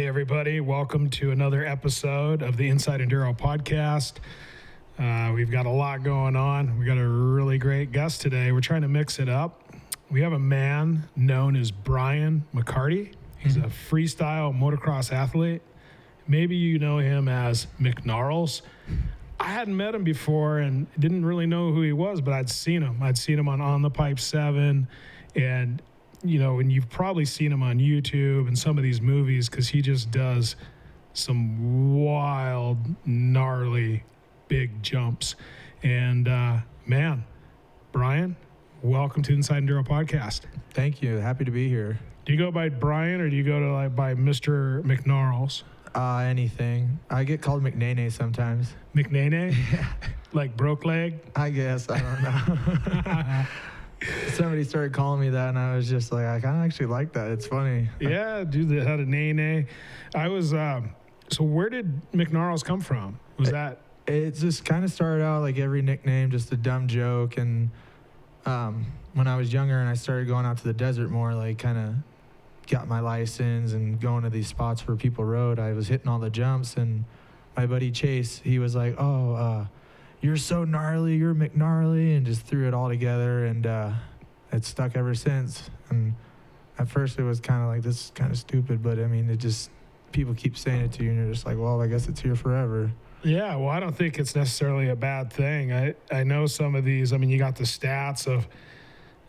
Hey, everybody. Welcome to another episode of the Inside Enduro podcast. We've got a lot going on. We got a really great guest today. We're trying to mix it up. We have a man known as Brian McCarty. He's a freestyle motocross athlete. Maybe you know him as McGnarls. I hadn't met him before and didn't really know who he was, but I'd seen him. I'd seen him on the Pipe 7, and you know, and you've probably seen him on YouTube and some of these movies because he just does some wild, gnarly, big jumps. And man, Brian, welcome to the Inside Enduro podcast. Thank you. Happy to be here. Do you go by Brian or do you go to by Mr. McGnarls? Anything. I get called McNane sometimes. McNane? Yeah. Like broke leg? I guess. I don't know. Somebody started calling me that, and I was just like, I kind of actually like that. It's funny. Yeah, dude, that had a name. I was, so where did McGnarls come from? Was that? It just kind of started out like every nickname, just a dumb joke. And when I was younger and I started going out to the desert more, like kind of got my license and going to these spots where people rode, I was hitting all the jumps. And my buddy Chase, he was like, you're so gnarly, you're McGnarly, and just threw it all together, and it's stuck ever since. And at first it was kind of like, this is kind of stupid, but I mean, it just, people keep saying it to you, and you're just like, well, I guess it's here forever. Yeah, well, I don't think it's necessarily a bad thing. I know some of these, I mean, you got the stats of,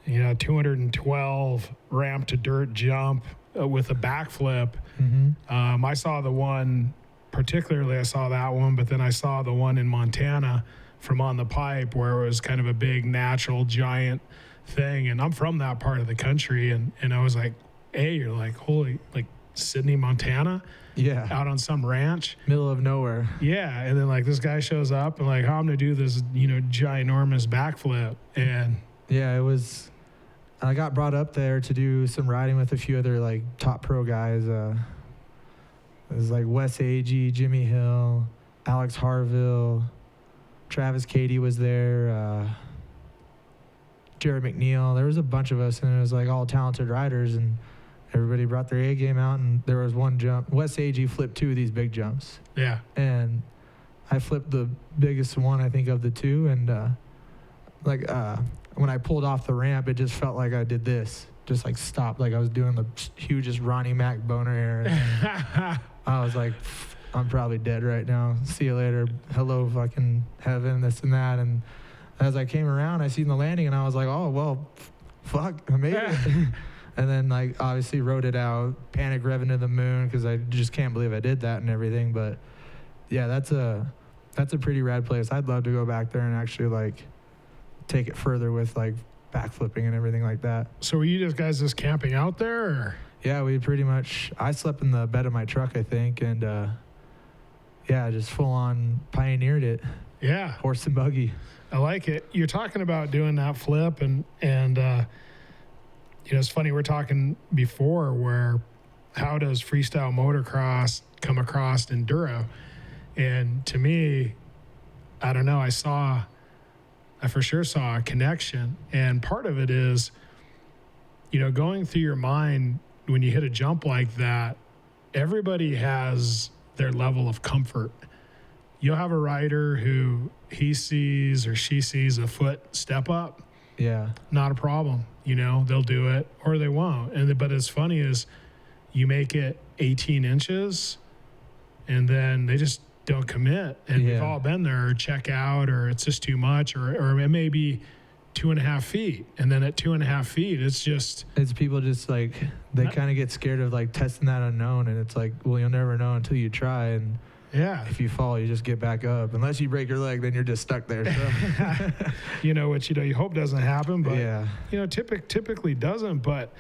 212 ramp to dirt jump with a backflip. Mm-hmm. I saw the one, particularly I saw that one, but then I saw the one in Montana from on the pipe where it was kind of a big natural giant thing. And I'm from that part of the country. And I was like, hey, you're like, holy, like Sydney, Montana? Yeah. Out on some ranch. Middle of nowhere. Yeah. And then like this guy shows up and like, how I'm going to do this, ginormous backflip. And yeah, I got brought up there to do some riding with a few other like top pro guys. It was like Wes Agee, Jimmy Hill, Alex Harville, Travis Cady was there, Jared McNeil. There was a bunch of us, and it was like all talented riders, and everybody brought their A game out, and there was one jump. Wes Agee flipped two of these big jumps. Yeah. And I flipped the biggest one, I think, of the two, and when I pulled off the ramp, it just felt like I did this. Just like stopped, like I was doing the hugest Ronnie Mac boner air. I was like, I'm probably dead right now. See you later. Hello, fucking heaven, this and that. And as I came around, I seen the landing, and I was like, oh, well, fuck, I made it. And then, like, obviously rode it out, panic revving to the moon, because I just can't believe I did that and everything. But, yeah, that's a pretty rad place. I'd love to go back there and actually, like, take it further with, like, backflipping and everything like that. So were you guys just camping out there? Or? Yeah, we pretty much, I slept in the bed of my truck, I think, and just full on pioneered it. Yeah. Horse and buggy. I like it. You're talking about doing that flip and it's funny, we're talking before where how does freestyle motocross come across enduro? And to me, I don't know, I for sure saw a connection. And part of it is, going through your mind when you hit a jump like that, everybody has their level of comfort. You'll have a rider who he sees or she sees a foot step up. Yeah. Not a problem. They'll do it or they won't. But it's funny is you make it 18 inches and then they just don't commit. And we've all been there, or check out, or it's just too much, or it may be 2.5 feet. And then at 2.5 feet, it's people just like, they kind of get scared of like testing that unknown. And it's like, well, you'll never know until you try. And yeah, if you fall, you just get back up. Unless you break your leg, then you're just stuck there. So. Which, you hope doesn't happen, but, yeah. Typically doesn't. But,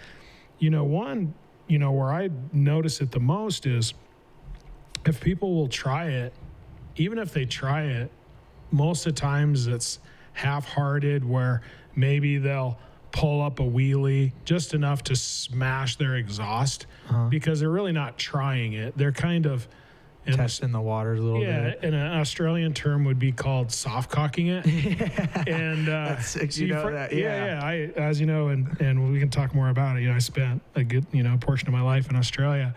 where I notice it the most is if people will try it, even if they try it, most of the times it's half-hearted where maybe they'll pull up a wheelie just enough to smash their exhaust because they're really not trying it. They're kind of testing the waters a little bit. Yeah, and an Australian term would be called soft cocking it. And that's sick, that. Yeah. I, as you know, and we can talk more about it. I spent a good portion of my life in Australia,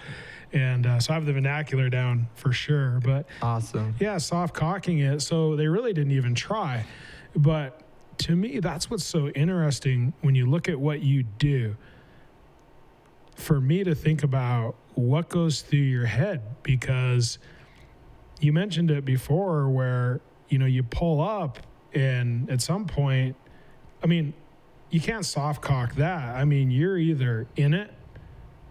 And so I have the vernacular down for sure. But Awesome. yeah, soft cocking it. So they really didn't even try. But to me, that's what's so interesting when you look at what you do. For me to think about what goes through your head, because you mentioned it before where, you know, you pull up and at some point, I mean, you can't soft cock that. I mean, you're either in it,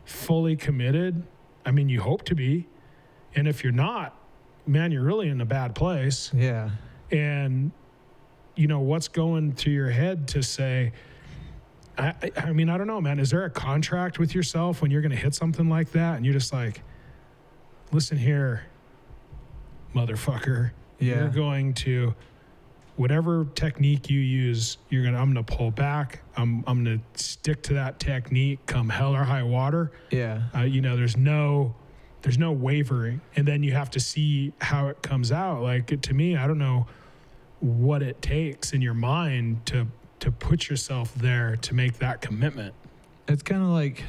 fully committed. I mean, you hope to be. And if you're not, man, you're really in a bad place. Yeah. And, you know, what's going through your head to say, I mean, I don't know, man. Is there a contract with yourself when you're going to hit something like that? And you're just like, listen here, motherfucker. Yeah. You're going to, whatever technique you use, I'm going to pull back. I'm going to stick to that technique come hell or high water. Yeah. You know, there's no wavering. And then you have to see how it comes out. Like, to me, I don't know what it takes in your mind to put yourself there to make that commitment. It's kind of like,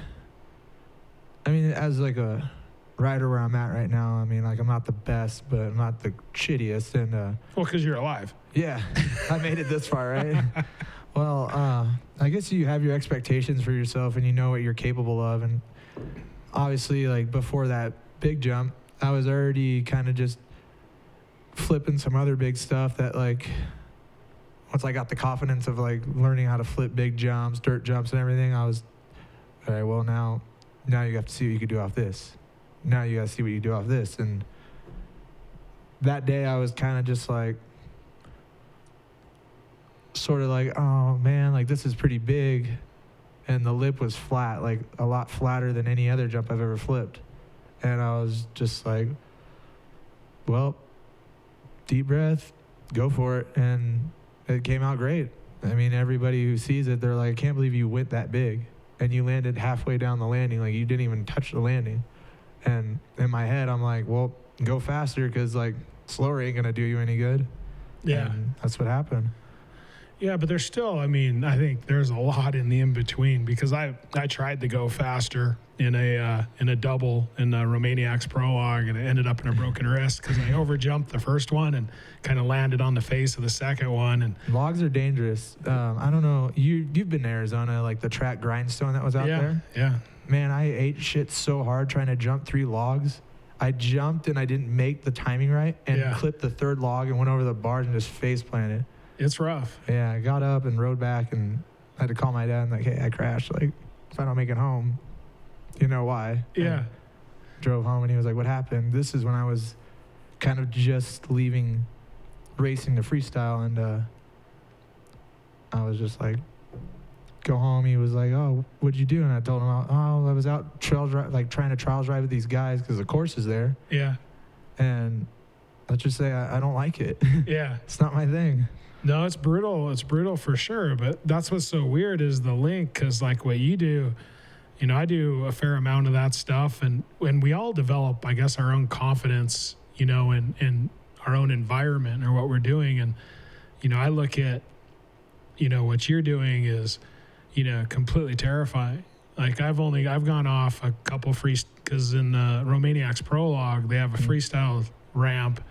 I mean, as like a rider where I'm at right now, I mean, like, I'm not the best, but I'm not the shittiest. And well, because you're alive. yeah, I made it this far, right? Well, I guess you have your expectations for yourself and you know what you're capable of. And obviously, like, before that big jump, I was already kind of just flipping some other big stuff that, like, once I got the confidence of, like, learning how to flip big jumps, dirt jumps and everything, I was, all right, well, now you have to see what you can do off this. Now you got to see what you do off this. And that day I was kind of just like, sort of like, oh, man, like, this is pretty big. And the lip was flat, like, a lot flatter than any other jump I've ever flipped. And I was just like, well, deep breath, go for it. And it came out great. I mean, everybody who sees it, they're like, I can't believe you went that big. And you landed halfway down the landing, like, you didn't even touch the landing. And in my head, I'm like, well, go faster, because, like, slower ain't going to do you any good. Yeah. And that's what happened. Yeah, but there's still, I mean, I think there's a lot in the in-between, because I tried to go faster in a double in the Romaniac's prologue, and it ended up in a broken wrist because I overjumped the first one and kind of landed on the face of the second one. And logs are dangerous. I don't know. You've been to Arizona, like the track grindstone that was out there? Yeah. Man, I ate shit so hard trying to jump 3 logs. I jumped and I didn't make the timing right and clipped the third log and went over the bars and just face planted. It's rough. Yeah, I got up and rode back and I had to call my dad and like, hey, I crashed. Like, if I don't make it home, you know why? Yeah. And drove home and he was like, what happened? This is when I was kind of just leaving racing the freestyle, and I was just like, go home. He was like, oh, what'd you do? And I told him, oh, I was out trying to trials drive with these guys because the course is there. Yeah. And let's just say I don't like it. Yeah. It's not my thing. No, it's brutal. It's brutal for sure. But that's what's so weird is the link, because like what you do, you know, I do a fair amount of that stuff, and when we all develop, I guess, our own confidence, you know, in our own environment or what we're doing. And, you know, I look at, you know, what you're doing is, you know, completely terrifying. Like I've gone off a couple because in Romaniac's prologue, they have a freestyle ramp,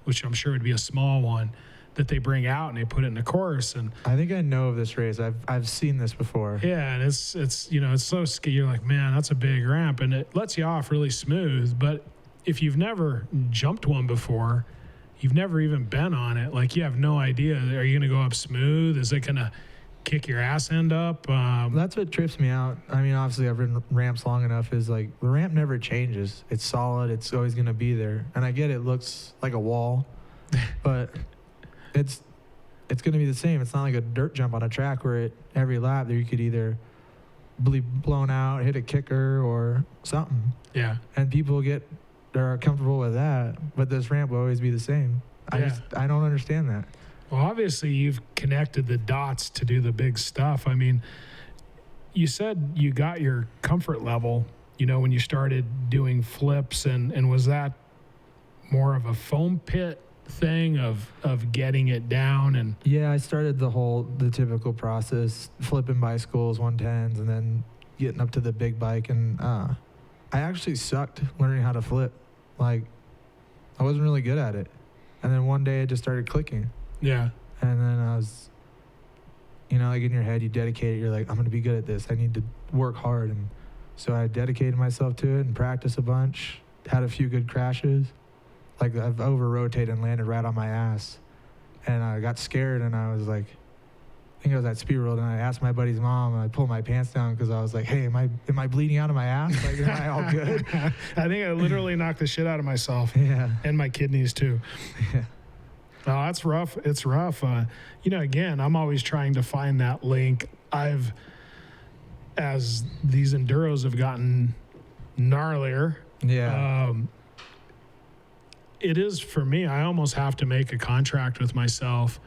which I'm sure would be a small one, that they bring out and they put it in a course. And I think I know of this race. I've seen this before. Yeah, and it's you know, it's so scary. You're like, man, that's a big ramp, and it lets you off really smooth. But if you've never jumped one before, you've never even been on it, like you have no idea. Are you going to go up smooth? Is it going to kick your ass end up? That's what trips me out. I mean, obviously I've ridden ramps long enough, is like the ramp never changes. It's solid. It's always going to be there. And I get it looks like a wall, but it's going to be the same. It's not like a dirt jump on a track where every lap there you could either be blown out, hit a kicker or something. Yeah. And people are comfortable with that, but this ramp will always be the same. Yeah. I don't understand that. Well, obviously you've connected the dots to do the big stuff. I mean, you said you got your comfort level, you know, when you started doing flips, and was that more of a foam pit thing of getting it down? And yeah, I started the typical process, flipping bicycles, 110s, and then getting up to the big bike. And I actually sucked learning how to flip. Like, I wasn't really good at it. And then one day it just started clicking. Yeah. And then I was, like in your head, you dedicate it. You're like, I'm going to be good at this. I need to work hard. And so I dedicated myself to it and practiced a bunch, had a few good crashes. Like, I've over-rotated and landed right on my ass. And I got scared, and I was like, I think I was at Speed World, and I asked my buddy's mom, and I pulled my pants down because I was like, hey, am I bleeding out of my ass? Like, am I all good? I think I literally knocked the shit out of myself. Yeah. And my kidneys, too. Yeah. Oh, that's rough. It's rough. Again, I'm always trying to find that link. As these enduros have gotten gnarlier. Yeah. It is, for me, I almost have to make a contract with myself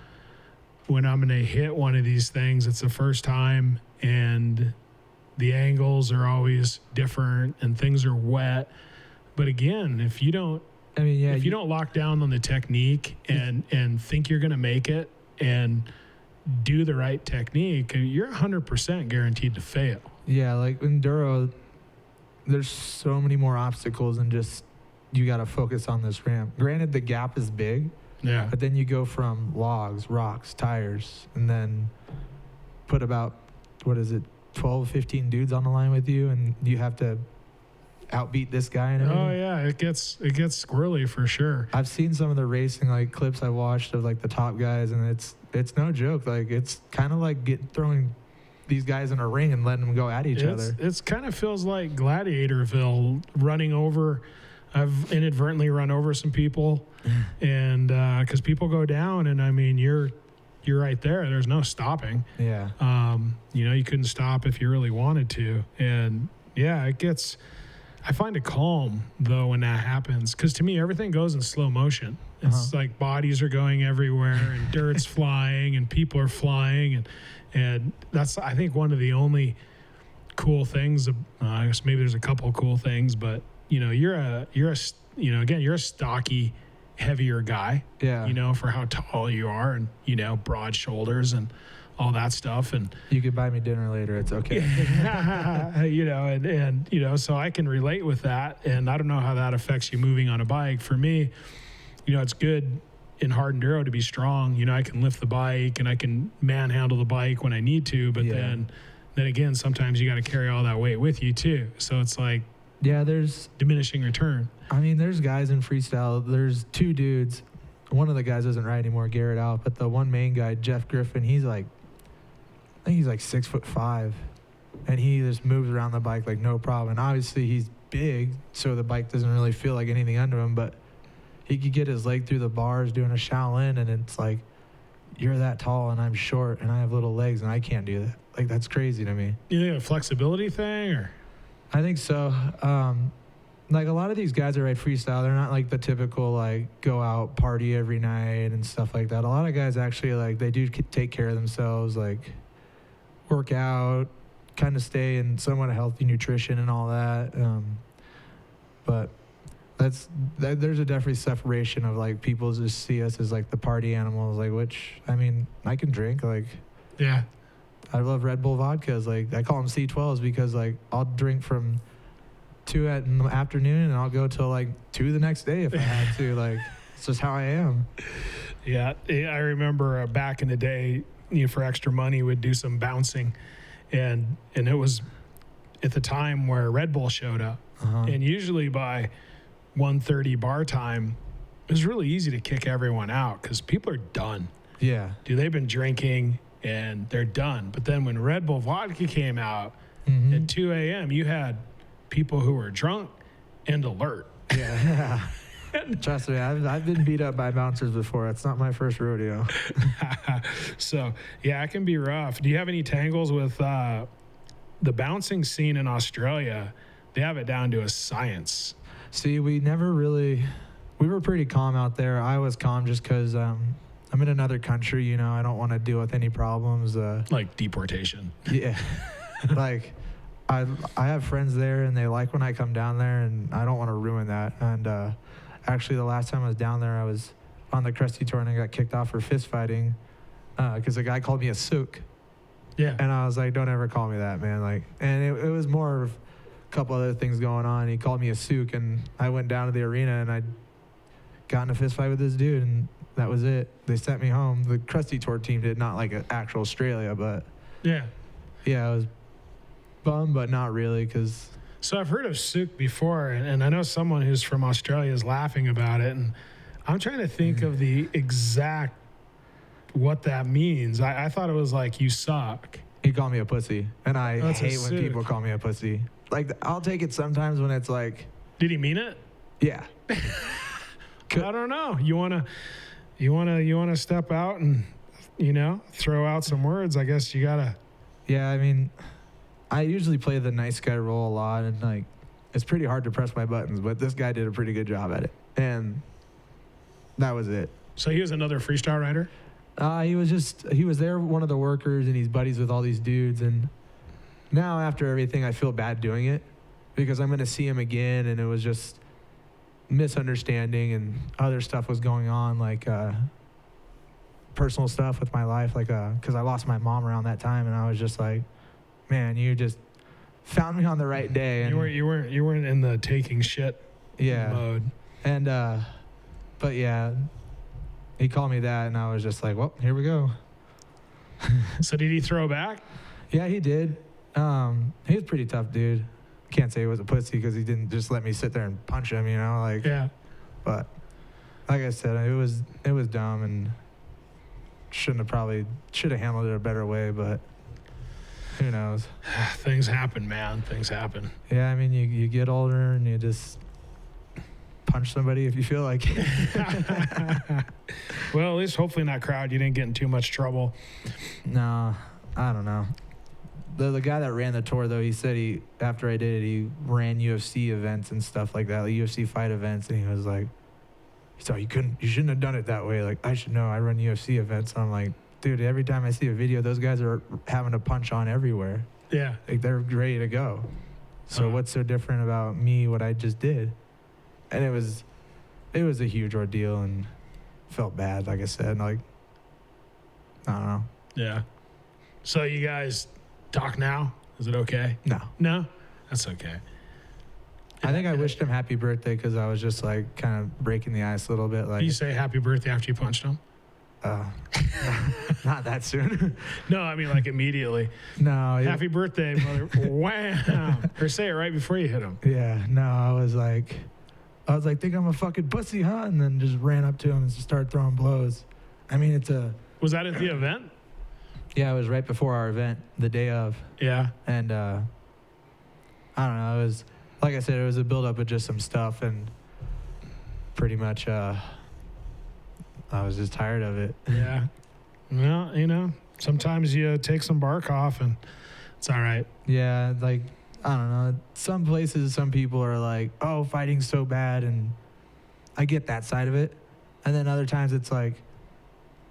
when I'm going to hit one of these things. It's the first time, and the angles are always different, and things are wet. But again, if you don't lock down on the technique and think you're going to make it and do the right technique, you're 100% guaranteed to fail. Yeah, like enduro, there's so many more obstacles than just you got to focus on this ramp. Granted, the gap is big. Yeah. But then you go from logs, rocks, tires, and then put about, 12, 15 dudes on the line with you, and you have to outbeat this guy and everything. Oh yeah, it gets squirrely for sure. I've seen some of the racing like clips I watched of like the top guys, and it's no joke. Like, it's kind of like throwing these guys in a ring and letting them go at each other. It's kind of feels like Gladiatorville, running over. I've inadvertently run over some people, and because people go down, and I mean you're right there. There's no stopping. Yeah. You couldn't stop if you really wanted to, and yeah, I find it calm though when that happens, because to me everything goes in slow motion. It's like bodies are going everywhere, and dirt's flying, and people are flying, and that's, I think, one of the only cool things. I guess maybe there's a couple of cool things, but you're a stocky, heavier guy. Yeah. For how tall you are, and broad shoulders and all that stuff. And you could buy me dinner later. It's okay. So I can relate with that, and I don't know how that affects you moving on a bike. For me, it's good in hard enduro to be strong. I can lift the bike and I can manhandle the bike when I need to, but then again, sometimes you got to carry all that weight with you too. So it's like, there's diminishing return. I mean, there's guys in freestyle. There's two dudes. One of the guys doesn't ride anymore, Garrett out, but the one main guy, Jeff Griffin, he's like, I think he's like 6'5", and he just moves around the bike like no problem. And obviously he's big, so the bike doesn't really feel like anything under him, but he could get his leg through the bars doing a Shaolin, and it's like, you're that tall and I'm short and I have little legs and I can't do that. Like, that's crazy to me. You think a flexibility thing, or? I think so. Like, a lot of these guys that ride freestyle, they're not like the typical like go out party every night and stuff like that. A lot of guys actually, like, they do take care of themselves, like work out, kind of stay in somewhat a healthy nutrition and all that. But there's a definitely separation of like people just see us as like the party animals, like, which, I mean, I can drink, like, yeah, I love Red Bull vodkas. Like, I call them C12s because like I'll drink from 2 in the afternoon and I'll go till like 2 the next day if I had to. Like, it's just how I am. Yeah, I remember back in the day, for extra money, we'd do some bouncing, and it was at the time where Red Bull showed up, and usually by 1:30 bar time, it was really easy to kick everyone out because people are done. Yeah, dude, they've been drinking and they're done. But then when Red Bull vodka came out at 2 a.m., you had people who were drunk and alert. Yeah. Trust me, I've been beat up by bouncers before. It's not my first rodeo. So, yeah, it can be rough. Do you have any tangles with the bouncing scene in Australia? They have it down to a science. See, we were pretty calm out there. I was calm just because I'm in another country, I don't want to deal with any problems. Like deportation. Yeah. Like, I have friends there, and they like when I come down there, and I don't want to ruin that. And actually, the last time I was down there, I was on the Crusty Tour, and I got kicked off for fist fighting because a guy called me a sook. Yeah. And I was like, don't ever call me that, man. Like, and it was more of couple other things going on. He called me a sook, and I went down to the arena, and I got in a fist fight with this dude, and that was it. They sent me home. The Krusty Tour team did, not like an actual Australia, but Yeah. I was bummed, but not really, because So I've heard of souk before, and I know someone who's from Australia is laughing about it, and I'm trying to think of the exact what that means. I thought it was like you suck. he called me a pussy, and I That's a hate when sook. people call me a pussy. Like, I'll take it sometimes when it's like, Did he mean it? yeah. I don't know. You wanna step out and throw out some words. I guess you gotta. Yeah, I mean, I usually play the nice guy role a lot, and like, it's pretty hard to press my buttons, but this guy did a pretty good job at it, and that was it. So he was another freestyle rider. He was there, one of the workers, and he's buddies with all these dudes. And now after everything, I feel bad doing it because I'm going to see him again, and it was just misunderstanding and other stuff was going on, like personal stuff with my life, like because I lost my mom around that time, and I was just like, man, you just found me on the right day. And You weren't in the taking shit mode. And but yeah, he called me that, and I was just like, well, here we go. So did he throw back? Yeah, he did. He was a pretty tough dude. Can't say he was a pussy because he didn't just let me sit there and punch him, like. Yeah. But like I said, it was dumb, and should have handled it a better way, but who knows? Things happen, man. Things happen. Yeah, I mean, you get older and you just punch somebody if you feel like it. Well, at least hopefully in that crowd you didn't get in too much trouble. No, I don't know. The guy that ran the tour, though, he said after I did it, he ran UFC events and stuff like that, like UFC fight events, and he was like, so you shouldn't have done it that way. Like, I should know, I run UFC events. And I'm like, dude, every time I see a video, those guys are having to punch on everywhere. Yeah. Like, they're ready to go. So what's so different about me, what I just did? And it was a huge ordeal, and felt bad, like I said. Like, I don't know. Yeah. So you guys talk now? Is it okay? No. No? That's okay. I think I wished him happy birthday because I was just like kind of breaking the ice a little bit. Like, Did you say happy birthday after you punched him? Not that soon. No, I mean like immediately. No. Happy birthday, mother. Wham. Or say it right before you hit him. Yeah. No, I was like, think I'm a fucking pussy, huh? And then just ran up to him and just started throwing blows. I mean, Was that at the event? Yeah, it was right before our event, the day of. Yeah. And I don't know. It was, like I said, it was a buildup of just some stuff, and pretty much I was just tired of it. Yeah. Well, sometimes you take some bark off and it's all right. Yeah, like, I don't know. Some places, some people are like, oh, fighting's so bad, and I get that side of it. And then other times it's like,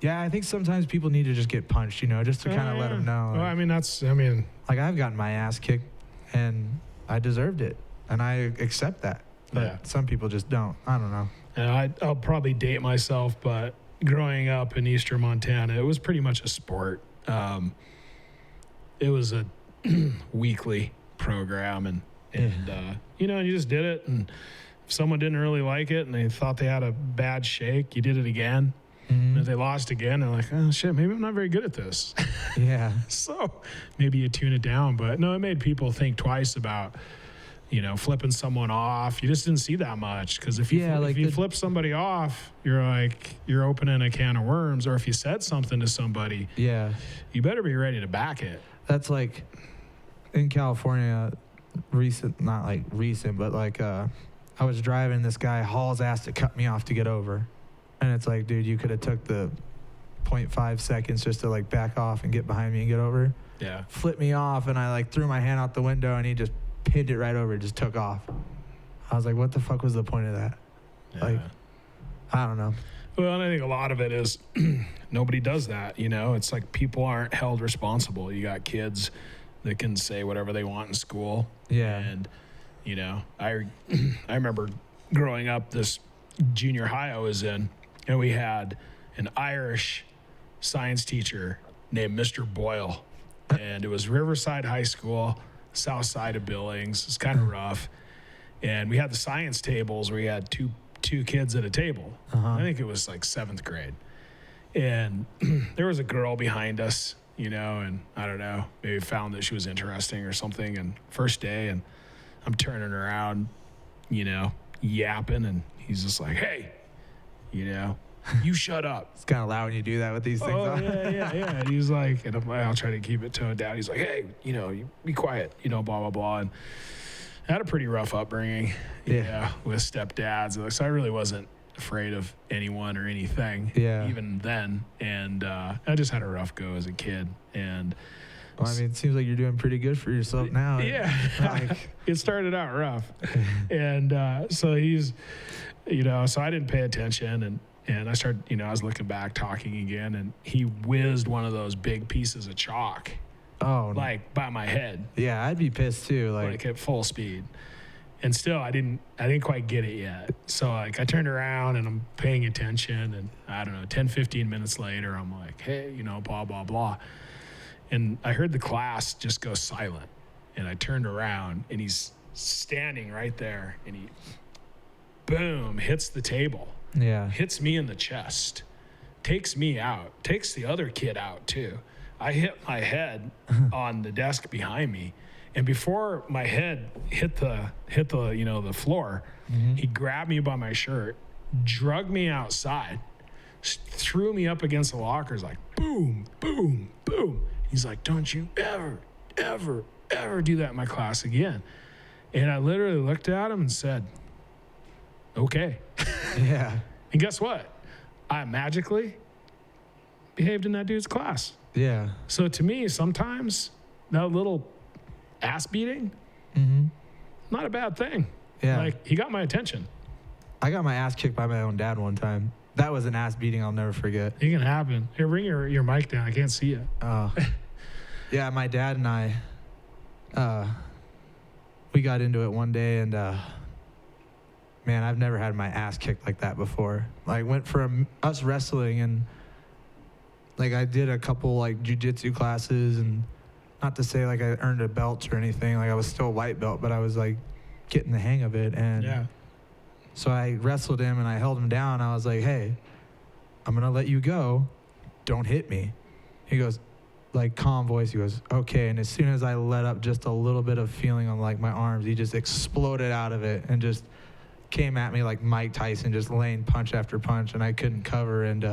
yeah, I think sometimes people need to just get punched, just to kind of let them know. Well, Like, like, I've gotten my ass kicked, and I deserved it, and I accept that. But yeah. some people just don't. I don't know. And I'll probably date myself, but growing up in Eastern Montana, it was pretty much a sport. It was a weekly program, and you just did it. And if someone didn't really like it and they thought they had a bad shake, you did it again. Mm-hmm. And if they lost again, they're like, oh shit, maybe I'm not very good at this. Yeah. So maybe you tune it down. But no, it made people think twice about flipping someone off. You just didn't see that much, because if you flip somebody off, you're opening a can of worms. Or if you said something to somebody, you better be ready to back it. That's like in California, not like recent, but like I was driving, this guy hauls ass to cut me off to get over, and it's like, dude, you could have took the 0.5 seconds just to like back off and get behind me and get over. Yeah. Flipped me off, and I like threw my hand out the window, and he just pinned it right over, just took off. I was like, what the fuck was the point of that? Yeah. Like, I don't know. Well, and I think a lot of it is nobody does that. It's like people aren't held responsible. You got kids that can say whatever they want in school. Yeah. And, I remember growing up, this junior high I was in, and we had an Irish science teacher named Mr. Boyle. And it was Riverside High School. south side of Billings. It's kind of rough. And we had the science tables where you had two kids at a table. I think it was like 7th grade. And there was a girl behind us, you know, and I don't know, maybe found that she was interesting or something. And first day, and I'm turning around, you know, yapping, and he's just like, hey, you know, you shut up. It's kind of loud when you do that with these things. Oh, yeah. And he's like, and I'll try to keep it toned down. He's like, hey, you know, you be quiet, you know, blah, blah, blah. And I had a pretty rough upbringing, with stepdads. So I really wasn't afraid of anyone or anything, even then. And I just had a rough go as a kid. And well, I mean, it seems like you're doing pretty good for yourself now. Yeah. It started out rough. And so he's, you know, so I didn't pay attention. And I started, you know, I was looking back, talking again, and he whizzed one of those big pieces of chalk. Oh, like by my head. Yeah, I'd be pissed too. Like at full speed. And still, I didn't quite get it yet. So like I turned around and I'm paying attention, and I don't know, 10, 15 minutes later, I'm like, hey, you know, blah, blah, blah. And I heard the class just go silent. And I turned around, and he's standing right there, and he, boom, hits the table. Yeah. Hits me in the chest. Takes me out. Takes the other kid out too. I hit my head on the desk behind me. And before my head hit the you know, the floor, he grabbed me by my shirt, drugged me outside, threw me up against the lockers like boom, boom, boom. He's like, don't you ever, ever, ever do that in my class again. And I literally looked at him and said, okay. Yeah. And guess what? I magically behaved in that dude's class. Yeah. So to me, sometimes that little ass beating, not a bad thing. Yeah. Like, he got my attention. I got my ass kicked by my own dad one time. That was an ass beating I'll never forget. It can happen. Here, bring your mic down. I can't see you. Yeah, my dad and I, we got into it one day, and man, I've never had my ass kicked like that before. Like, went from us wrestling, and like I did a couple like jiu-jitsu classes, and not to say like I earned a belt or anything. Like, I was still a white belt, but I was like getting the hang of it. And so I wrestled him, and I held him down. I was like, hey, I'm gonna let you go. Don't hit me. He goes, like, calm voice, he goes, okay. And as soon as I let up just a little bit of feeling on like my arms, he just exploded out of it and just came at me like Mike Tyson, just laying punch after punch, and I couldn't cover. And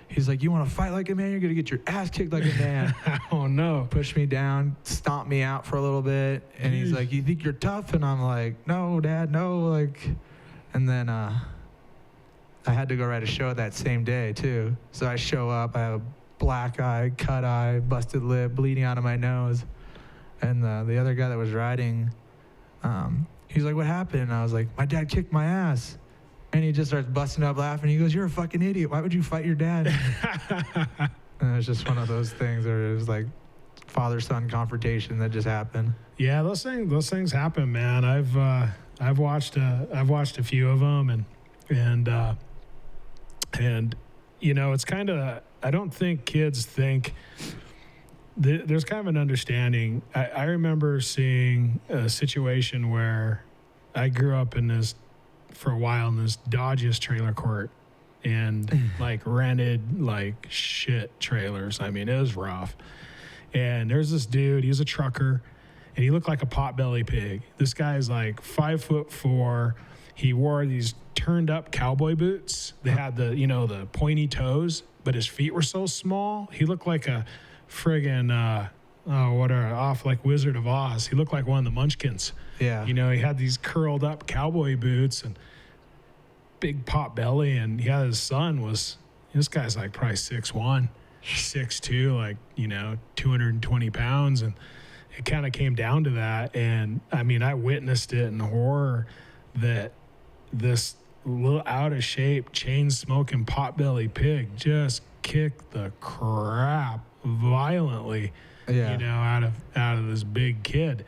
he's like, you want to fight like a man? You're going to get your ass kicked like a man. Oh, no. Pushed me down, stomped me out for a little bit. And he's like, you think you're tough? And I'm like, no, Dad, no. Like, and then I had to go write a show that same day, too. So I show up, I have a black eye, cut eye, busted lip, bleeding out of my nose. And the other guy that was riding, he's like, what happened? And I was like, my dad kicked my ass. And he just starts busting up laughing. He goes, you're a fucking idiot. Why would you fight your dad? And it was just one of those things where it was like father-son confrontation that just happened. Yeah, those things happen, man. I've watched a few of them, and you know, it's kind of, I don't think kids think there's kind of an understanding. I remember seeing a situation where I grew up for a while in this dodgiest trailer court, and like rented like shit trailers. I mean, it was rough. And there's this dude, he's a trucker, and he looked like a potbelly pig. This guy's like 5'4". He wore these turned up cowboy boots. They had the pointy toes, but his feet were so small. He looked like a friggin' off like Wizard of Oz. He looked like one of the Munchkins. Yeah. You know, he had these curled up cowboy boots and big pot belly, and his son was, this guy's like probably 6'1", 6'2", like, 220 pounds. And it kind of came down to that. And I mean, I witnessed it in horror that this little out of shape, chain smoking potbelly pig just kicked the crap violently, out of this big kid.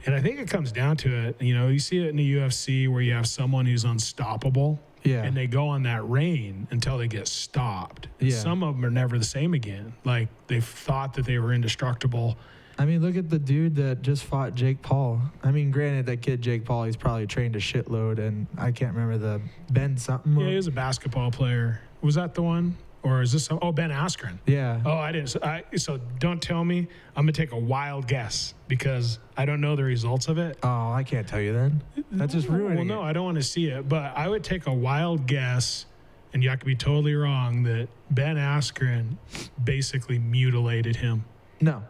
And I think it comes down to it. You see it in the UFC where you have someone who's unstoppable, and they go on that reign until they get stopped. Yeah. Some of them are never the same again. Like, they thought that they were indestructible, I mean, look at the dude that just fought Jake Paul. I mean, granted, that kid Jake Paul, he's probably trained a shitload, and I can't remember the Ben something. Yeah, he was a basketball player. Was that the one? Or is this some? Oh, Ben Askren. Yeah. Oh, I didn't. So don't tell me. I'm going to take a wild guess because I don't know the results of it. Oh, I can't tell you then. That's just ruining Well, no, it. I don't want to see it. But I would take a wild guess, and you could be totally wrong, that Ben Askren basically mutilated him. No.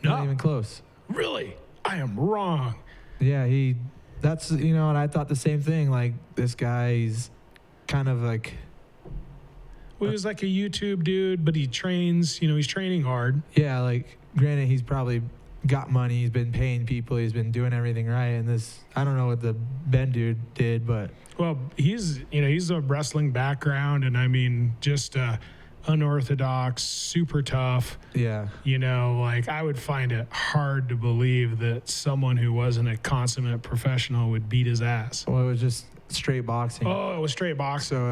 Not No. even close. Really? I am wrong. Yeah, that's, and I thought the same thing. Like, this guy's kind of like, Well, he was like a YouTube dude, but he trains, he's training hard. yeah, like, granted, he's probably got money. He's been paying people. He's been doing everything right. And this, I don't know what the Ben dude did, but. Well, he's a wrestling background, and I mean, just unorthodox, super tough. Yeah. Like I would find it hard to believe that someone who wasn't a consummate professional would beat his ass. Well, it was just straight boxing. Oh, it was straight boxing. So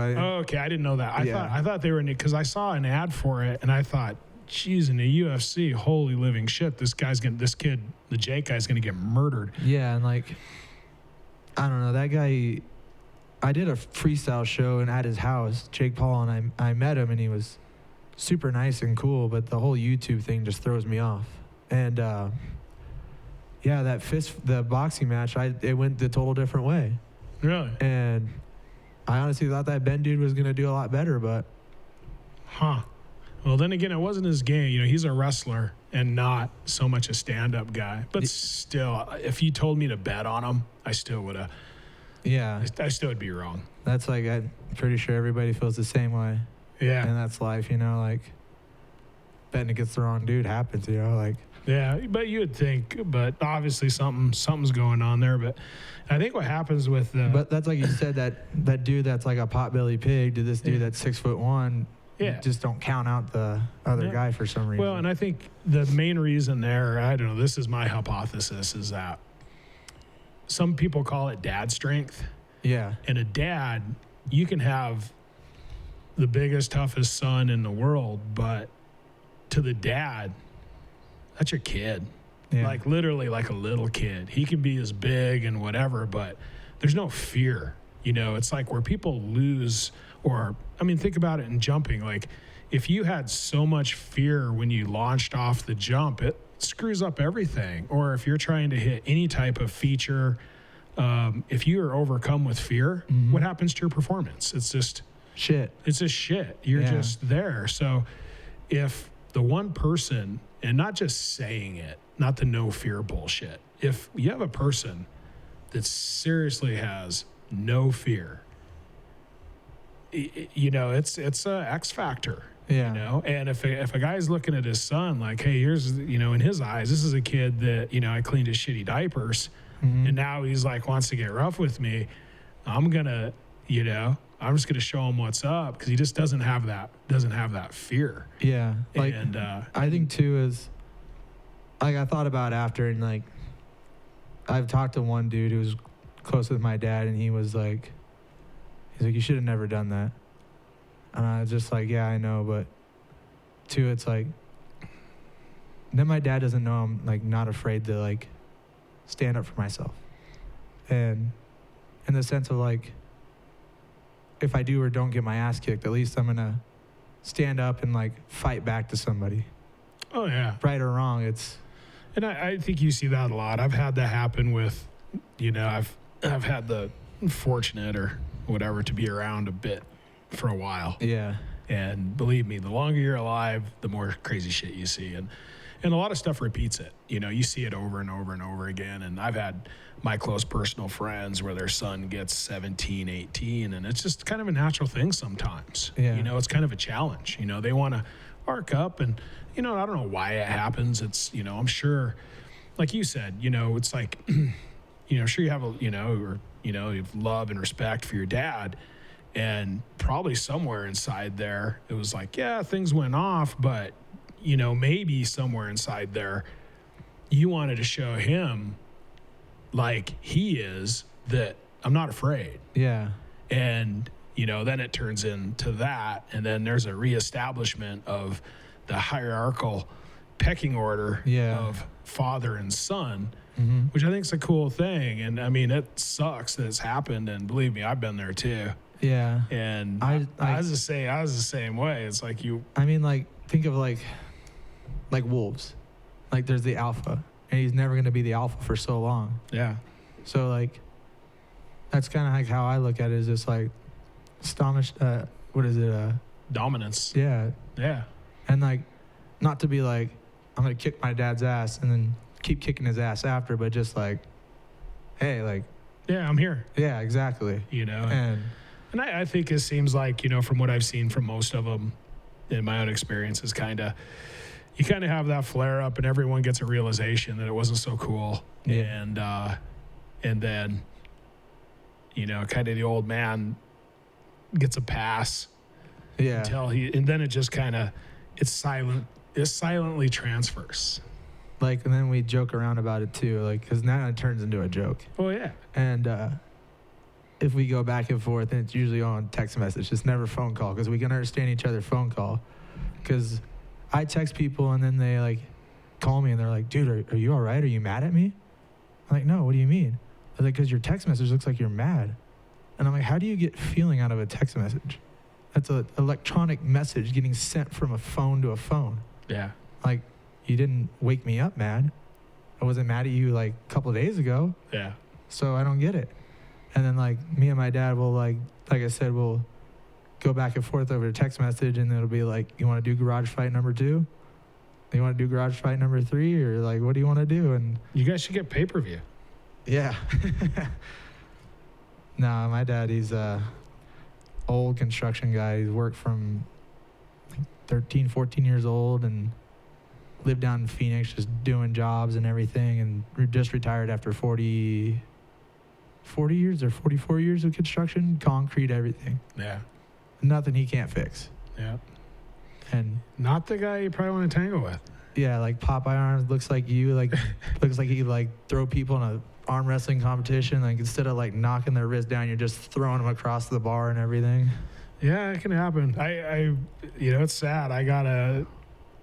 Okay, I didn't know that. Yeah. I thought they were because I saw an ad for it, and I thought, geez, in the UFC, holy living shit, the Jake guy's gonna get murdered. Yeah, and like, I don't know, that guy. I did a freestyle show and at his house, Jake Paul, and I met him, and he was super nice and cool, but the whole YouTube thing just throws me off. And yeah, the boxing match, it went the total different way. Really? And I honestly thought that Ben dude was gonna do a lot better, but. Huh. Well, then again, it wasn't his game. He's a wrestler and not so much a stand-up guy. But still, if you told me to bet on him, I still would have. Yeah. I still would be wrong. That's like, I'm pretty sure everybody feels the same way. Yeah. And that's life, like, betting against the wrong dude happens, like. Yeah, but you would think, but obviously something's going on there. But I think what happens with But that's like you said, that dude that's like a potbelly pig to this dude that's 6'1". Yeah. You just don't count out the other guy for some reason. Well, and I think the main reason there, I don't know, this is my hypothesis, is that some people call it dad strength. Yeah. And a dad, you can have the biggest, toughest son in the world, but to the dad, that's your kid. Yeah. Like literally like a little kid. He can be as big and whatever, but there's no fear. It's like where people lose, or, I mean, think about it in jumping. Like if you had so much fear when you launched off the jump, it screws up everything. Or if you're trying to hit any type of feature, if you are overcome with fear, what happens to your performance? It's just shit. It's just shit. You're just there. So if the one person, and not just saying it, not the no fear bullshit, if you have a person that seriously has no fear, it's a X factor. Yeah. And if a guy's looking at his son like, hey, here's, in his eyes, this is a kid that, I cleaned his shitty diapers, and now he's like, wants to get rough with me. I'm gonna, I'm just gonna show him what's up, because he just doesn't have that fear. Yeah. Like, and I think too is, like, I thought about after, and like, I've talked to one dude who was close with my dad, and he's like, you should have never done that. And I was just like, yeah, I know, but two, it's like, then my dad doesn't know I'm like not afraid to like stand up for myself. And in the sense of like, if I do or don't get my ass kicked, at least I'm gonna stand up and like fight back to somebody. Oh yeah. Right or wrong, it's. And I think you see that a lot. I've had that happen with, I've had the fortunate or whatever to be around a bit for a while. Yeah. And believe me, the longer you're alive, the more crazy shit you see. And a lot of stuff repeats it. You see it over and over and over again. And I've had my close personal friends where their son gets 17, 18, and it's just kind of a natural thing sometimes. Yeah. It's kind of a challenge. They want to arc up, and, I don't know why it happens. It's, I'm sure, like you said, it's like, sure you have a, you have love and respect for your dad. And probably somewhere inside there, it was like, yeah, things went off, but, maybe somewhere inside there, you wanted to show him like he is, that I'm not afraid. Yeah. And, then it turns into that. And then there's a reestablishment of the hierarchical pecking order Yeah. of father and son, Mm-hmm. which I think is a cool thing. And I mean, it sucks that it's happened. And believe me, I've been there too. Yeah. And I was the same way. It's like I mean, like, think of like wolves. Like, there's the alpha, and he's never going to be the alpha for so long. yeah, So, like, that's kind of like how I look at it, is just like astonished. What is it? dominance. Yeah. Yeah. And like, not to be like, I'm going to kick my dad's ass and then keep kicking his ass after, but just like, hey, like, Yeah, I'm here. yeah, exactly. You know, And I think it seems like, you know, from what I've seen from most of them in my own experiences, you kind of have that flare up and everyone gets a realization that it wasn't so cool. Yeah. And then, you know, kind of the old man gets a pass yeah, and then it just it silently transfers. like, and then we joke around about it too, like, because now it turns into a joke. Oh yeah. And if we go back and forth, and it's usually on text message, it's never phone call, because we can understand each other phone call. Because I text people and then they like call me and they're like, dude, are you all right? Are you mad at me? I'm like, no, what do you mean? They're like, because your text message looks like you're mad. And I'm like, how do you get feeling out of a text message? That's an electronic message getting sent from a phone to a phone. Yeah. Like, you didn't wake me up mad. I wasn't mad at you like a couple of days ago. Yeah. So I don't get it. And then like me and my dad will like I said, we'll go back and forth over a text message, and it'll be like, you want to do garage fight number 2? You want to do garage fight number 3? Or like, what do you want to do? And You guys should get pay-per-view. yeah. No, my dad, he's a old construction guy. He's worked from like 13, 14 years old and lived down in Phoenix just doing jobs and everything, and just retired after 40 years or 44 years of construction, concrete, everything. Yeah. Nothing he can't fix. Yeah. And Not the guy you probably want to tangle with. yeah, like Popeye arms, looks like you, like looks like he like throw people in a arm wrestling competition. Like, instead of like knocking their wrist down, you're just throwing them across the bar and everything. Yeah, it can happen. I you know, it's sad. I got a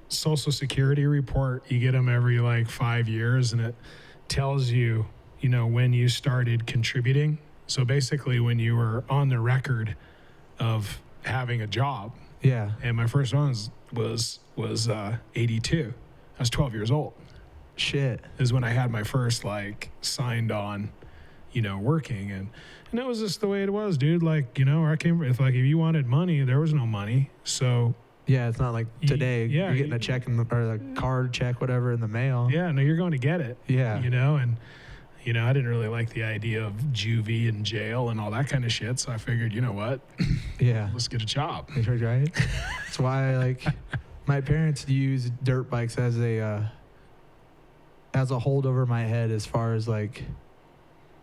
Social Security report. You get them every like 5 years, and it tells you, you know, when you started contributing. So basically when you were on the record of having a job. Yeah. And my first one was 82. I was 12 years old. Shit. Is when I had my first like signed on, you know, working, and that was just the way it was, dude. Like, you know, where I came from, if you wanted money, there was no money. So Yeah, it's not like today. Yeah, you're getting a check or a card check, whatever, in the mail. yeah, no, you're going to get it. Yeah. You know, and you know, I didn't really like the idea of juvie and jail and all that kind of shit. So I figured, you know what? Yeah. Let's get a job. Right? That's why, like, my parents use dirt bikes as a hold over my head, as far as like,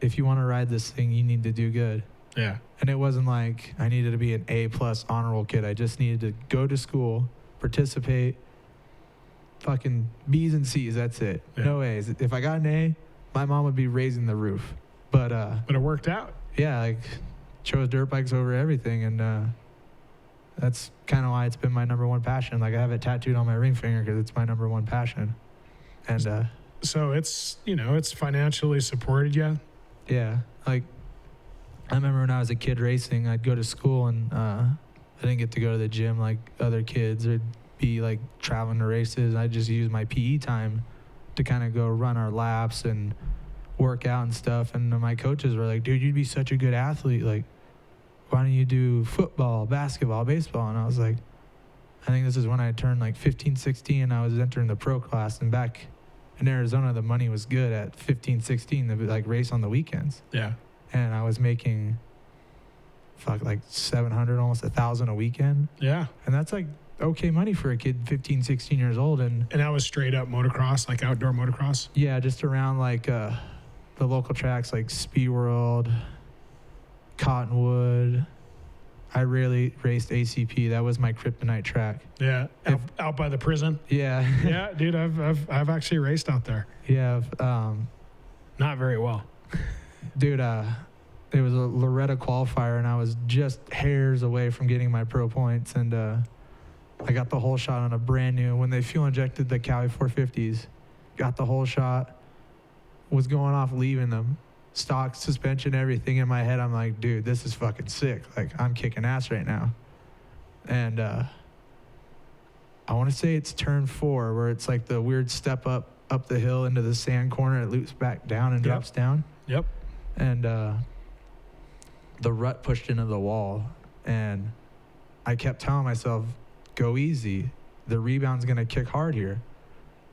if you want to ride this thing, you need to do good. Yeah. And it wasn't like I needed to be an A+ honor roll kid. I just needed to go to school, participate, fucking B's and C's. That's it. Yeah. No A's. If I got an A, my mom would be raising the roof. But But it worked out. yeah, like, chose dirt bikes over everything, and that's kind of why it's been my number one passion. Like, I have it tattooed on my ring finger because it's my number one passion. And So it's, you know, it's financially supported you. yeah, like, I remember when I was a kid racing, I'd go to school and I didn't get to go to the gym like other kids. I'd be like traveling to races. I'd just use my PE time to kind of go run our laps and work out and stuff. And my coaches were like, dude, you'd be such a good athlete. Like, why don't you do football, basketball, baseball? And I was like, I think this is when I turned like 15, 16, and I was entering the pro class. And back in Arizona, the money was good at 15, 16 to like race on the weekends. Yeah. And I was making like 700, almost 1,000 a weekend. Yeah. And that's like okay money for a kid 15, 16 years old. And that was straight up motocross, like outdoor motocross? yeah, just around like the local tracks like Speed World, Cottonwood. I rarely raced ACP. That was my kryptonite track. Yeah. Out by the prison? Yeah. Yeah, dude, I've actually raced out there. Yeah. Not very well. Dude, it was a Loretta qualifier, and I was just hairs away from getting my pro points, and I got the whole shot on a brand new, when they fuel injected the Cowie 450s, got the whole shot, was going off leaving them. Stock, suspension, everything in my head. I'm like, dude, this is fucking sick. Like, I'm kicking ass right now. And I want to say it's turn 4 where it's like the weird step up the hill into the sand corner. It loops back down and drops down. Yep. And the rut pushed into the wall. And I kept telling myself, go easy. The rebound's going to kick hard here.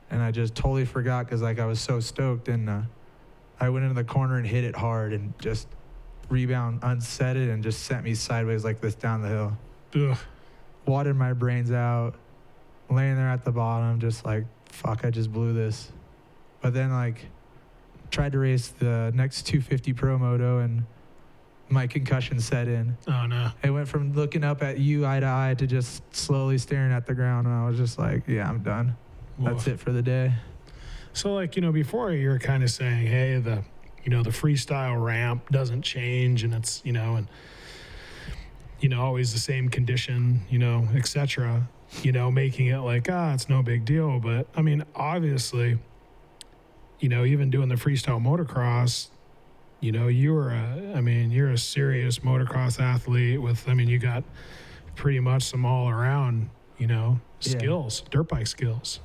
And I just totally forgot because, like, I was so stoked. And I went into the corner and hit it hard and just rebound unset it and just sent me sideways like this down the hill. Ugh. Watered my brains out, laying there at the bottom, just like, fuck, I just blew this. But then, like, tried to race the next 250 Pro Moto and my concussion set in. Oh, no. It went from looking up at you eye to eye to just slowly staring at the ground. And I was just like, yeah, I'm done. Woof. That's it for the day. So, like, before you were kind of saying, hey, the freestyle ramp doesn't change and it's, always the same condition, et cetera, making it like, it's no big deal. But, I mean, obviously, even doing the freestyle motocross, you're a serious motocross athlete with, you got pretty much some all around, skills, dirt bike skills,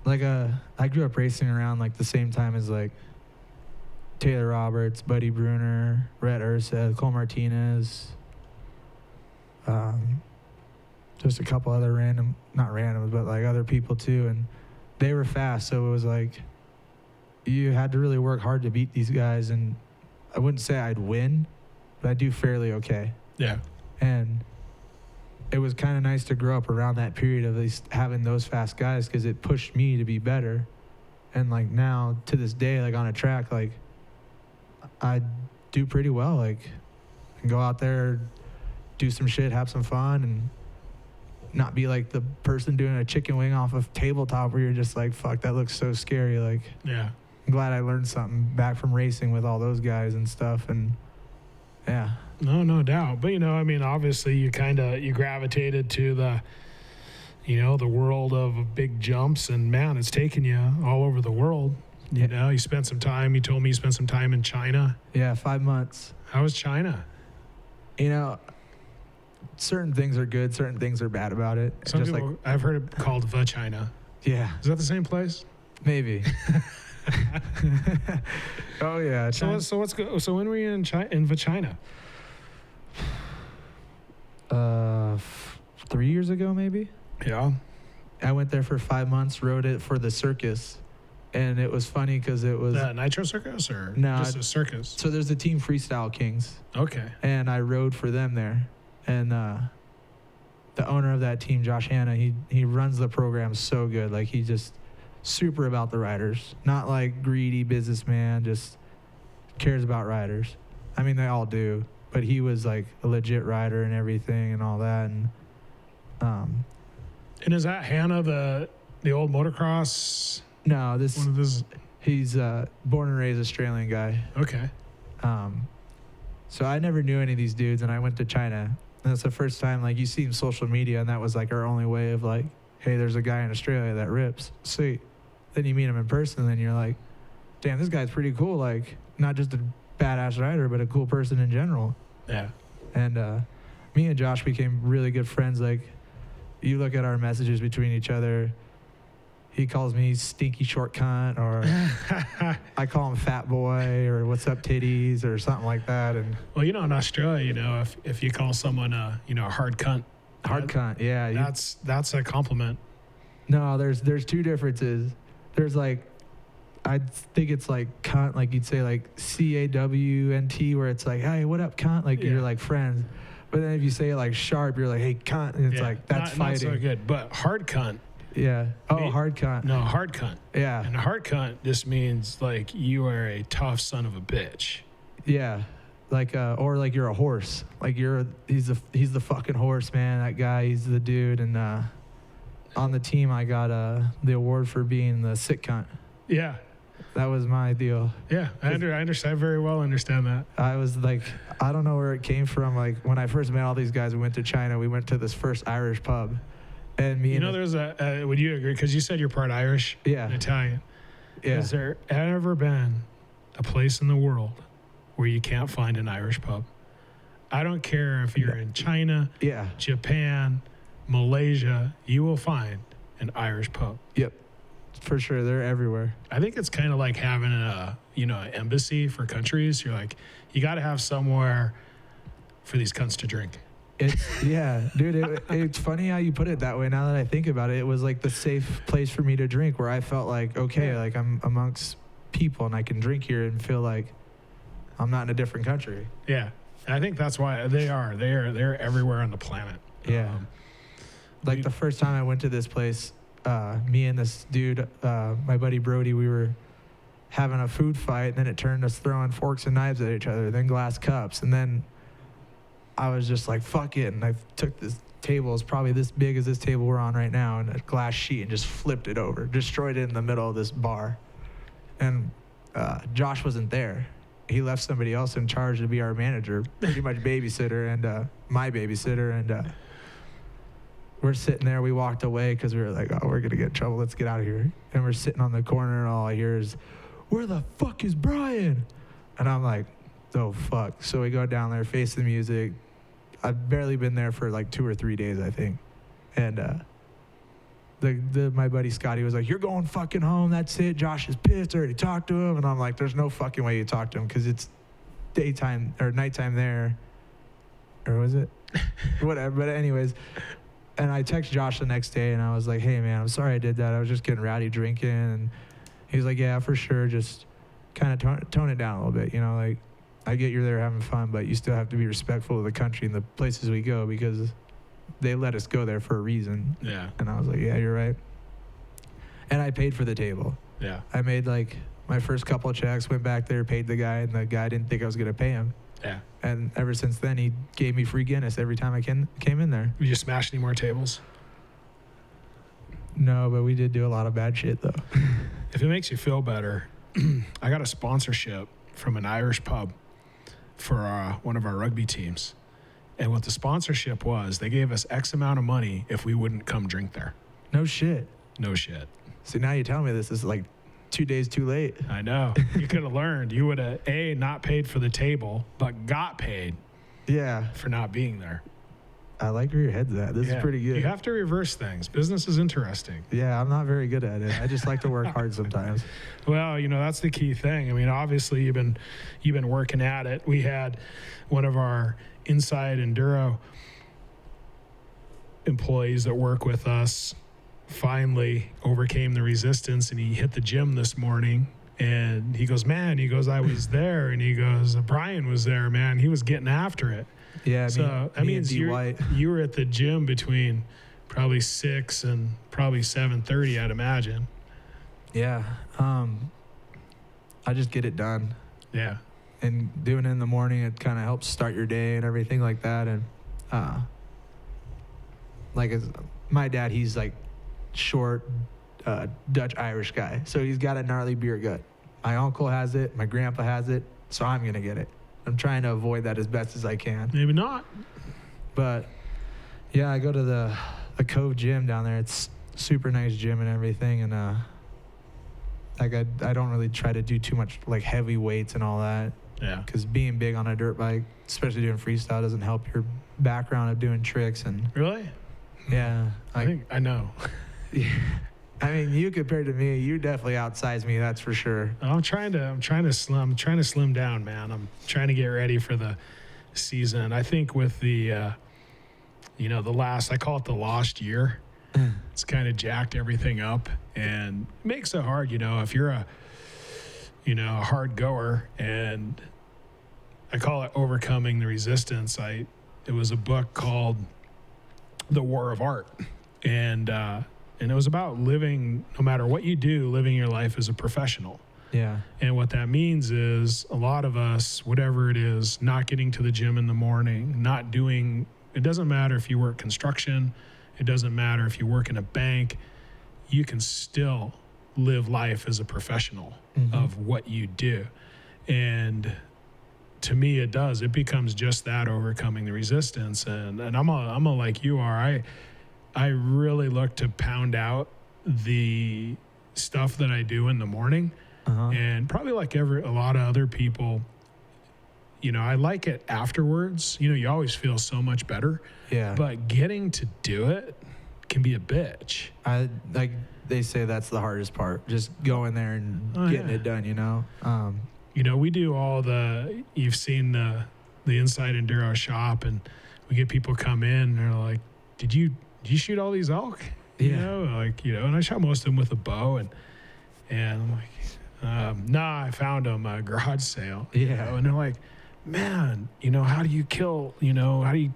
Like, I grew up racing around like the same time as like Taylor Roberts, Buddy Bruner, Rhett Ursed, Cole Martinez, just a couple other not randoms, but like other people too. And they were fast. So it was like, you had to really work hard to beat these guys. And I wouldn't say I'd win, but I'd do fairly okay. Yeah. And it was kind of nice to grow up around that period of at least having those fast guys because it pushed me to be better. And like now to this day, like on a track, like I do pretty well. Like I can go out there, do some shit, have some fun, and not be like the person doing a chicken wing off of tabletop where you're just like, fuck, that looks so scary. Like, yeah, I'm glad I learned something back from racing with all those guys and stuff. And yeah. No doubt. But, obviously you gravitated to the, the world of big jumps, and man, it's taken you all over the world. You spent some time, you told me you spent some time in China. Yeah, 5 months. How was China? Certain things are good, certain things are bad about it. Some just people, like, I've heard it called the China. Yeah. Is that the same place? Maybe. Oh yeah. So let's go. So when were you in China? 3 years ago, maybe. Yeah. I went there for 5 months, rode it for the circus, and it was funny because it was the Nitro Circus or just a circus. So there's the team Freestyle Kings. Okay. And I rode for them there, and the owner of that team, Josh Hanna, he runs the program so good. Like he just super about the riders, not like greedy businessman, just cares about riders. I mean, they all do, but he was like a legit rider and everything and all that. And is that Hanna the old motocross? No, he's born and raised Australian guy. Okay. So I never knew any of these dudes, and I went to China. And that's the first time, like, you see him social media, and that was like our only way of like, hey, there's a guy in Australia that rips. Sweet. Then you meet him in person, and then you're like, damn, this guy's pretty cool. Like, not just a badass rider, but a cool person in general. Yeah. And me and Josh became really good friends. Like, you look at our messages between each other, he calls me stinky short cunt, or I call him fat boy, or what's up titties, or something like that. And well, in Australia, if you call someone a hard cunt, cunt, yeah, that's a compliment. No, there's two differences. There's like, I think it's like cunt, like you'd say like CAWNT, where it's like, hey, what up, cunt? Like you're like friends. But then if you say it like sharp, you're like, hey, cunt, and it's like that's fighting. Not so good, but hard cunt. Yeah. Hard cunt. No, hard cunt. Yeah. And hard cunt just means like you are a tough son of a bitch. Yeah. Like or like you're a horse. Like he's the fucking horse, man. That guy, he's the dude. And on the team I got the award for being the sick cunt. Yeah. That was my deal. Yeah, I understand. I very well understand that. I was like, I don't know where it came from. Like when I first met all these guys, we went to China. We went to this first Irish pub. And me, there's would you agree? Because you said you're part Irish, and Italian. Yeah. Has there ever been a place in the world where you can't find an Irish pub? I don't care if you're in China, Yeah. Japan, Malaysia, you will find an Irish pub. Yep. For sure. They're everywhere. I think it's kind of like having an embassy for countries. You're like, you got to have somewhere for these cunts to drink. Yeah, dude, it's funny how you put it that way. Now that I think about it, it was like the safe place for me to drink where I felt like, okay, like I'm amongst people and I can drink here and feel like I'm not in a different country. Yeah. And I think that's why they're everywhere on the planet. Yeah. Like the first time I went to this place, me and this dude, my buddy Brody, we were having a food fight, and then it turned us throwing forks and knives at each other, then glass cups, and then I was just like, fuck it, and I took this table, it's probably this big as this table we're on right now, and a glass sheet, and just flipped it over, destroyed it in the middle of this bar. And Josh wasn't there. He left somebody else in charge to be our manager, pretty much babysitter, and my babysitter, and we're sitting there. We walked away because we were like, oh, we're going to get in trouble. Let's get out of here. And we're sitting on the corner, and all I hear is, where the fuck is Brian? And I'm like, oh, fuck. So we go down there, face the music. I've barely been there for like 2 or 3 days, I think. And my buddy Scotty was like, you're going fucking home. That's it. Josh is pissed. I already talked to him. And I'm like, there's no fucking way you talk to him because it's daytime or nighttime there. Or was it? Whatever. But anyways, and I text Josh the next day, and I was like, hey, man, I'm sorry I did that. I was just getting rowdy drinking. And he was like, yeah, for sure. Just kind of tone it down a little bit. You know, like, I get you're there having fun, but you still have to be respectful of the country and the places we go because they let us go there for a reason. Yeah. And I was like, yeah, you're right. And I paid for the table. Yeah. I made like my first couple of checks, went back there, paid the guy, and the guy didn't think I was going to pay him. Yeah. And ever since then, he gave me free Guinness every time I came in there. Did you smash any more tables? No, but we did do a lot of bad shit, though. If it makes you feel better, I got a sponsorship from an Irish pub for one of our rugby teams. And what the sponsorship was, they gave us X amount of money if we wouldn't come drink there. No shit. No shit. So now you tell me this is like 2 days too late. I know. You could have learned. You would have, A, not paid for the table, but got paid for not being there. I like where your head's at. This is pretty good. You have to reverse things. Business is interesting. Yeah, I'm not very good at it. I just like to work hard sometimes. Well, that's the key thing. I mean, obviously you've been working at it. We had one of our Inside Enduro employees that work with us finally overcame the resistance, and he hit the gym this morning. And he goes, I was there. And he goes, Brian was there, man. He was getting after it. Yeah, so that means you were at the gym between probably 6 and probably 7:30, I'd imagine. Yeah, I just get it done. Yeah, and doing it in the morning, it kind of helps start your day and everything like that. And my dad, he's like short Dutch Irish guy, so he's got a gnarly beer gut. My uncle has it, my grandpa has it, so I'm gonna get it. I'm trying to avoid that as best as I can. Maybe not. But yeah, I go to the Cove gym down there. It's super nice gym and everything. And I don't really try to do too much like heavy weights and all that. Yeah. Because being big on a dirt bike, especially doing freestyle, doesn't help your background of doing tricks. And really? Yeah. I know. Yeah. I mean, you compared to me, you definitely outsized me. That's for sure. I'm trying to slim down, man. I'm trying to get ready for the season. I think with the, I call it the lost year. It's kind of jacked everything up and makes it hard. If you're a hard goer, and I call it overcoming the resistance. It was a book called The War of Art, and it was about living, no matter what you do, living your life as a professional. Yeah. And what that means is a lot of us, whatever it is, not getting to the gym in the morning, it doesn't matter if you work construction, it doesn't matter if you work in a bank, you can still live life as a professional of what you do. And to me, it does. It becomes just that, overcoming the resistance. And I'm like you are. I really look to pound out the stuff that I do in the morning. And probably like a lot of other people, you know, I like it afterwards. You know, you always feel so much better. Yeah. But getting to do it can be a bitch. They say that's the hardest part, just going there and getting it done, you know? You know, we do you've seen the Inside Enduro shop, and we get people come in and they're like, did you shoot all these elk? You know, like, you know, and I shot most of them with a bow, and I'm like, nah, I found them at a garage sale. Yeah. You know? And they're like, man, you know, how do you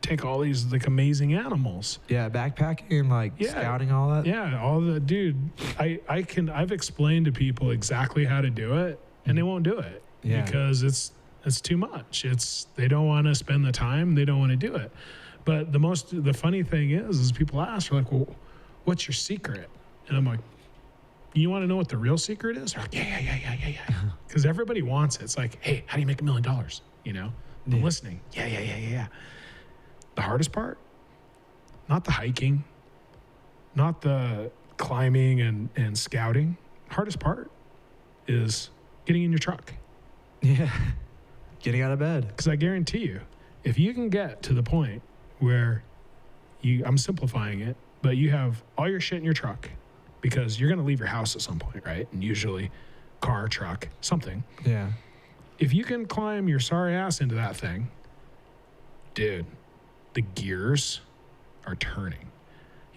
take all these like amazing animals? Yeah, backpacking and like scouting, all that. Yeah, dude, I've explained to people exactly how to do it, and they won't do it because it's too much. They don't want to spend the time, they don't want to do it. But the funny thing is people ask, they're like, well, what's your secret? And I'm like, you want to know what the real secret is? They're like, yeah. Because everybody wants it. It's like, hey, how do you make $1 million? You know, I'm listening. Yeah. The hardest part, not the hiking, not the climbing and scouting. Hardest part is getting in your truck. Yeah. Getting out of bed. Because I guarantee you, if you can get to the point where I'm simplifying it, but you have all your shit in your truck, because you're going to leave your house at some point, right? And usually car, truck, something. Yeah. If you can climb your sorry ass into that thing, dude, the gears are turning.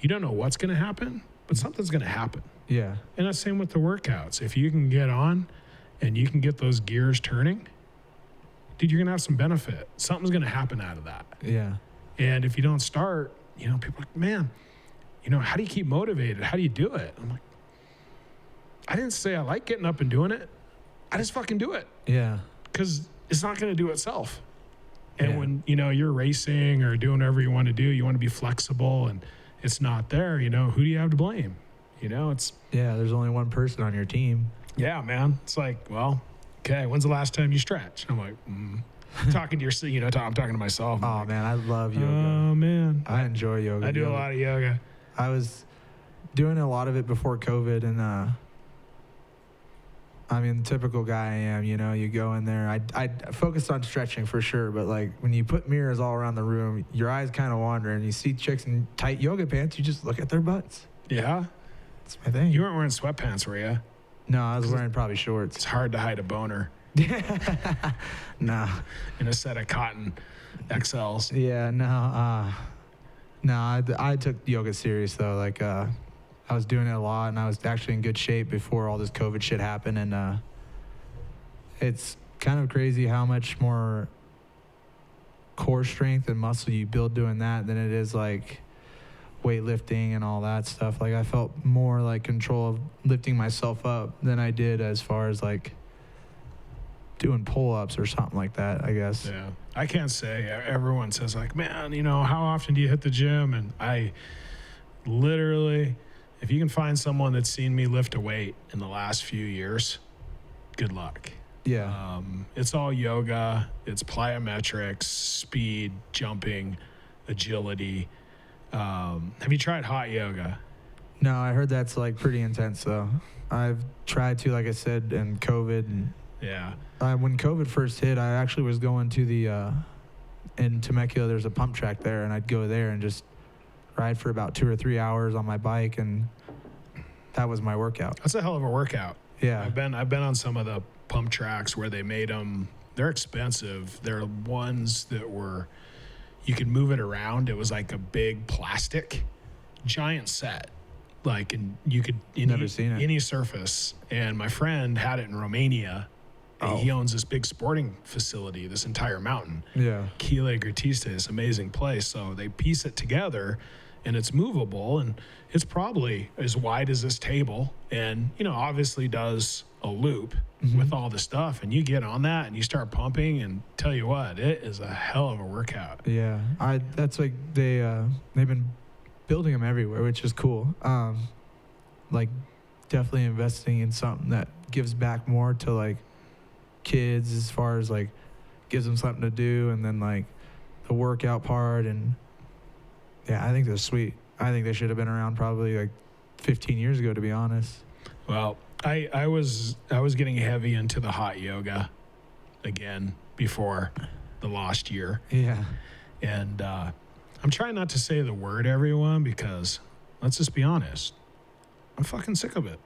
You don't know what's going to happen, but something's going to happen. Yeah. And that's the same with the workouts. If you can get on and you can get those gears turning, dude, you're going to have some benefit. Something's going to happen out of that. Yeah. And if you don't start, you know, people are like, man, you know, how do you keep motivated? How do you do it? I'm like, I didn't say I like getting up and doing it. I just fucking do it. Yeah. Because it's not going to do itself. And when, you know, you're racing or doing whatever you want to do, you want to be flexible, and it's not there, you know, who do you have to blame? You know, there's only one person on your team. Yeah, man. It's like, well, okay, when's the last time you stretched? I'm like, talking to I'm talking to myself. Oh, man, I love yoga. Oh, man. I enjoy yoga. I do a lot of yoga. I was doing a lot of it before COVID, and I mean, the typical guy I am, you know, you go in there. I focused on stretching for sure, but like when you put mirrors all around the room, your eyes kind of wander, and you see chicks in tight yoga pants, you just look at their butts. Yeah? That's my thing. You weren't wearing sweatpants, were you? No, I was wearing probably shorts. It's hard to hide a boner. No. In a set of cotton XLs. Yeah, no. I took yoga serious, though. Like, I was doing it a lot, and I was actually in good shape before all this COVID shit happened. And it's kind of crazy how much more core strength and muscle you build doing that than it is like weightlifting and all that stuff. Like, I felt more like control of lifting myself up than I did as far as like doing pull-ups or something like that, I guess. Yeah. I can't say. Everyone says like, man, you know, how often do you hit the gym? And I literally, if you can find someone that's seen me lift a weight in the last few years, good luck. Yeah. It's all yoga. It's plyometrics, speed, jumping, agility. Have you tried hot yoga? No, I heard that's like pretty intense though. I've tried to, like I said, and COVID. And yeah. When COVID first hit, I actually was going to in Temecula, there's a pump track there, and I'd go there and just ride for about 2 or 3 hours on my bike, and that was my workout. That's a hell of a workout. Yeah. I've been on some of the pump tracks where they made them. They're expensive. They're ones that you could move it around. It was like a big plastic giant set. Like, and you could Never seen it. Any surface. And my friend had it in Romania. He owns this big sporting facility, this entire mountain. Yeah. Chile Gratista, this amazing place. So they piece it together, and it's movable, and it's probably as wide as this table, and, you know, obviously does a loop with all the stuff, and you get on that and you start pumping, and tell you what, it is a hell of a workout. Yeah. That's like they've been building them everywhere, which is cool. Like, definitely investing in something that gives back more to like kids, as far as like gives them something to do, and then like the workout part. And yeah, I think they're sweet. I think they should have been around probably like 15 years ago, to be honest. Well, I was getting heavy into the hot yoga again before the last year. Yeah. And I'm trying not to say the word, everyone, because let's just be honest. I'm fucking sick of it.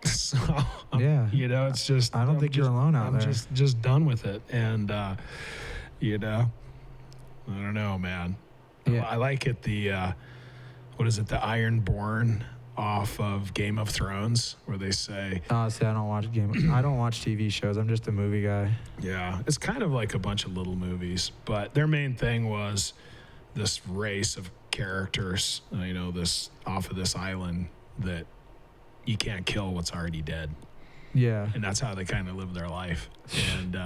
So, Yeah. you know, it's just. I don't think you're alone out there. I'm just done with it. And, you know, I don't know, man. Yeah. I like it. What is it? The Ironborn off of Game of Thrones, where they say. Honestly, I don't watch I don't watch TV shows. I'm just a movie guy. Yeah, it's kind of like a bunch of little movies, but their main thing was this race of characters, you know, this off of this island that you can't kill what's already dead. Yeah. And that's how they kind of live their life. And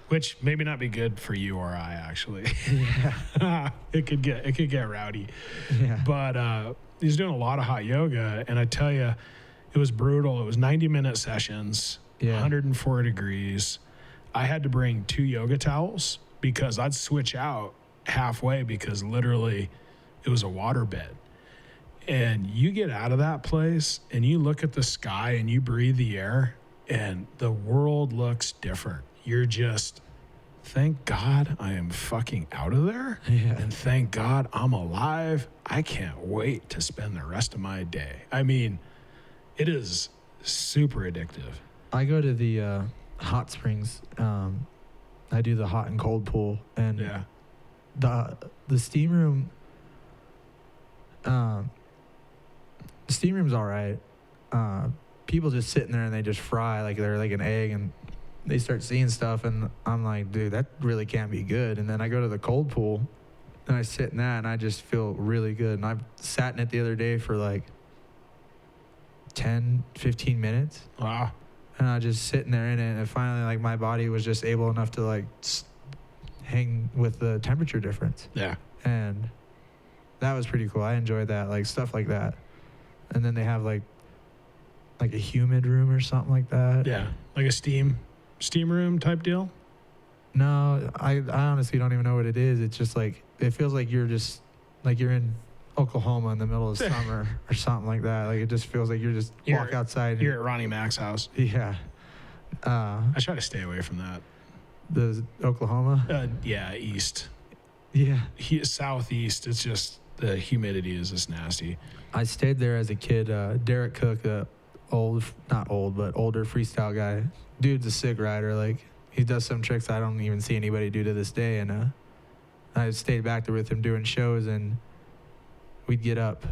which maybe not be good for you or I, actually. Yeah. It could get rowdy. Yeah. But he's doing a lot of hot yoga, and I tell you, it was brutal. It was 90-minute sessions, Yeah. 104 degrees. I had to bring 2 yoga towels because I'd switch out halfway because literally it was a waterbed. And you get out of that place and you look at the sky and you breathe the air and the world looks different. You're just, thank God I am fucking out of there. Yeah. And thank God I'm alive. I can't wait to spend the rest of my day. I mean, it is super addictive. I go to the hot springs. I do the hot and cold pool, and Yeah. the steam room. The steam room's all right. People just sitting there and they just fry like they're like an egg, and they start seeing stuff, and I'm like, dude, that really can't be good. And then I go to the cold pool, and I sit in that, and I just feel really good. And I've sat in it the other day for like 10, 15 minutes. Wow. And I just sitting there in it, and finally, like, my body was just able enough to like hang with the temperature difference. Yeah. And that was pretty cool. I enjoyed that, like stuff like that. And then they have like a humid room or something like that. Yeah. Like a steam room type deal. No, I honestly don't even know what it is. It's just like, it feels like you're just like you're in Oklahoma in the middle of summer or something like that. Like, it just feels like you're just walk outside. You're at Ronnie Mac's house. Yeah. I try to stay away from that. The Oklahoma? Yeah, east. Yeah. Southeast, it's just, the humidity is just nasty. I stayed there as a kid. Derek Cook, not old, but older freestyle guy. Dude's a sick rider. Like, he does some tricks I don't even see anybody do to this day. And I stayed back there with him doing shows, and we'd get up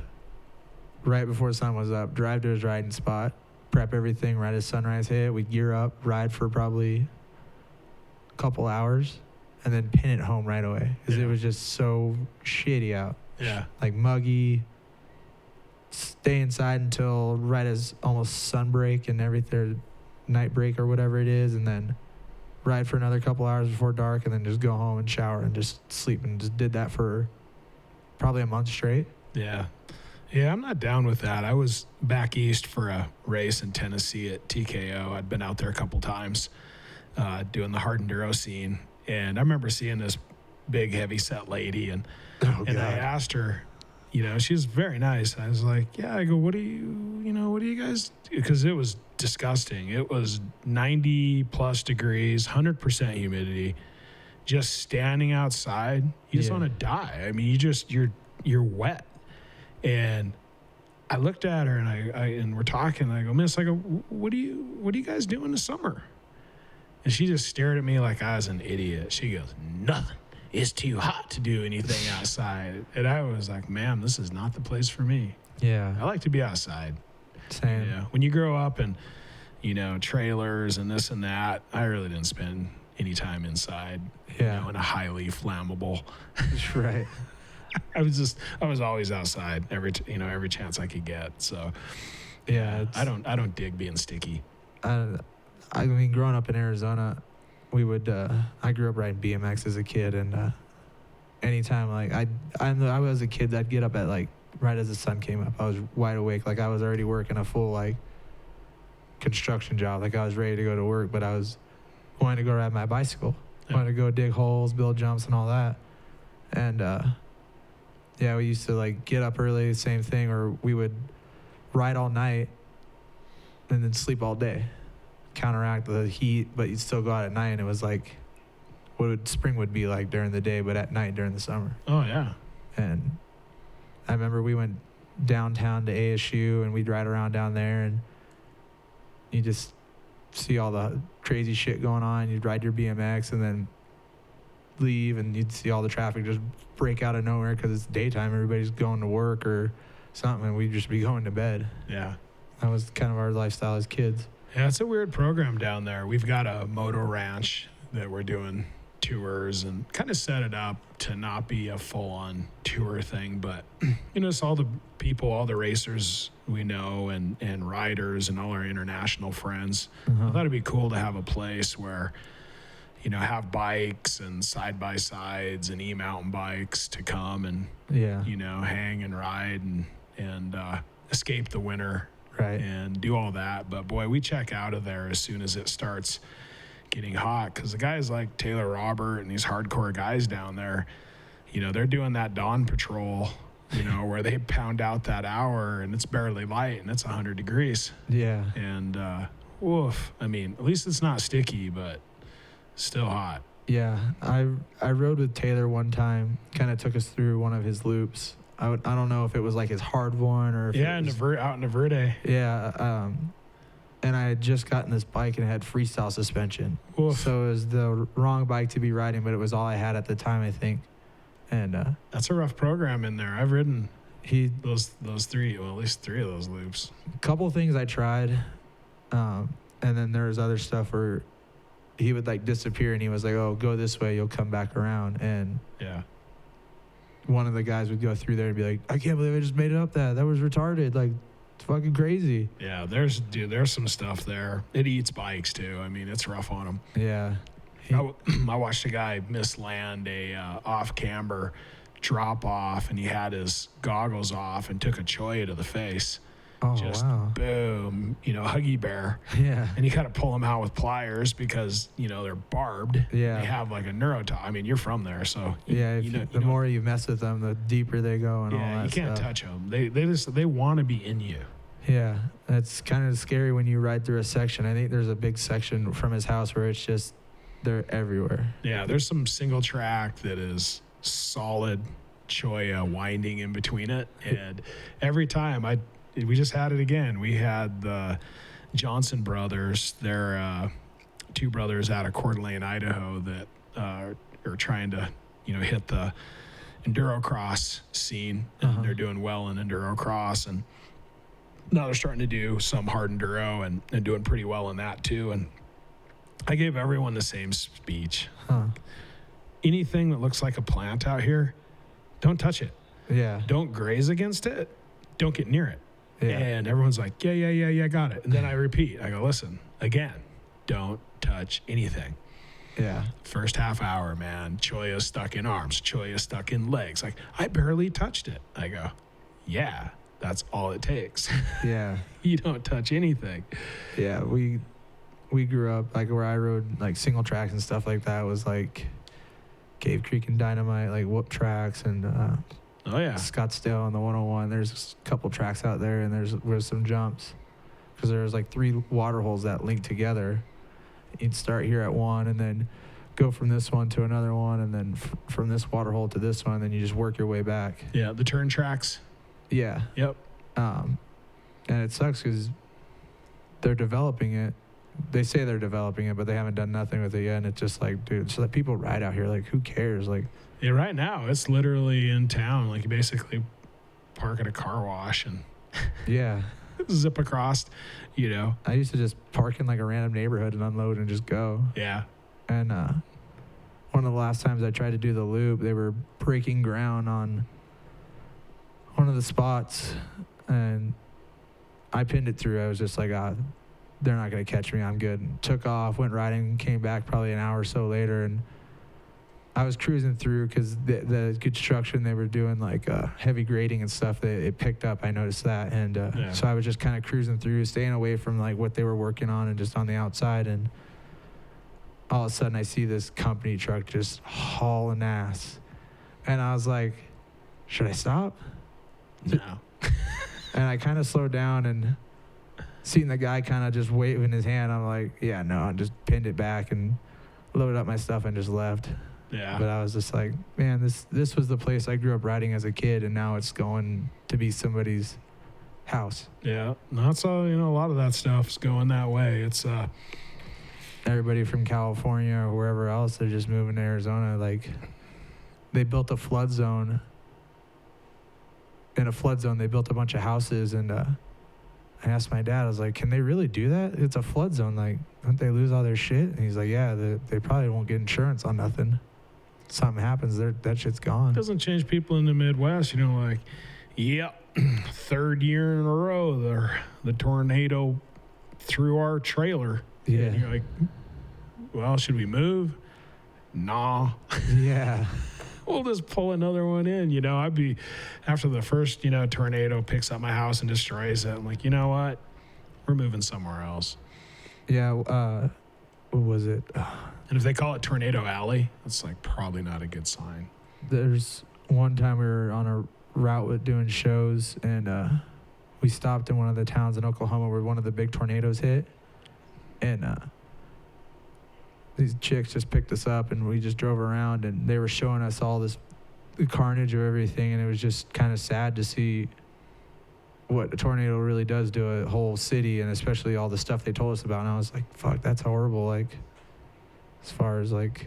right before the sun was up, drive to his riding spot, prep everything right as sunrise hit. We'd gear up, ride for probably a couple hours, and then pin it home right away because it was just so shitty out. Yeah. Like muggy. Stay inside until right as almost sunbreak and everything, night break or whatever it is, and then ride for another couple hours before dark, and then just go home and shower and just sleep, and just did that for probably a month straight. Yeah. Yeah, I'm not down with that. I was back east for a race in Tennessee at TKO. I'd been out there a couple times doing the hard enduro scene, and I remember seeing this big heavy set lady, and I asked her, you know, she was very nice. I was like, yeah, I go, what do you guys, because it was disgusting. It was 90 plus degrees, 100% humidity, just standing outside. You just want to die. I mean, you're wet. And I looked at her, and and we're talking, and I go, Miss, I go, what do you guys do in the summer? And she just stared at me like I was an idiot. She goes, nothing. It's too hot to do anything outside. And I was like, ma'am, this is not the place for me. Yeah. I like to be outside. Same. You know, when you grow up in, you know, trailers and this and that, I really didn't spend any time inside. Yeah. You know, in a highly flammable. Right. I was always outside every chance I could get. So Yeah. I don't dig being sticky. I mean, growing up in Arizona, we would. I grew up riding BMX as a kid, and anytime like I was a kid, I'd get up at like right as the sun came up. I was wide awake, like I was already working a full like construction job. Like I was ready to go to work, but I was wanting to go ride my bicycle. Wanted to go dig holes, build jumps, and all that. And yeah, we used to like get up early, same thing, or we would ride all night and then sleep all day, counteract the heat, but you'd still go out at night, and it was like what spring would be like during the day, but at night during the summer. Oh, yeah. And I remember we went downtown to ASU, and we'd ride around down there, and you just see all the crazy shit going on. You'd ride your BMX and then leave, and you'd see all the traffic just break out of nowhere because it's daytime. Everybody's going to work or something, and we'd just be going to bed. Yeah. That was kind of our lifestyle as kids. Yeah, it's a weird program down there. We've got a moto ranch that we're doing tours and kind of set it up to not be a full-on tour thing, but it's all the people, all the racers we know and riders and all our international friends. I thought it'd be cool to have a place where have bikes and side-by-sides and e-mountain bikes to come and hang and ride and escape the winter, right, and do all that. But boy, we check out of there as soon as it starts getting hot, because the guys like Taylor Robert and these hardcore guys down there, they're doing that dawn patrol, where they pound out that hour and it's barely light and it's 100 degrees. Yeah. And woof, I mean, at least it's not sticky, but still hot. Yeah, I rode with Taylor one time, kind of took us through one of his loops. I don't know if it was like his hard one or if out in the Verde. Yeah, and I had just gotten this bike and it had freestyle suspension. Oof. So it was the wrong bike to be riding, but it was all I had at the time, I think. And that's a rough program in there. I've ridden those three, well, at least three of those loops. A couple of things I tried, and then there was other stuff where he would like disappear and he was like, "Oh, go this way, you'll come back around." And yeah, one of the guys would go through there and be like, "I can't believe I just made it up that was retarded, like it's fucking crazy." Yeah, there's some stuff there. It eats bikes too. I mean, it's rough on them. Yeah. I watched a guy misland a off-camber drop off, and he had his goggles off and took a choya to the face. Oh, just wow. Boom, Huggy Bear. Yeah. And you got to pull them out with pliers because, they're barbed. Yeah. They have like a neurotop. I mean, you're from there, so. The more you mess with them, the deeper they go and all that. Yeah, you can't stuff. touch them. They want to be in you. Yeah, it's kind of scary when you ride through a section. I think there's a big section from his house where it's just, they're everywhere. Yeah, there's some single track that is solid choya winding in between it. And every time we just had it again. We had the Johnson brothers. They're two brothers out of Coeur d'Alene, Idaho, that are trying to, hit the enduro cross scene. And they're doing well in enduro cross. And now they're starting to do some hard enduro and doing pretty well in that too. And I gave everyone the same speech. Anything that looks like a plant out here, don't touch it. Yeah. Don't graze against it. Don't get near it. Yeah. And everyone's like, yeah, got it. And then I repeat, I go, listen, again, don't touch anything. Yeah. First half hour, man, choya stuck in arms, choya stuck in legs. Like, I barely touched it. I go, yeah, that's all it takes. Yeah. You don't touch anything. Yeah, we grew up, like where I rode like single tracks and stuff like that was like Cave Creek and Dynamite, like whoop tracks and oh yeah, Scottsdale on the 101. There's a couple tracks out there, and there's some jumps because there's like 3 water holes that link together. You'd start here at one, and then go from this one to another one, and then from this water hole to this one, and then you just work your way back. Yeah, the turn tracks. Yeah. Yep. And it sucks because they're developing it. They say they're developing it, but they haven't done nothing with it yet. And it's just like, dude, so that people ride out here, like, who cares? Like, yeah, right now it's literally in town. Like, you basically park at a car wash and yeah, zip across, I used to just park in like a random neighborhood and unload and just go. Yeah. And one of the last times I tried to do the loop, they were breaking ground on one of the spots, and I pinned it through. I was just like, they're not going to catch me. I'm good. And took off, went riding, came back probably an hour or so later, and I was cruising through because the construction, they were doing like heavy grading and stuff. It picked up. I noticed that. And so I was just kind of cruising through, staying away from like what they were working on and just on the outside. And all of a sudden I see this company truck just hauling ass. And I was like, should I stop? No. And I kind of slowed down and seeing the guy kind of just waving his hand, I'm like, yeah, no, I just pinned it back and loaded up my stuff and just left. Yeah. But I was just like, man, this was the place I grew up riding as a kid, and now it's going to be somebody's house. Yeah. That's all, a lot of that stuff's going that way. It's everybody from California or wherever else, they're just moving to Arizona. Like, they built a flood zone. In a flood zone, they built a bunch of houses, and I asked my dad, I was like, can they really do that? It's a flood zone. Like, don't they lose all their shit? And he's like, yeah, they probably won't get insurance on nothing. Something happens, that shit's gone. It doesn't change people in the Midwest, like, yep, third year in a row, the tornado threw our trailer. Yeah. And you're like, well, should we move? Nah. Yeah. We'll just pull another one in. I'd be, after the first, tornado picks up my house and destroys it, I'm like, you know what? We're moving somewhere else. Yeah. What was it? And if they call it Tornado Alley, that's like probably not a good sign. There's one time we were on a route with doing shows, and we stopped in one of the towns in Oklahoma where one of the big tornadoes hit. And these chicks just picked us up, and we just drove around, and they were showing us all the carnage of everything, and it was just kind of sad to see what a tornado really does to a whole city, and especially all the stuff they told us about. And I was like, fuck, that's horrible. Like, as far as like,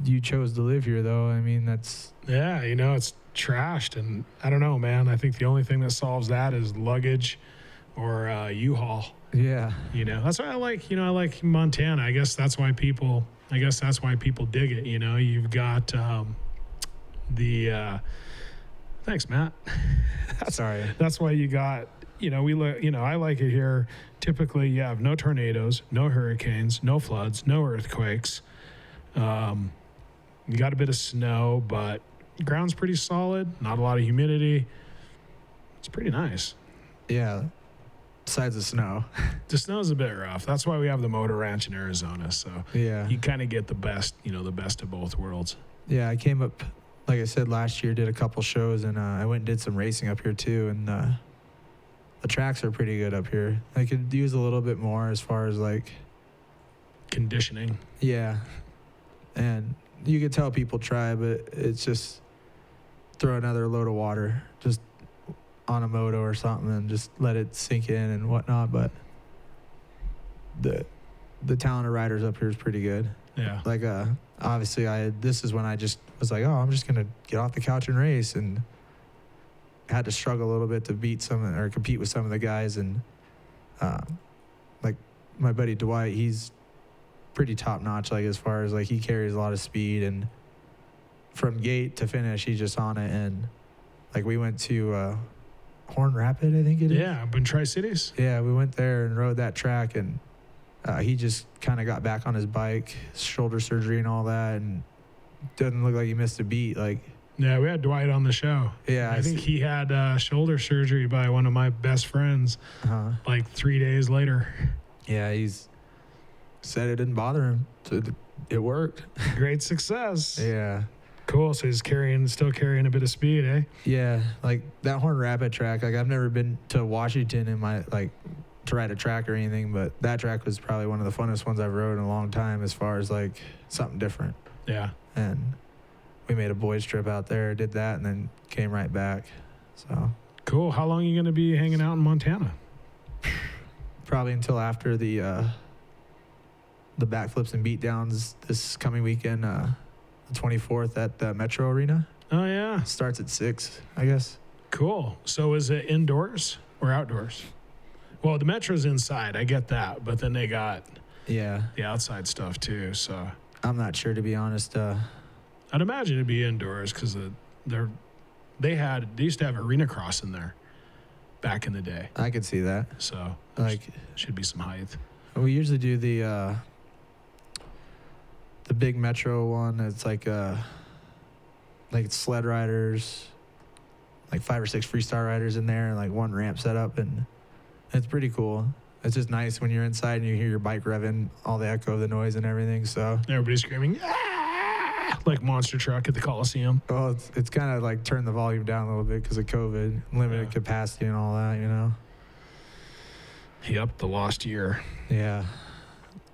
you chose to live here, though. I mean, that's... Yeah, it's trashed, and I don't know, man. I think the only thing that solves that is luggage or U-Haul. Yeah. That's why I like Montana. I guess that's why people dig it. You've got thanks, Matt. Sorry. That's why you got, I like it here. Typically you have no tornadoes, no hurricanes, no floods, no earthquakes. You got a bit of snow, but the ground's pretty solid, not a lot of humidity. It's pretty nice. Yeah. Besides the snow. The snow's a bit rough. That's why we have the motor ranch in Arizona. So yeah, you kind of get the best, the best of both worlds. Yeah, I came up, like I said, last year, did a couple shows, and I went and did some racing up here too. And the tracks are pretty good up here. I could use a little bit more as far as like conditioning. Yeah. And you could tell people try, but it's just throw another load of water. Just on a moto or something and just let it sink in and whatnot. But the talent of riders up here is pretty good. Yeah. Like, obviously this is when I just was like, oh, I'm just going to get off the couch and race, and had to struggle a little bit to beat or compete with some of the guys. And, like my buddy Dwight, he's pretty top notch, like as far as like he carries a lot of speed, and from gate to finish, he's just on it. And like we went to, Horn Rapid, I think it is. Yeah, up in Tri-Cities. Yeah, we went there and rode that track, and he just kind of got back on his bike, shoulder surgery and all that, and doesn't look like he missed a beat. Like, yeah, we had Dwight on the show. Yeah, I think he had shoulder surgery by one of my best friends. Like 3 days later. Yeah, he's said it didn't bother him, so it worked. Great success. Yeah. Cool. So he's still carrying a bit of speed, eh? Yeah, like that Horn Rapid track. Like I've never been to Washington to ride a track or anything, but that track was probably one of the funnest ones I've rode in a long time, as far as like something different. Yeah. And we made a boys trip out there, did that, and then came right back. So cool. How long are you going to be hanging out in Montana? Probably until after the backflips and beatdowns this coming weekend. The 24th at the Metro Arena. Oh, yeah. Starts at 6, I guess. Cool. So is it indoors or outdoors? Well, the Metro's inside. I get that. But then they got the outside stuff, too. So I'm not sure, to be honest. I'd imagine it'd be indoors because they used to have arena cross in there back in the day. I could see that. So should be some height. We usually do the big Metro one. It's like sled riders, like 5 or 6 freestyle riders in there, and like one ramp set up, and it's pretty cool. It's just nice when you're inside and you hear your bike revving, all the echo of the noise and everything. So everybody's screaming, "Ah!" Like monster truck at the Coliseum. Well, it's kind of like turn the volume down a little bit because of COVID, limited capacity and all that, Yep, the lost year. Yeah.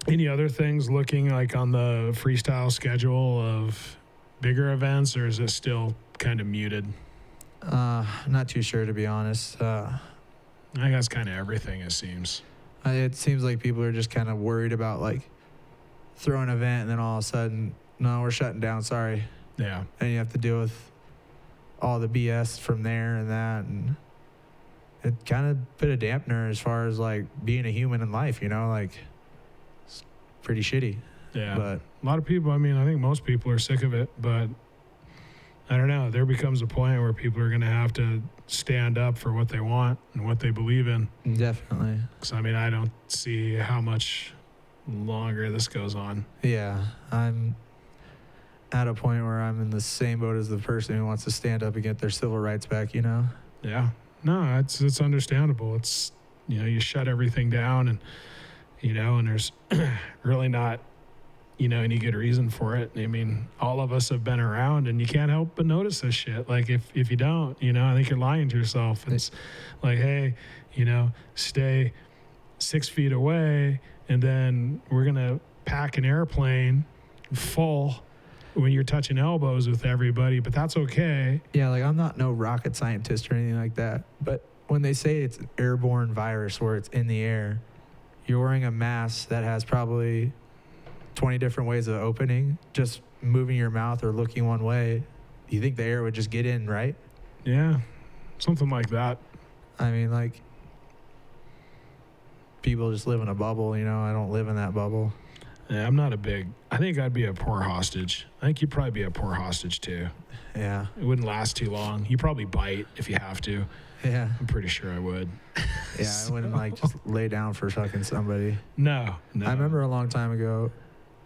Any other things looking like on the freestyle schedule of bigger events, or is it still kind of muted? Not too sure, to be honest. I guess kind of everything, it seems. It seems like people are just kind of worried about like throwing an event and then all of a sudden, no, we're shutting down. Sorry. Yeah. And you have to deal with all the BS from there and that, and it kind of put a dampener as far as like being a human in life. Like it's pretty shitty. Yeah. But a lot of people, I mean, I think most people are sick of it, but I don't know. There becomes a point where people are going to have to stand up for what they want and what they believe in. definitely. Because, I mean, I don't see how much longer this goes on. Yeah. I'm at a point where I'm in the same boat as the person who wants to stand up and get their civil rights back, Yeah. No, it's understandable. It's, you shut everything down and, and there's really not, any good reason for it. I mean, all of us have been around and you can't help but notice this shit. Like if you don't, I think you're lying to yourself. It's like, hey, stay 6 feet away and then we're going to pack an airplane full when you're touching elbows with everybody, but that's okay. Yeah, like I'm not no rocket scientist or anything like that, but when they say it's an airborne virus where it's in the air, you're wearing a mask that has probably 20 different ways of opening, just moving your mouth or looking one way. You think the air would just get in, right? Yeah, something like that. I mean, like, people just live in a bubble, I don't live in that bubble. Yeah, I think I'd be a poor hostage. I think you'd probably be a poor hostage too. Yeah. It wouldn't last too long. You probably bite if you have to. Yeah. I'm pretty sure I would. Yeah, I wouldn't like just lay down for fucking somebody. No. I remember a long time ago,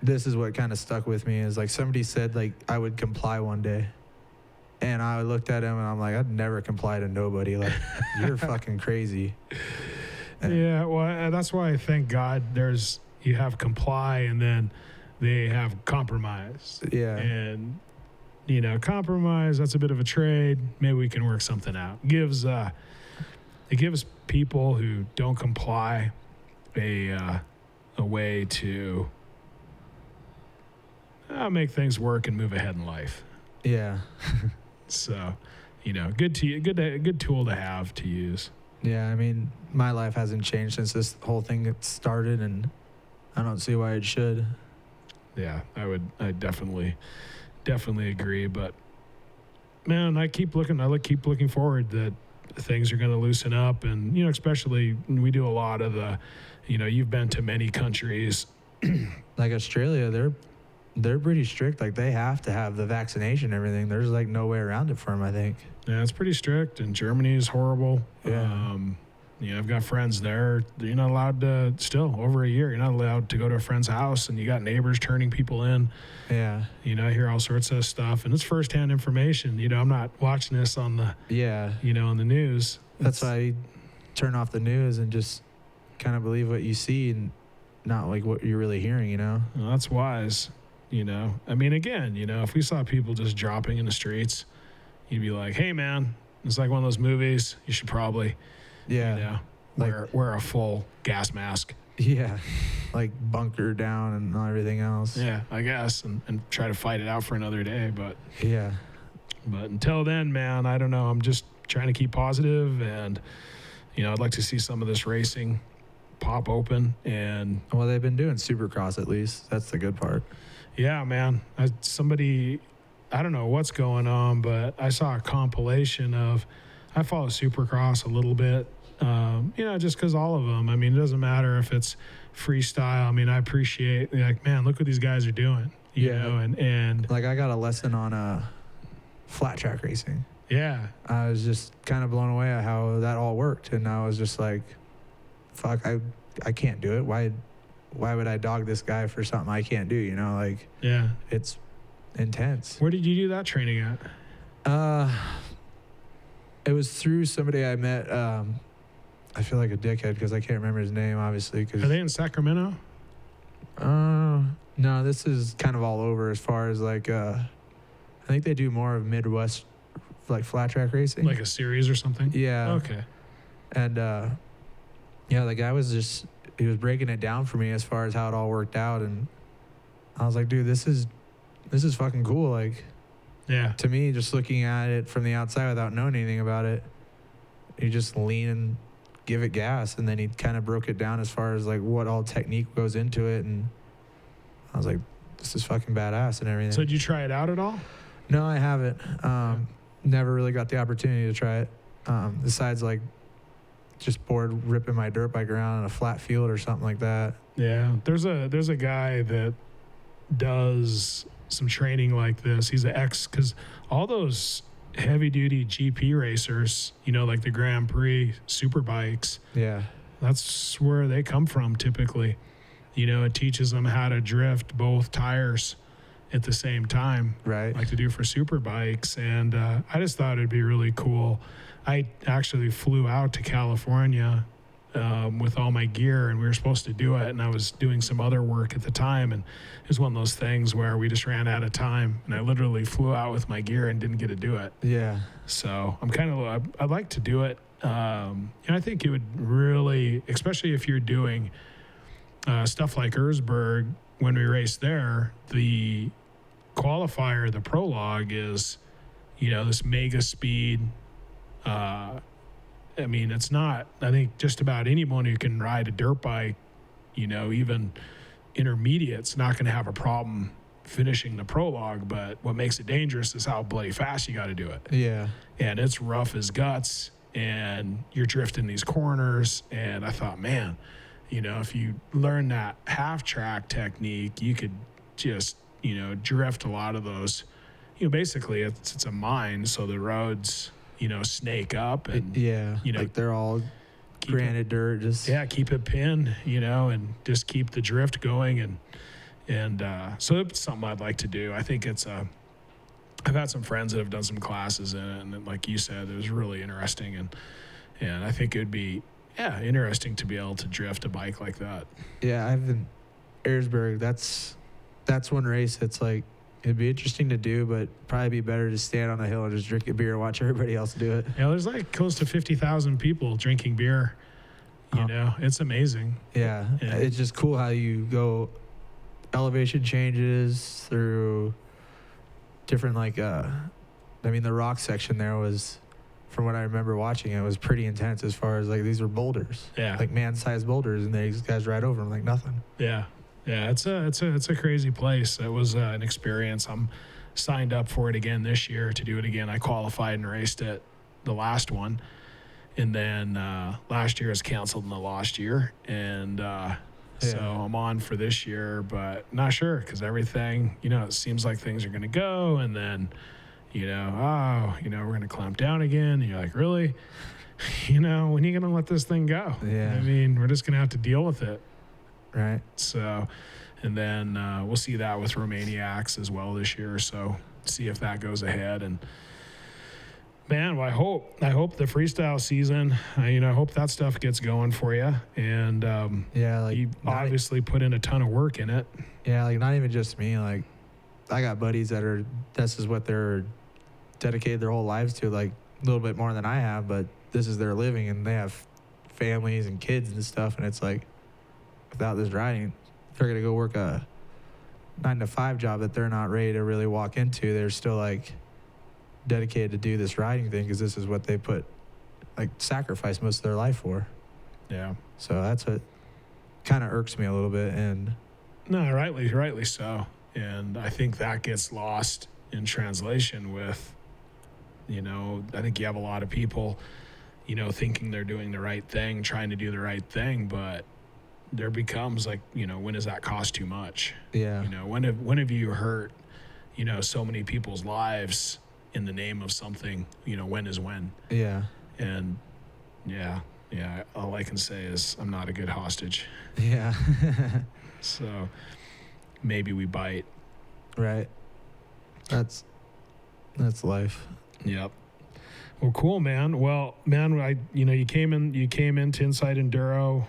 this is what kind of stuck with me, is like somebody said like I would comply one day. And I looked at him and I'm like, I'd never comply to nobody. Like, you're fucking crazy. Yeah, well, that's why I thank God you have comply and then they have compromise. Yeah. And, compromise, that's a bit of a trade. Maybe we can work something out. It gives people who don't comply a way to make things work and move ahead in life. Yeah. So, good tool to have to use. Yeah, I mean, my life hasn't changed since this whole thing started, and I don't see why it should. Yeah, I definitely agree. But man, I keep looking forward that things are going to loosen up, and especially we do a lot of the, you've been to many countries, like Australia, they're pretty strict. Like they have to have the vaccination and everything. There's like no way around it for them, I think. Yeah, it's pretty strict, and Germany is horrible. Yeah. I've got friends there. You're not allowed to, still over a year, you're not allowed to go to a friend's house, and you got neighbors turning people in. Yeah. I hear all sorts of stuff, and it's firsthand information. I'm not watching this on the, on the news. That's why I turn off the news and just kind of believe what you see and not like what you're really hearing, Well, that's wise. I mean, again, if we saw people just dropping in the streets, you'd be like, hey, man, it's like one of those movies. You should probably, wear a full gas mask. Yeah. Like bunker down and everything else. Yeah, I guess, and try to fight it out for another day. But yeah. But until then, man, I don't know. I'm just trying to keep positive, and, I'd like to see some of this racing pop open. And well, they've been doing Supercross at least. That's the good part. Yeah, man. I don't know what's going on, but I saw a compilation of, I follow Supercross a little bit, just because all of them. I mean, it doesn't matter if it's freestyle. I mean, I appreciate, like, man, look what these guys are doing, you know, and like I got a lesson on flat track racing. Yeah. I was just kind of blown away at how that all worked. And I was just like, fuck, I can't do it. Why would I dog this guy for something I can't do? Like, yeah, it's intense. Where did you do that training at? It was through somebody I met. I feel like a dickhead because I can't remember his name, obviously. Are they in Sacramento? No, this is kind of all over as far as like, I think they do more of Midwest, like flat track racing. Like a series or something? Yeah. Okay. And Yeah, the guy he was breaking it down for me as far as how it all worked out, and I was like, dude, this is fucking cool. Like, Yeah. to me, just looking at it from the outside without knowing anything about it, you just lean and give it gas, and then he kind of broke it down as far as like what all technique goes into it, and I was like, this is fucking badass and everything. So did you try it out at all? No, I haven't. Never really got the opportunity to try it. Besides like just bored ripping my dirt bike around in a flat field or something like that. Yeah. There's a guy that does some training like this. He's because all those heavy duty GP racers, like the Grand Prix super bikes, Yeah. that's where they come from typically. It teaches them how to drift both tires at the same time, Right. like to do for super bikes. And I just thought it'd be really cool. I actually flew out to California with all my gear, and we were supposed to do it, and I was doing some other work at the time, and it was one of those things where we just ran out of time, and I literally flew out with my gear and didn't get to do it. Yeah. So I'd like to do it. I think it would really, especially if you're doing stuff like Erzberg, when we race there, the qualifier, the prologue is, this mega speed. It's not, I think just about anyone who can ride a dirt bike, even intermediate's not going to have a problem finishing the prologue. But what makes it dangerous is how bloody fast you got to do it. Yeah. And it's rough as guts, and you're drifting these corners. And I thought, man, if you learn that half track technique, you could just, drift a lot of those. Basically it's a mine, so the roads, snake up, and Yeah. Like they're all granite dirt. Just keep it pinned, and just keep the drift going, and so it's something I'd like to do. I think I've had some friends that have done some classes in it, and like you said, it was really interesting, and I think it would be interesting to be able to drift a bike like that. Yeah, I've been Erzberg. That's one race that's like, it'd be interesting to do, but probably be better to stand on a hill and just drink a beer and watch everybody else do it. Yeah, there's like close to 50,000 people drinking beer. It's amazing. Yeah, it's just cool how you go elevation changes through different the rock section there was, from what I remember watching, it was pretty intense as far as like these were boulders. Yeah. Like man-sized boulders, and these guys ride over them like nothing. Yeah. Yeah, it's a crazy place. It was an experience. I'm signed up for it again this year to do it again. I qualified and raced it the last one, and then last year was canceled in the last year, and so I'm on for this year, but not sure because everything, it seems like things are going to go, and then, we're going to clamp down again, and you're like, really? When are you going to let this thing go? Yeah. We're just going to have to deal with it. Right. So, and then we'll see that with Romaniacs as well this year. So see if that goes ahead. And man, well, I hope the freestyle season, I hope that stuff gets going for you. And you obviously put in a ton of work in it. Yeah, like not even just me. Like I got buddies this is what they're dedicated their whole lives to, like a little bit more than I have, but this is their living, and they have families and kids and stuff. And it's like, without this riding, they're going to go work a 9-to-5 job that they're not ready to really walk into. They're still like dedicated to do this riding thing because this is what they sacrifice most of their life for. Yeah. So that's what kind of irks me a little bit. And no, rightly so. And I think that gets lost in translation with, I think you have a lot of people, thinking they're doing the right thing, trying to do the right thing, but there becomes like, when does that cost too much? Yeah. When have you hurt, so many people's lives in the name of something, when is when? Yeah. And yeah, all I can say is I'm not a good hostage. Yeah. So maybe we bite. Right. That's life. Yep. Well, cool, man. Well, man, you came into Inside Enduro,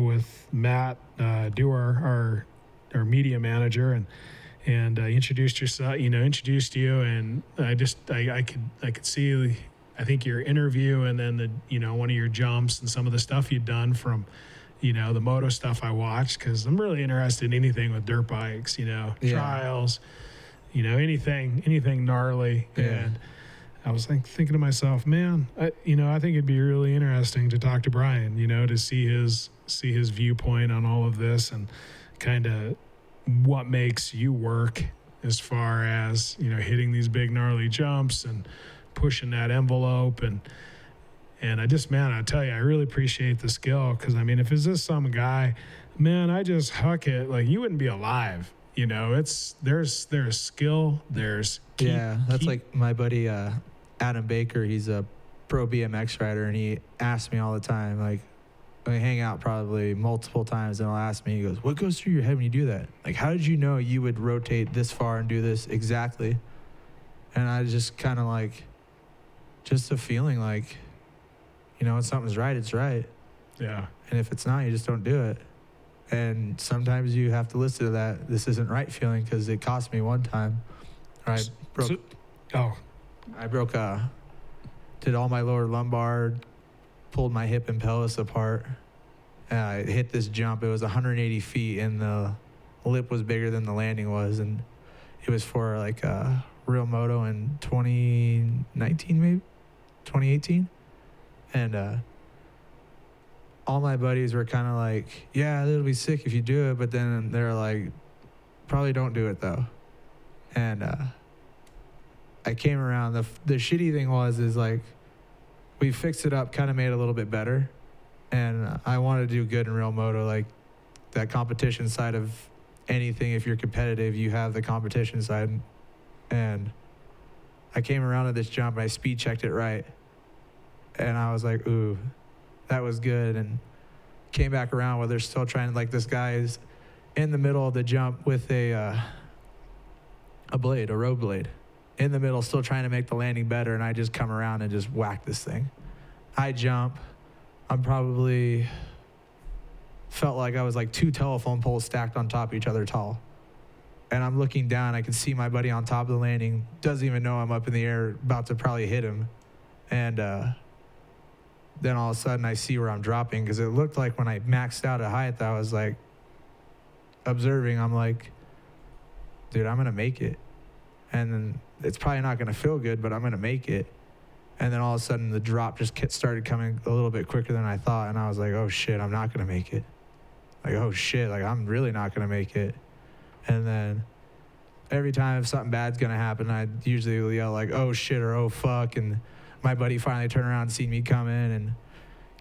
with Matt, our media manager, and introduced you, and I could see, I think your interview and then one of your jumps and some of the stuff you've done from, the moto stuff I watched, because I'm really interested in anything with dirt bikes, trials, anything gnarly. Yeah. And I was thinking to myself, man, I think it'd be really interesting to talk to Brian, to see his viewpoint on all of this and kind of what makes you work as far as, hitting these big gnarly jumps and pushing that envelope. And I just, man, I tell you, I really appreciate the skill, because if it's just some guy, man, I just huck it, like you wouldn't be alive. There's skill, that's like my buddy Adam Baker. He's a pro BMX rider, and he asks me all the time, like, we hang out probably multiple times, and he'll ask me, he goes, what goes through your head when you do that? Like, how did you know you would rotate this far and do this exactly? And I just kind of like, just a feeling like, when something's right, it's right. Yeah. And if it's not, you just don't do it. And sometimes you have to listen to that this isn't right feeling, because it cost me one time. I did all my lower lumbar, pulled my hip and pelvis apart. I hit this jump. It was 180 feet, and the lip was bigger than the landing was. And it was for like a real moto in 2019, maybe 2018. And all my buddies were kind of like, yeah, it'll be sick if you do it. But then they're like, probably don't do it though. And I came around. The shitty thing is like, we fixed it up, kind of made it a little bit better. And I wanted to do good in real moto, like that competition side of anything. If you're competitive, you have the competition side. And I came around to this jump, and I speed checked it right. And I was like, ooh, that was good. And came back around where they're still trying, like this guy is in the middle of the jump with a road blade. In the middle, still trying to make the landing better, and I just come around and just whack this thing. I jump. I'm probably felt like I was like 2 telephone poles stacked on top of each other tall. And I'm looking down. I can see my buddy on top of the landing. Doesn't even know I'm up in the air, about to probably hit him. And then all of a sudden, I see where I'm dropping, because it looked like when I maxed out at height, I was like observing. I'm like, dude, I'm going to make it. And then it's probably not going to feel good, but I'm going to make it. And then all of a sudden, the drop just started coming a little bit quicker than I thought. And I was like, oh, shit, I'm not going to make it. Like, oh, shit, like, I'm really not going to make it. And then every time if something bad's going to happen, I'd usually yell, like, oh, shit, or oh, fuck. And my buddy finally turned around and seen me come in and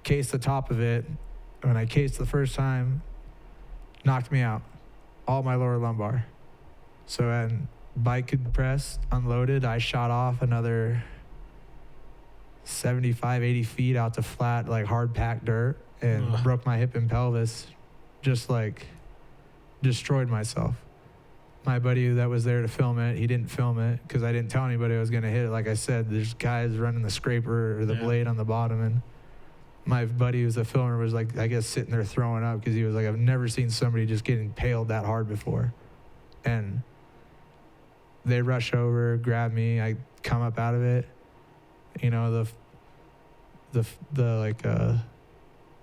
cased the top of it. When I cased the first time, knocked me out. All my lower lumbar. So, and bike had pressed, unloaded. I shot off another 75, 80 feet out to flat, like hard packed dirt, and broke my hip and pelvis. Just like destroyed myself. My buddy that was there to film it, he didn't film it because I didn't tell anybody I was going to hit it. Like I said, there's guys running the scraper or the blade on the bottom, and my buddy who's a filmer was like, I guess, sitting there throwing up, because he was like, I've never seen somebody just get impaled that hard before. And they rush over, grab me. I come up out of it.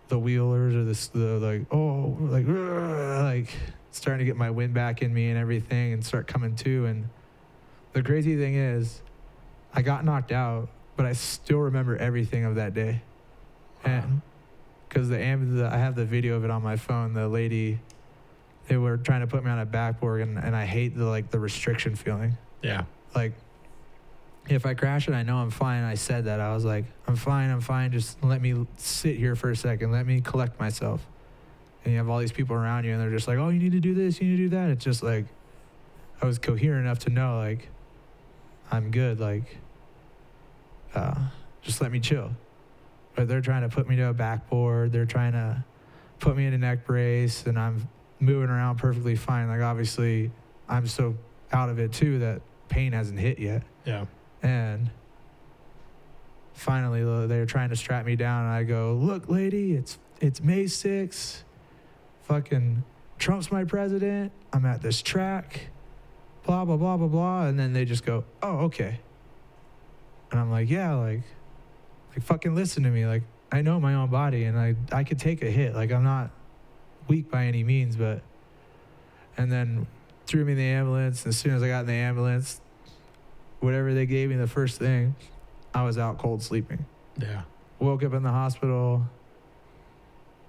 The wheelers or like starting to get my wind back in me and everything, and start coming to. And the crazy thing is, I got knocked out, but I still remember everything of that day. And because I have the video of it on my phone. The lady, they were trying to put me on a backboard, and I hate the restriction feeling. Yeah. Like, if I crash and I know I'm fine, I said that. I was like, I'm fine. Just let me sit here for a second. Let me collect myself. And you have all these people around you, and they're just like, oh, you need to do this, you need to do that. It's just like, I was coherent enough to know, like, I'm good. Like, just let me chill. But they're trying to put me to a backboard. They're trying to put me in a neck brace, and I'm moving around perfectly fine. Like, obviously, I'm so out of it, too, that pain hasn't hit yet. Yeah. And finally, they're trying to strap me down, and I go, look, lady, it's May 6th. Fucking Trump's my president. I'm at this track. Blah, blah, blah, blah, blah. And then they just go, oh, okay. And I'm like, yeah, like, like, fucking listen to me. Like, I know my own body, and I could take a hit. Like, I'm not weak by any means, but... And then threw me in the ambulance. And as soon as I got in the ambulance, whatever they gave me the first thing, I was out cold sleeping. Yeah. Woke up in the hospital.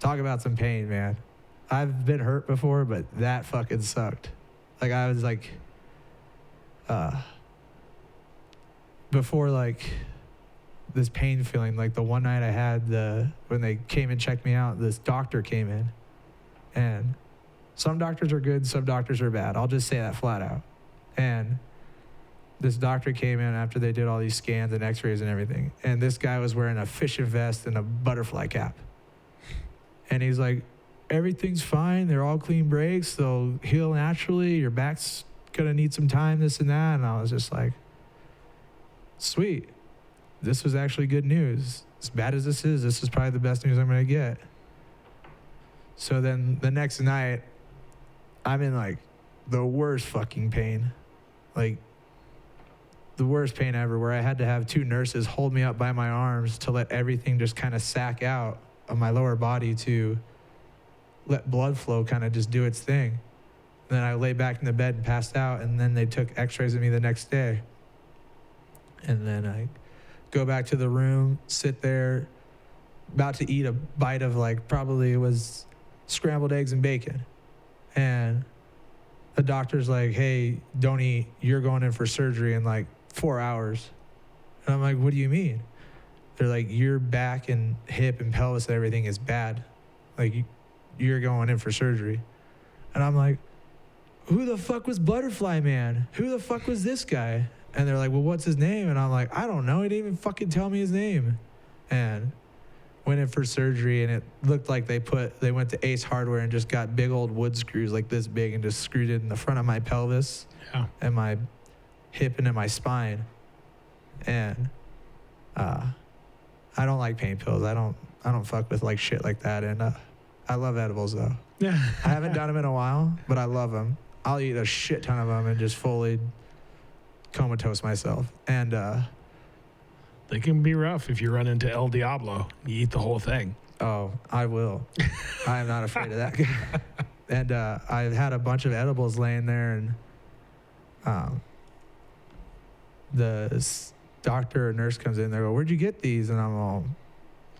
Talk about some pain, man. I've been hurt before, but that fucking sucked. Like, I was like, before like this pain feeling, like the one night I had when they came and checked me out, this doctor came in, and some doctors are good, some doctors are bad. I'll just say that flat out. And this doctor came in after they did all these scans and x-rays and everything. And this guy was wearing a fishing vest and a butterfly cap. And he's like, everything's fine. They're all clean breaks. They'll heal naturally. Your back's going to need some time, this and that. And I was just like, sweet. This was actually good news. As bad as this is probably the best news I'm going to get. So then the next night, I'm in like the worst fucking pain. Like the worst pain ever, where I had to have 2 nurses hold me up by my arms to let everything just kind of sack out of my lower body to let blood flow kind of just do its thing. And then I lay back in the bed and passed out, and then they took x-rays of me the next day. And then I go back to the room, sit there, about to eat a bite of like, probably it was scrambled eggs and bacon. And the doctor's like, hey, don't eat, you're going in for surgery in like 4 hours. And I'm like, what do you mean? They're like, your back and hip and pelvis and everything is bad. Like, you're going in for surgery. And I'm like, who the fuck was Butterfly Man? Who the fuck was this guy? And they're like, well, what's his name? And I'm like, I don't know. He didn't even fucking tell me his name. And went in for surgery, and it looked like they went to Ace Hardware and just got big old wood screws like this big and just screwed it in the front of my pelvis and my hip and in my spine. And I don't like pain pills. I don't fuck with like shit like that. And I love edibles though. Yeah. I haven't done them in a while, but I love them. I'll eat a shit ton of them and just fully comatose myself. And they can be rough if you run into El Diablo. You eat the whole thing. Oh, I will. I am not afraid of that guy. And I've had a bunch of edibles laying there, and the doctor or nurse comes in. They go, "Where'd you get these?" And I'm all,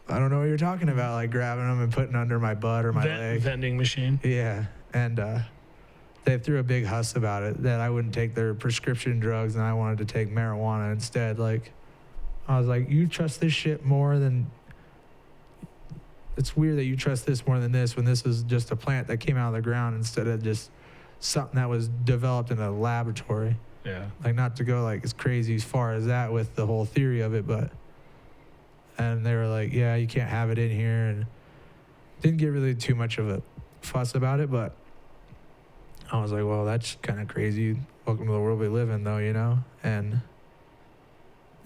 "I don't know what you're talking about." Like grabbing them and putting under my butt or my leg. Vending machine. Yeah, and they threw a big huss about it that I wouldn't take their prescription drugs and I wanted to take marijuana instead. Like, I was like, you trust this shit more than... It's weird that you trust this more than this when this is just a plant that came out of the ground instead of just something that was developed in a laboratory. Yeah. Like, not to go like as crazy as far as that with the whole theory of it, but... And they were like, yeah, you can't have it in here. And didn't get really too much of a fuss about it, but I was like, well, that's kind of crazy. Welcome to the world we live in, though, you know? And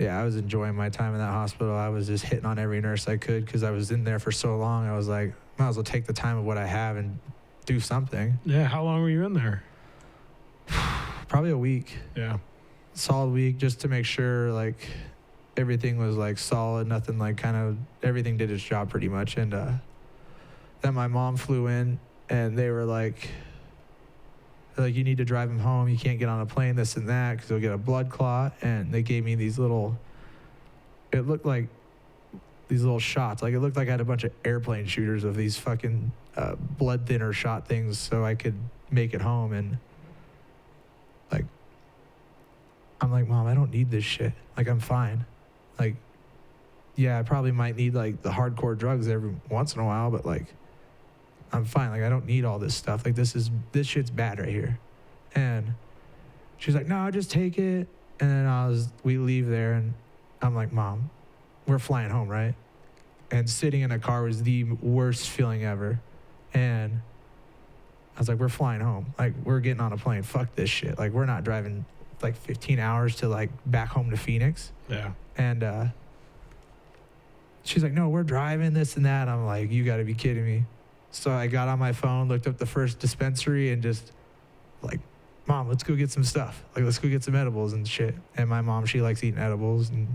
yeah, I was enjoying my time in that hospital. I was just hitting on every nurse I could because I was in there for so long. I was like, might as well take the time of what I have and do something. Yeah, how long were you in there? Probably a week. Yeah. Solid week, just to make sure, like, everything was, like, solid. Nothing, like, kind of, everything did its job pretty much. And then my mom flew in, and they were like, you need to drive him home. You can't get on a plane, this and that, because he'll get a blood clot. And they gave me these little, it looked like these little shots. Like, it looked like I had a bunch of airplane shooters of these fucking blood thinner shot things so I could make it home. And, like, I'm like, Mom, I don't need this shit. Like, I'm fine. Like, yeah, I probably might need, like, the hardcore drugs every once in a while, but, like, I'm fine. Like, I don't need all this stuff. Like, this shit's bad right here. And she's like, no, just take it. And then we leave there, and I'm like, Mom, we're flying home, right? And sitting in a car was the worst feeling ever. And I was like, we're flying home. Like, we're getting on a plane. Fuck this shit. Like, we're not driving, like, 15 hours to, like, back home to Phoenix. Yeah. And she's like, no, we're driving, this and that. I'm like, you got to be kidding me. So I got on my phone, looked up the first dispensary, and just like, Mom, let's go get some stuff. Like, let's go get some edibles and shit. And my mom, she likes eating edibles. And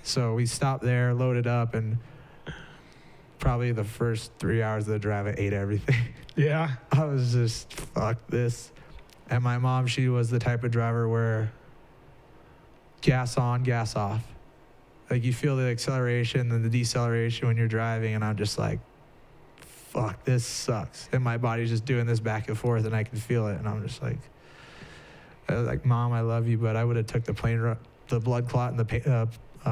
So we stopped there, loaded up, and probably the first 3 hours of the drive, I ate everything. Yeah. I was just, fuck this. And my mom, she was the type of driver where gas on, gas off. Like you feel the acceleration and the deceleration when you're driving, and I'm just like, fuck, this sucks. And my body's just doing this back and forth, and I can feel it. And I'm just like, Mom, I love you, but I would have took the blood clot and the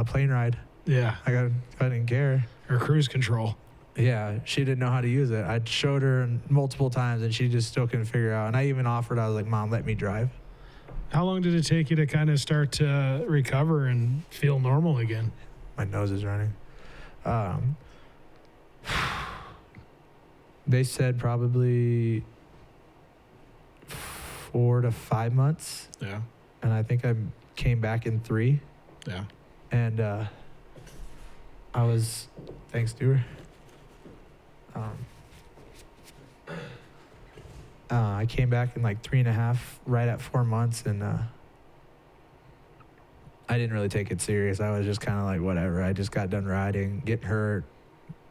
plane ride. Yeah. I didn't care. Or cruise control. Yeah, she didn't know how to use it. I showed her multiple times, and she just still couldn't figure it out. And I even offered, I was like, Mom, let me drive. How long did it take you to kind of start to recover and feel normal again? My nose is running. They said probably 4 to 5 months. Yeah. And I think I came back in 3. Yeah. And I was, thanks, Stuart. I came back in like 3.5, right at 4 months, and I didn't really take it serious. I was just kind of like, whatever. I just got done riding, getting hurt,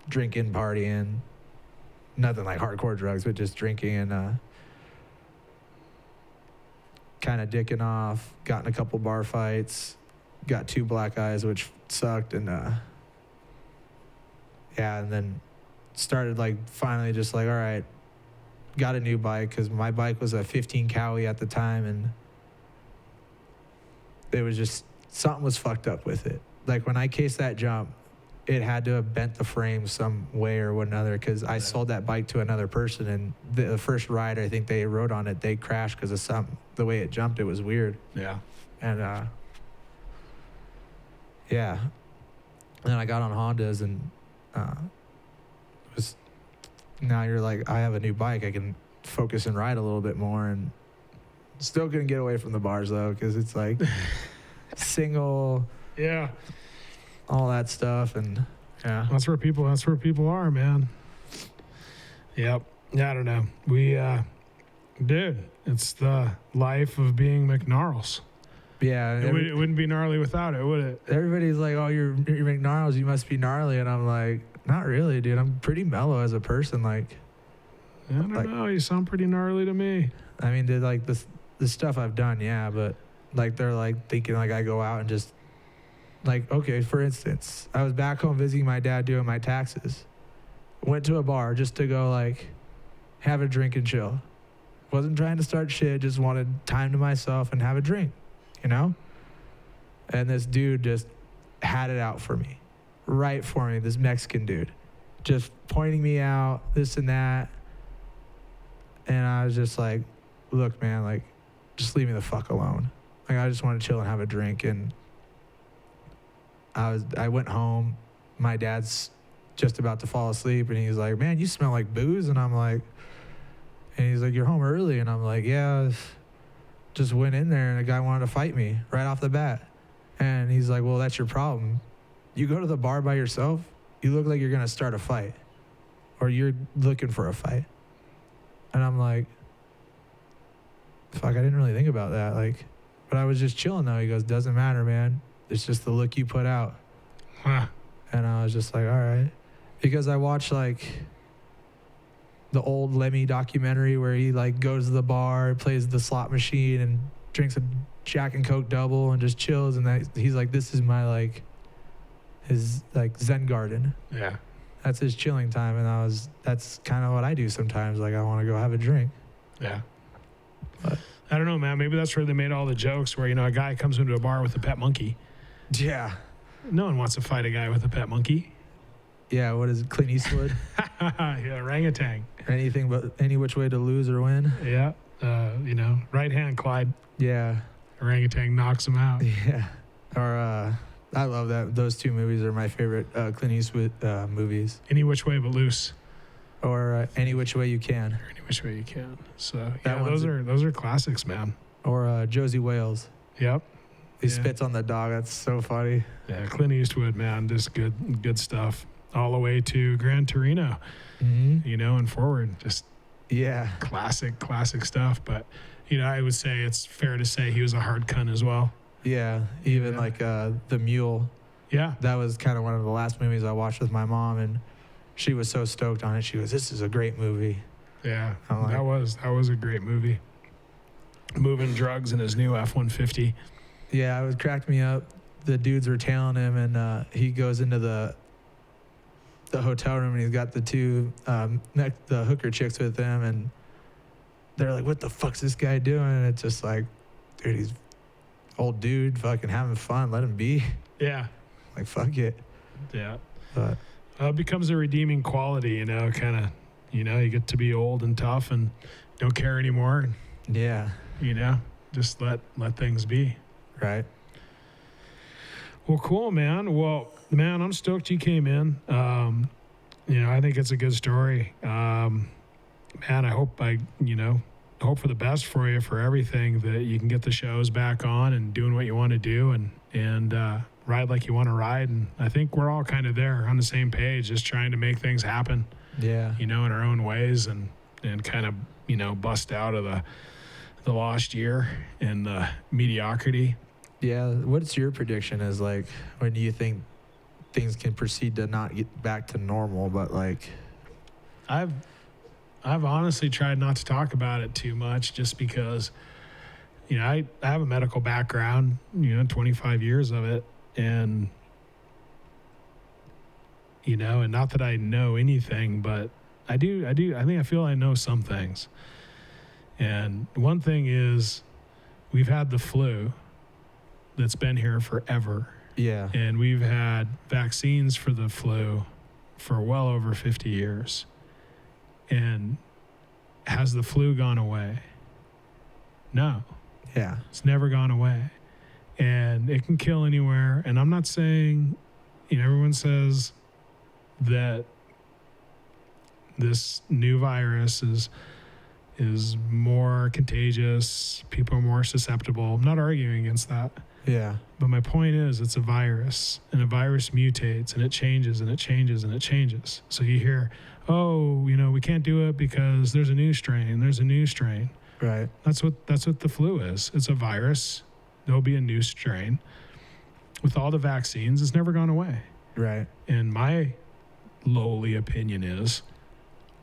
drinking, partying. Nothing like hardcore drugs, but just drinking and kind of dicking off. Got in a couple bar fights. Got 2 black eyes, which sucked, and yeah, and then started like finally just like, all right, got a new bike, because my bike was a 15 Cowie at the time, and it was just, something was fucked up with it. Like when I cased that jump, it had to have bent the frame some way or another, because I sold that bike to another person, and the first ride I think they rode on it, they crashed because of the way it jumped. It was weird. Yeah. And yeah. And then I got on Hondas, and it was, now you're like, I have a new bike. I can focus and ride a little bit more, and still couldn't get away from the bars though, because it's like single. Yeah. All that stuff, and yeah. That's where people are, man. Yep. Yeah, I don't know. Dude, it's the life of being McGnarls. Yeah. It wouldn't be gnarly without it, would it? Everybody's like, oh, you're McGnarls, you must be gnarly. And I'm like, not really, dude. I'm pretty mellow as a person. Like, I don't know. You sound pretty gnarly to me. I mean, dude, like the stuff I've done, yeah, but like they're like thinking like I go out and just like, okay, for instance, I was back home visiting my dad doing my taxes. Went to a bar just to go like have a drink and chill. Wasn't trying to start shit, just wanted time to myself and have a drink, you know? And this dude just had it out for me. Right for me, this Mexican dude. Just pointing me out, this and that. And I was just like, look, man, like, just leave me the fuck alone. Like, I just want to chill and have a drink. And I went home. My dad's just about to fall asleep, and he's like, man, you smell like booze. And I'm like, and he's like, you're home early. And I'm like, yeah, just went in there, and a guy wanted to fight me right off the bat. And he's like, well, that's your problem. You go to the bar by yourself, you look like you're going to start a fight, or you're looking for a fight. And I'm like, fuck, I didn't really think about that. Like, but I was just chilling though. He goes, doesn't matter, man. It's just the look you put out. Huh. And I was just like, all right. Because I watched like the old Lemmy documentary where he like goes to the bar, plays the slot machine, and drinks a Jack and Coke double and just chills. And he's like, this is my like, his like Zen garden. Yeah. That's his chilling time. And that's kind of what I do sometimes. Like, I want to go have a drink. Yeah. But I don't know, man. Maybe that's where they made all the jokes where, you know, a guy comes into a bar with a pet monkey. yeah. No one wants to fight a guy with a pet monkey. Yeah. What is it? Clint Eastwood? Yeah, orangutan. Anything but any which way to lose or win. Yeah. You know, right hand Clyde. Yeah. Orangutan knocks him out. Yeah. Or I love that. Those two movies are my favorite Clint Eastwood movies. Any which way but loose. Or Any Which Way You Can. Or any which way you can. So That yeah, those are classics, man. Or Josie Wales. Yep. He Yeah. spits on the dog. That's so funny. Yeah, Clint Eastwood, man, just good stuff. All the way to Gran Torino, Mm-hmm. you know, and forward. Just Yeah. classic stuff. But, you know, I would say it's fair to say he was a hard cunt as well. Yeah. Even Yeah. like the mule. Yeah. That was kind of one of the last movies I watched with my mom, and she was so stoked on it. She goes, "This is a great movie." Yeah, I'm like, that was a great movie. Moving drugs in his new F-150. Yeah, it was cracked me up. The dudes were tailing him, and he goes into the hotel room, and he's got the two the hooker chicks with him, and they're like, "What the fuck's this guy doing?" And it's just like, dude, he's old dude, fucking having fun. Let him be. Yeah. Like, fuck it. Yeah. But it becomes a redeeming quality, you know, kind of, you know, you get to be old and tough and don't care anymore. yeah, You know, just let things be. right. Well, cool, man. Well, man, I'm stoked you came in. You know, I think it's a good story. Man, I hope hope for the best for you, for everything, that you can get the shows back on and doing what you want to do and ride like you want to ride. And I think we're all kind of there on the same page, just trying to make things happen, Yeah. you know, in our own ways and kind of, you know, bust out of the lost year and the mediocrity. Yeah. What's your prediction is like, when do you think things can proceed to not get back to normal, but like... I've honestly tried not to talk about it too much, just because, you know, I have a medical background, you know, 25 years of it. And, you know, and not that I know anything, but I feel I know some things. And one thing is, we've had the flu that's been here forever. Yeah. And we've had vaccines for the flu for well over 50 years. And has the flu gone away? No. Yeah. It's never gone away. And it can kill anywhere. And I'm not saying, you know, everyone says that this new virus is more contagious, people are more susceptible. I'm not arguing against that. Yeah. But my point is, it's a virus, and a virus mutates, and it changes, and it changes, and it changes. So you hear, oh, you know, we can't do it because there's a new strain. There's a new strain. Right. That's what the flu is. It's a virus. There'll be a new strain. With all the vaccines, it's never gone away. Right. And my lowly opinion is,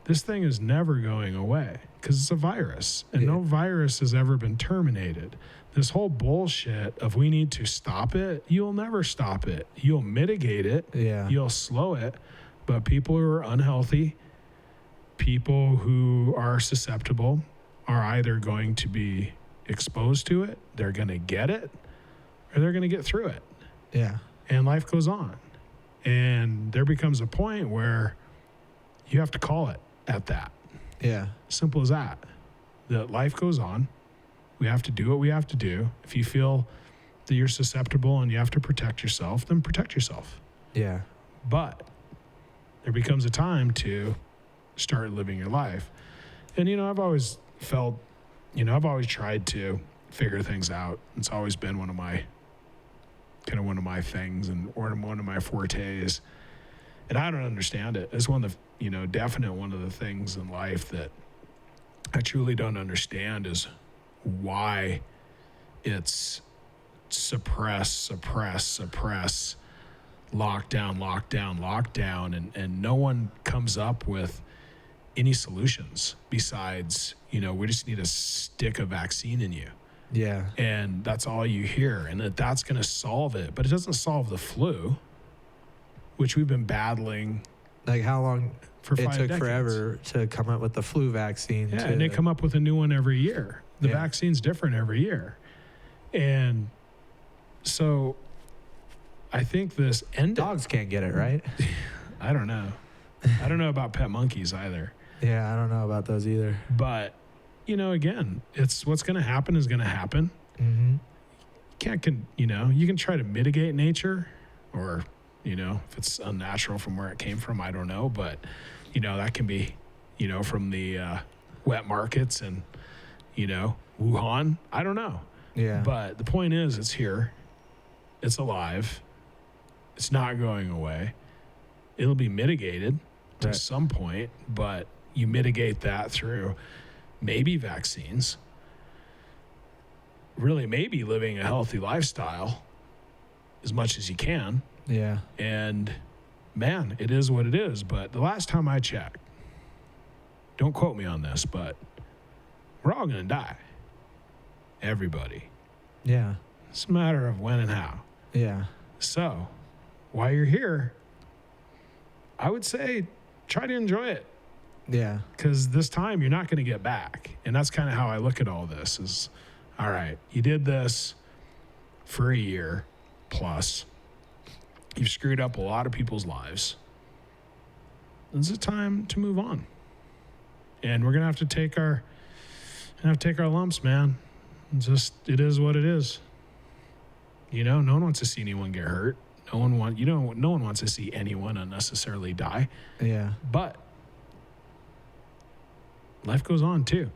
this thing is never going away because it's a virus, and no virus has ever been terminated. This whole bullshit of we need to stop it, you'll never stop it. You'll mitigate it. Yeah. You'll slow it. But people who are unhealthy, people who are susceptible, are either going to be exposed to it, they're going to get it, or they're going to get through it. Yeah. And life goes on. And there becomes a point where you have to call it at that. Yeah. Simple as that. That life goes on. We have to do what we have to do. If you feel that you're susceptible and you have to protect yourself, then protect yourself. Yeah. But there becomes a time to start living your life. And, you know, I've always felt, you know, I've always tried to figure things out. It's always been one of my things or one of my fortes. And I don't understand it. It's one of the, you know, definite one of the things in life that I truly don't understand is why it's suppress, lockdown, and no one comes up with any solutions besides, you know, we just need to stick a vaccine in you. Yeah. And that's all you hear, and that's going to solve it. But it doesn't solve the flu, which we've been battling. Like how long for 5 it took decades. forever to come up with the flu vaccine. Yeah, and they come up with a new one every year. The vaccine's different every year. And so I think this dogs can't get it, right? I don't know. I don't know about pet monkeys either. Yeah, I don't know about those either. But, you know, again, it's what's going to happen is going to happen. Mm-hmm. You can try to mitigate nature, or, you know, if it's unnatural from where it came from, I don't know. But, you know, that can be, you know, from the wet markets and, you know, Wuhan. I don't know. Yeah. But the point is, it's here. It's alive. It's not going away. It'll be mitigated to some point, but you mitigate that through maybe vaccines, really maybe living a healthy lifestyle as much as you can. Yeah. And man, it is what it is. But the last time I checked, don't quote me on this, but we're all going to die. Everybody. Yeah. It's a matter of when and how. Yeah. So while you're here, I would say try to enjoy it. Yeah. Because this time you're not going to get back. And that's kind of how I look at all this is, all right, you did this for a year plus. You've screwed up a lot of people's lives. It's a time to move on. And we're going to have to take our lumps, man. It is what it is. You know, no one wants to see anyone get hurt. No one wants to see anyone unnecessarily die. Yeah. But life goes on too.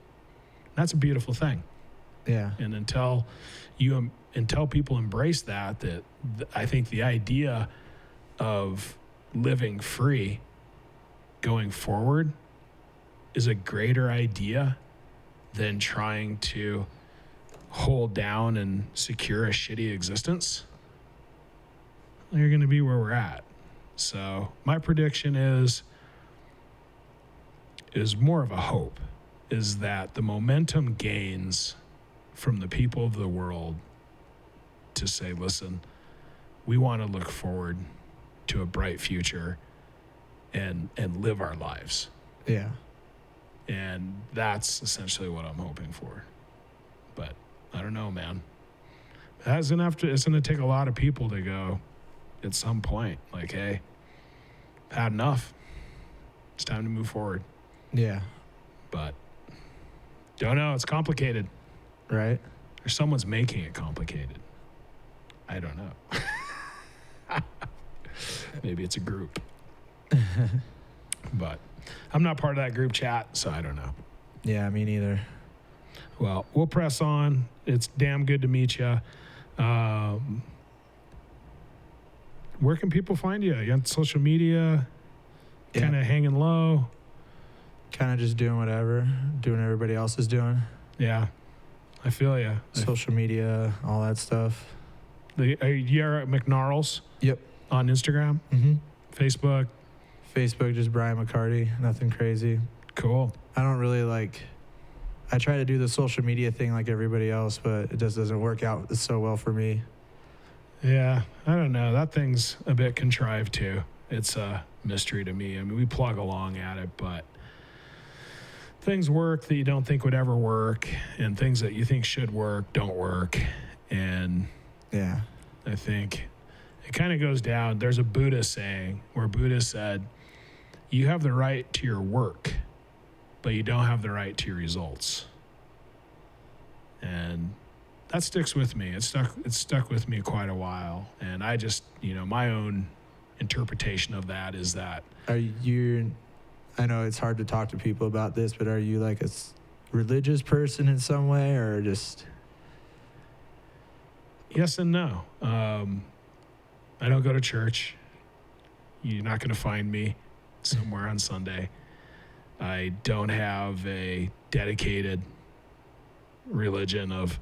That's a beautiful thing. Yeah. And until people embrace that I think the idea of living free going forward is a greater idea than trying to hold down and secure a shitty existence. You're going to be where we're at. So my prediction is more of a hope, is that the momentum gains from the people of the world to say, listen, we want to look forward to a bright future and live our lives. Yeah. And that's essentially what I'm hoping for. But I don't know, man. It's gonna take a lot of people to go at some point, like, hey, had enough. It's time to move forward. Yeah. But don't know, it's complicated. Right. Or someone's making it complicated. I don't know. Maybe it's a group. But I'm not part of that group chat, so I don't know. Yeah, me neither. Well, we'll press on. It's damn good to meet you. Where can people find you? You on social media? Yeah. Kind of hanging low? Kind of just doing whatever, doing everybody else is doing. Yeah, I feel you. Social media, all that stuff. You're at McGnarls? Yep. On Instagram? Mm-hmm. Facebook? Facebook, just Brian McCarty. Nothing crazy. Cool. I don't really I try to do the social media thing like everybody else, but it just doesn't work out so well for me. Yeah, I don't know. That thing's a bit contrived too. It's a mystery to me. I mean, we plug along at it, but things work that you don't think would ever work, and things that you think should work don't work. And yeah, I think it kind of goes down. There's a Buddha saying where Buddha said, you have the right to your work, but you don't have the right to your results. And that sticks with me. It's stuck with me quite a while. And I just, my own interpretation of that is that. I know it's hard to talk to people about this, but are you like a religious person in some way, or just? Yes and no. I don't go to church. You're not going to find me somewhere on Sunday. I don't have a dedicated religion of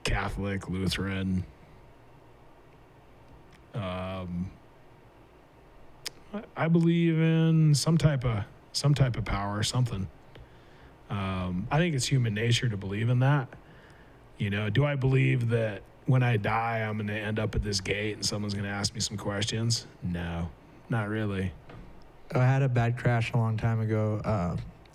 Catholic, Lutheran. I believe in some type of power, something. I think it's human nature to believe in that. Do I believe that when I die, I'm going to end up at this gate and someone's going to ask me some questions? No, not really. I had a bad crash a long time ago.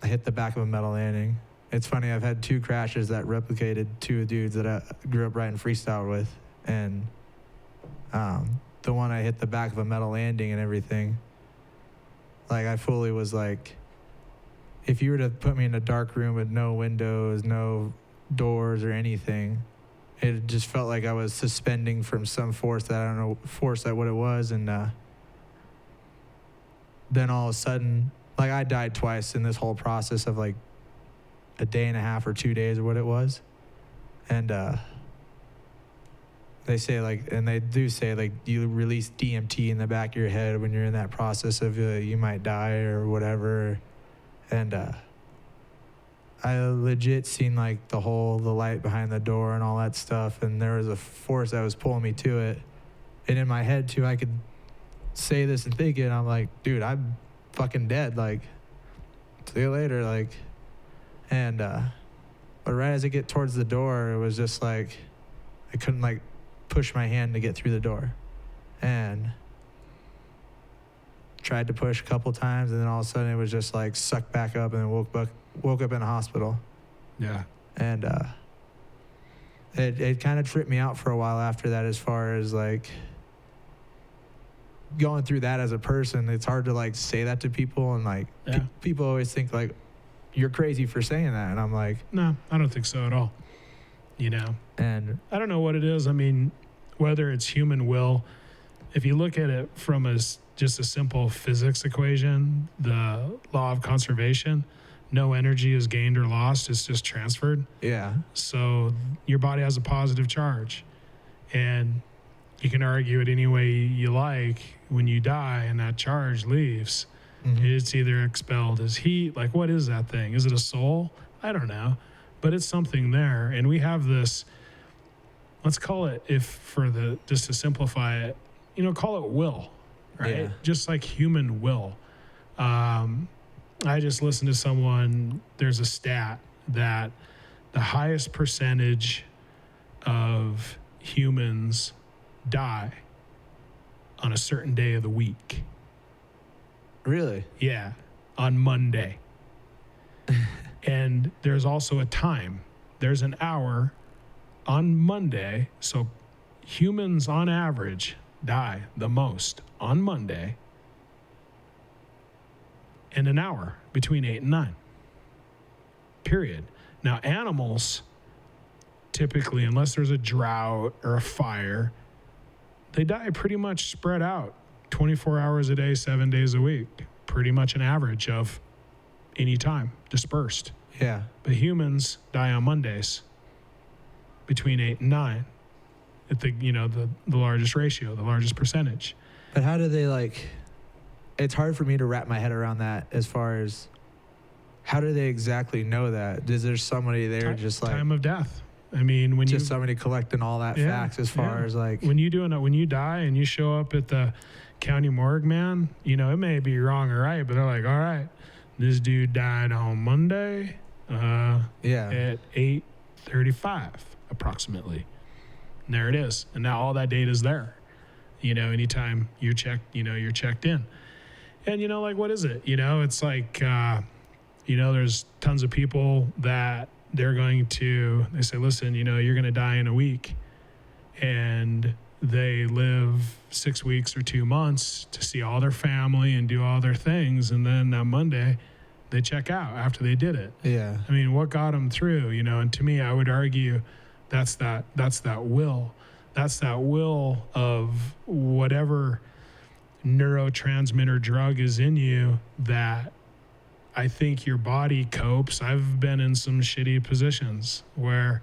I hit the back of a metal landing. It's funny, I've had 2 crashes that replicated 2 dudes that I grew up riding freestyle with. And the one I hit the back of a metal landing and everything, I fully was like, if you were to put me in a dark room with no windows, no doors or anything, it just felt like I was suspending from some force that I don't know what it was. And then all of a sudden, I died twice in this whole process of a day and a half or 2 days or what it was. And they say and they do say you release DMT in the back of your head when you're in that process of you might die or whatever. And I legit seen the light behind the door and all that stuff, and there was a force that was pulling me to it. And in my head too, I could say this and think it, and I'm like, dude, I'm fucking dead. Like, see you later. Like, and, but right as I get towards the door, it was just like, I couldn't like push my hand to get through the door, and tried to push a couple times, and then all of a sudden it was just like sucked back up, and then woke up in a hospital. Yeah. And it kind of tripped me out for a while after that, as far as like going through that as a person. It's hard to like say that to people, and like people always think like you're crazy for saying that, and I'm like, no, I don't think so at all. You know, and I don't know what it is. I mean, whether it's human will, if you look at it from just a simple physics equation, the law of conservation, no energy is gained or lost, it's just transferred. Yeah. So your body has a positive charge, and you can argue it any way you like. When you die and that charge leaves, it's either expelled as heat. Like, what is that thing? Is it a soul? I don't know, but it's something there. And we have this, let's call it, just to simplify it, call it will, right? Yeah. Just like human will. I just listened to someone, there's a stat that the highest percentage of humans die on a certain day of the week. Really? Yeah, on Monday. And there's also a time. There's an hour on Monday. So humans on average die the most on Monday in an hour between 8 and 9. Period. Now, animals typically, unless there's a drought or a fire, they die pretty much spread out 24 hours a day, 7 days a week. Pretty much an average of any time, dispersed. Yeah. But humans die on Mondays between 8 and 9 at the largest ratio, the largest percentage. But how do they it's hard for me to wrap my head around that, as far as how do they exactly know that? Is there somebody there just like time of death? I mean, when just somebody collecting all that facts, as far as like when you die and you show up at the county morgue, man, it may be wrong or right, but they're like, all right, this dude died on Monday, at 8:35 approximately. And there it is. And now all that data is there. Anytime you're checked in. And what is it? It's like, there's tons of people that they say, listen, you're going to die in a week. And they live 6 weeks or 2 months to see all their family and do all their things. And then that Monday, they check out after they did it. Yeah. I mean, what got them through, and to me, I would argue that's that will. That's that will of whatever neurotransmitter drug is in you that I think your body copes. I've been in some shitty positions where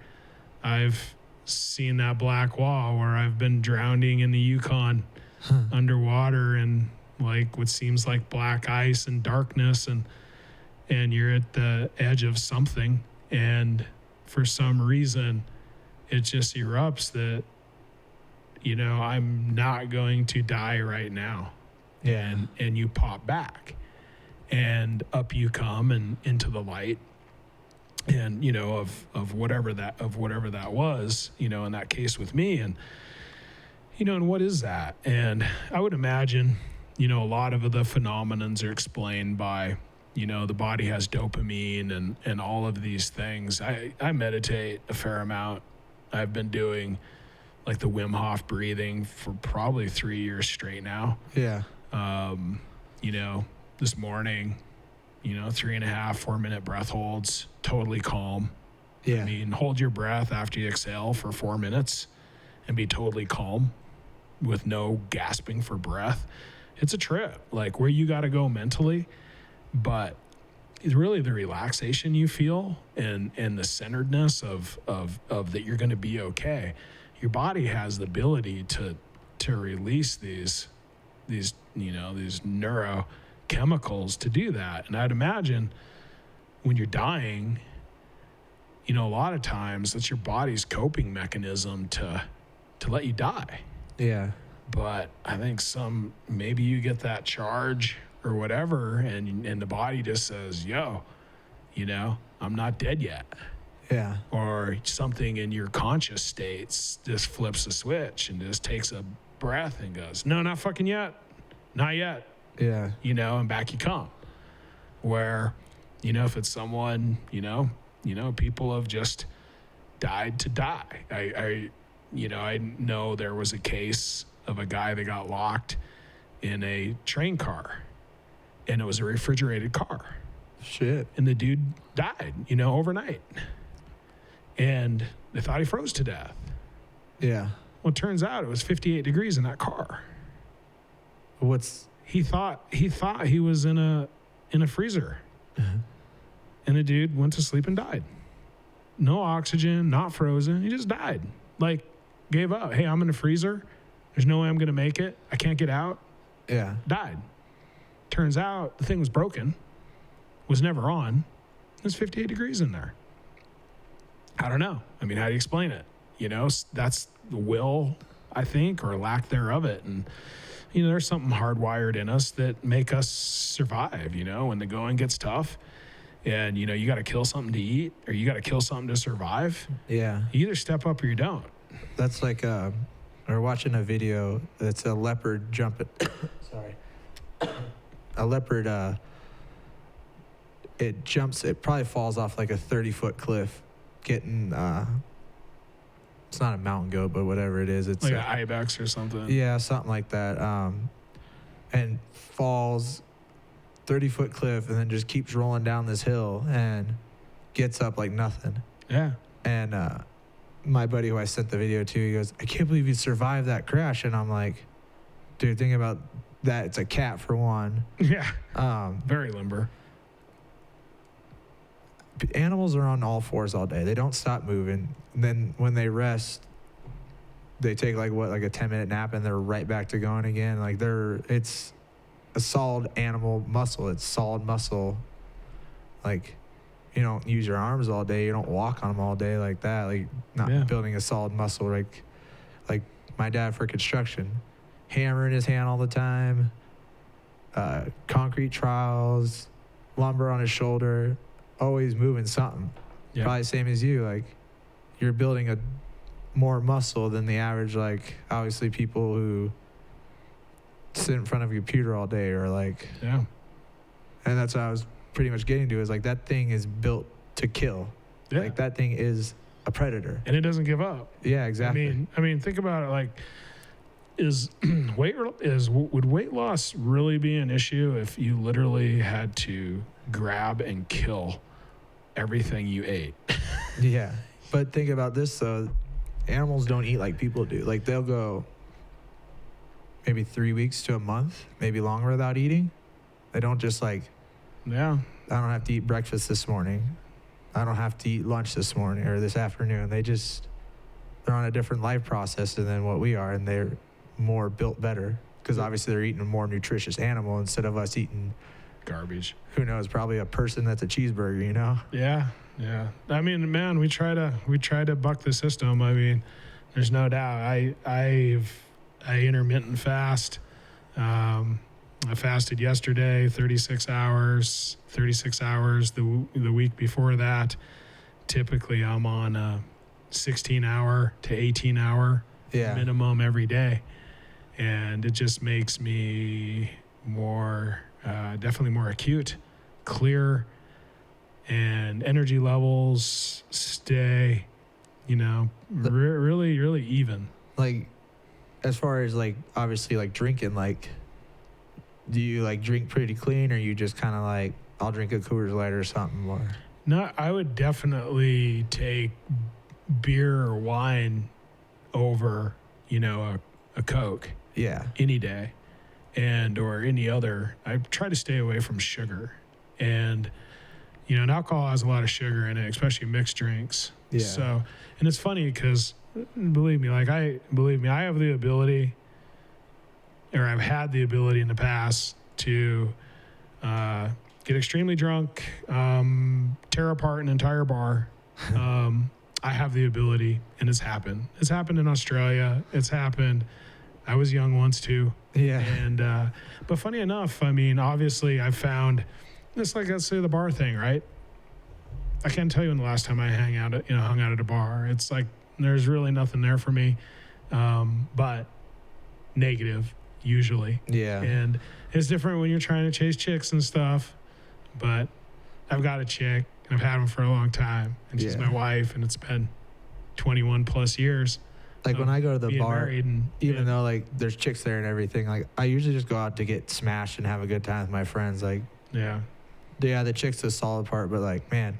I've seen that black wall, where I've been drowning in the Yukon underwater and like what seems like black ice and darkness, and you're at the edge of something, and for some reason it just erupts that I'm not going to die right now. Yeah. And you pop back, and up you come and into the light, and of whatever that was, in that case with me, and and what is that? And I would imagine a lot of the phenomenons are explained by the body has dopamine and all of these things. I meditate a fair amount. I've been doing like the Wim Hof breathing for probably 3 years straight now. Yeah. This morning, 3.5, 4 minute breath holds, totally calm. Yeah. I mean, hold your breath after you exhale for 4 minutes and be totally calm with no gasping for breath. It's a trip, like where you got to go mentally, but it's really the relaxation you feel and the centeredness of that you're going to be okay. Your body has the ability to release these neurochemicals to do that. And I'd imagine when you're dying, a lot of times that's your body's coping mechanism to let you die. Yeah. But I think maybe you get that charge or whatever, and the body just says, yo, I'm not dead yet. Yeah. Or something in your conscious states just flips a switch and just takes a breath and goes, no, not fucking yet. Not yet. Yeah. And back you come. Where, if it's someone, people have just died to die. I know there was a case of a guy that got locked in a train car, and it was a refrigerated car. Shit. And the dude died, overnight. And they thought he froze to death. Yeah. Well, it turns out it was 58 degrees in that car. He thought he was in a freezer. Uh-huh. And the dude went to sleep and died. No oxygen, not frozen. He just died. Gave up. Hey, I'm in a freezer. There's no way I'm going to make it. I can't get out. Yeah. Died. Turns out the thing was broken. Was never on. There's 58 degrees in there. I don't know. I mean, how do you explain it? That's the will, I think, or lack thereof it. And, there's something hardwired in us that make us survive, when the going gets tough and, you got to kill something to eat or you got to kill something to survive. Yeah. You either step up or you don't. That's like, we're watching a video. It's a leopard jumping. Sorry. A leopard, it probably falls off like a 30-foot cliff. Getting it's not a mountain goat, but whatever it is, it's like an ibex or something. Yeah, something like that. And falls 30-foot cliff and then just keeps rolling down this hill and gets up like nothing. Yeah. And my buddy who I sent the video to, he goes, I can't believe you survived that crash. And I'm like, dude, think about that. It's a cat for one. Yeah. Very limber. Animals are on all fours all day. They don't stop moving. And then when they rest, they take like a 10-minute nap and they're right back to going again. It's a solid animal muscle. It's solid muscle. You don't use your arms all day. You don't walk on them all day like that. Building a solid muscle. Like my dad for construction, hammer in his hand all the time, concrete trowels, lumber on his shoulder. Always moving something. Yeah. Probably same as you. You're building a more muscle than the average, obviously people who sit in front of a computer all day or yeah. And that's what I was pretty much getting to is that thing is built to kill. Yeah. That thing is a predator. And it doesn't give up. Yeah, exactly. I mean, think about it. Would weight loss really be an issue if you literally had to grab and kill everything you ate? Yeah. But think about this though. Animals don't eat like people do. They'll go maybe 3 weeks to a month, maybe longer without eating. They don't just yeah. I don't have to eat breakfast this morning. I don't have to eat lunch this morning or this afternoon. They're on a different life process than what we are, and they're more built better because obviously they're eating a more nutritious animal instead of us eating garbage. Who knows? Probably a person that's a cheeseburger, Yeah, yeah. I mean, man, we try to buck the system. I mean, there's no doubt. I intermittent fast. I fasted yesterday, 36 hours. 36 hours the week before that. Typically, I'm on a 16-hour to 18-hour minimum every day, and it just makes me definitely more acute, clear, and energy levels stay, really, really even. As far as obviously drinking, do you drink pretty clean, or you just kind of I'll drink a Coors Light or something? Or no, I would definitely take beer or wine over, a Coke. Yeah. Any day. Or any other. I try to stay away from sugar. And, and alcohol has a lot of sugar in it, especially mixed drinks. Yeah. So, and it's funny because, believe me, I have the ability, or I've had the ability in the past to get extremely drunk, tear apart an entire bar. I have the ability, and it's happened. It's happened in Australia. It's happened I was young once too. Yeah. And, but funny enough, I mean, obviously I've found, it's like, let's say the bar thing, right? I can't tell you when the last time I hung out at a bar. It's like, there's really nothing there for me. But negative usually. Yeah. And it's different when you're trying to chase chicks and stuff, but I've got a chick and I've had them for a long time, and she's my wife, and it's been 21 plus years. Like when I go to the bar, and, even though like there's chicks there and everything, like I usually just go out to get smashed and have a good time with my friends. Like, the chicks the solid part, but like, man,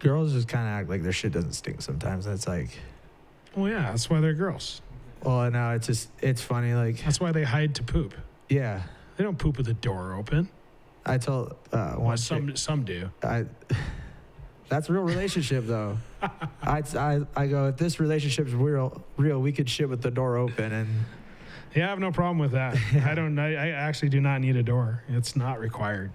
girls just kind of act like their shit doesn't stink sometimes. That's like, well, yeah, that's why they're girls. Well, no, it's funny. Like, that's why they hide to poop. Yeah. They don't poop with the door open. I told well, some do. That's a real relationship, though. I go, if this relationship's real, we could shit with the door open. And yeah, I have no problem with that. I actually do not need a door. It's not required.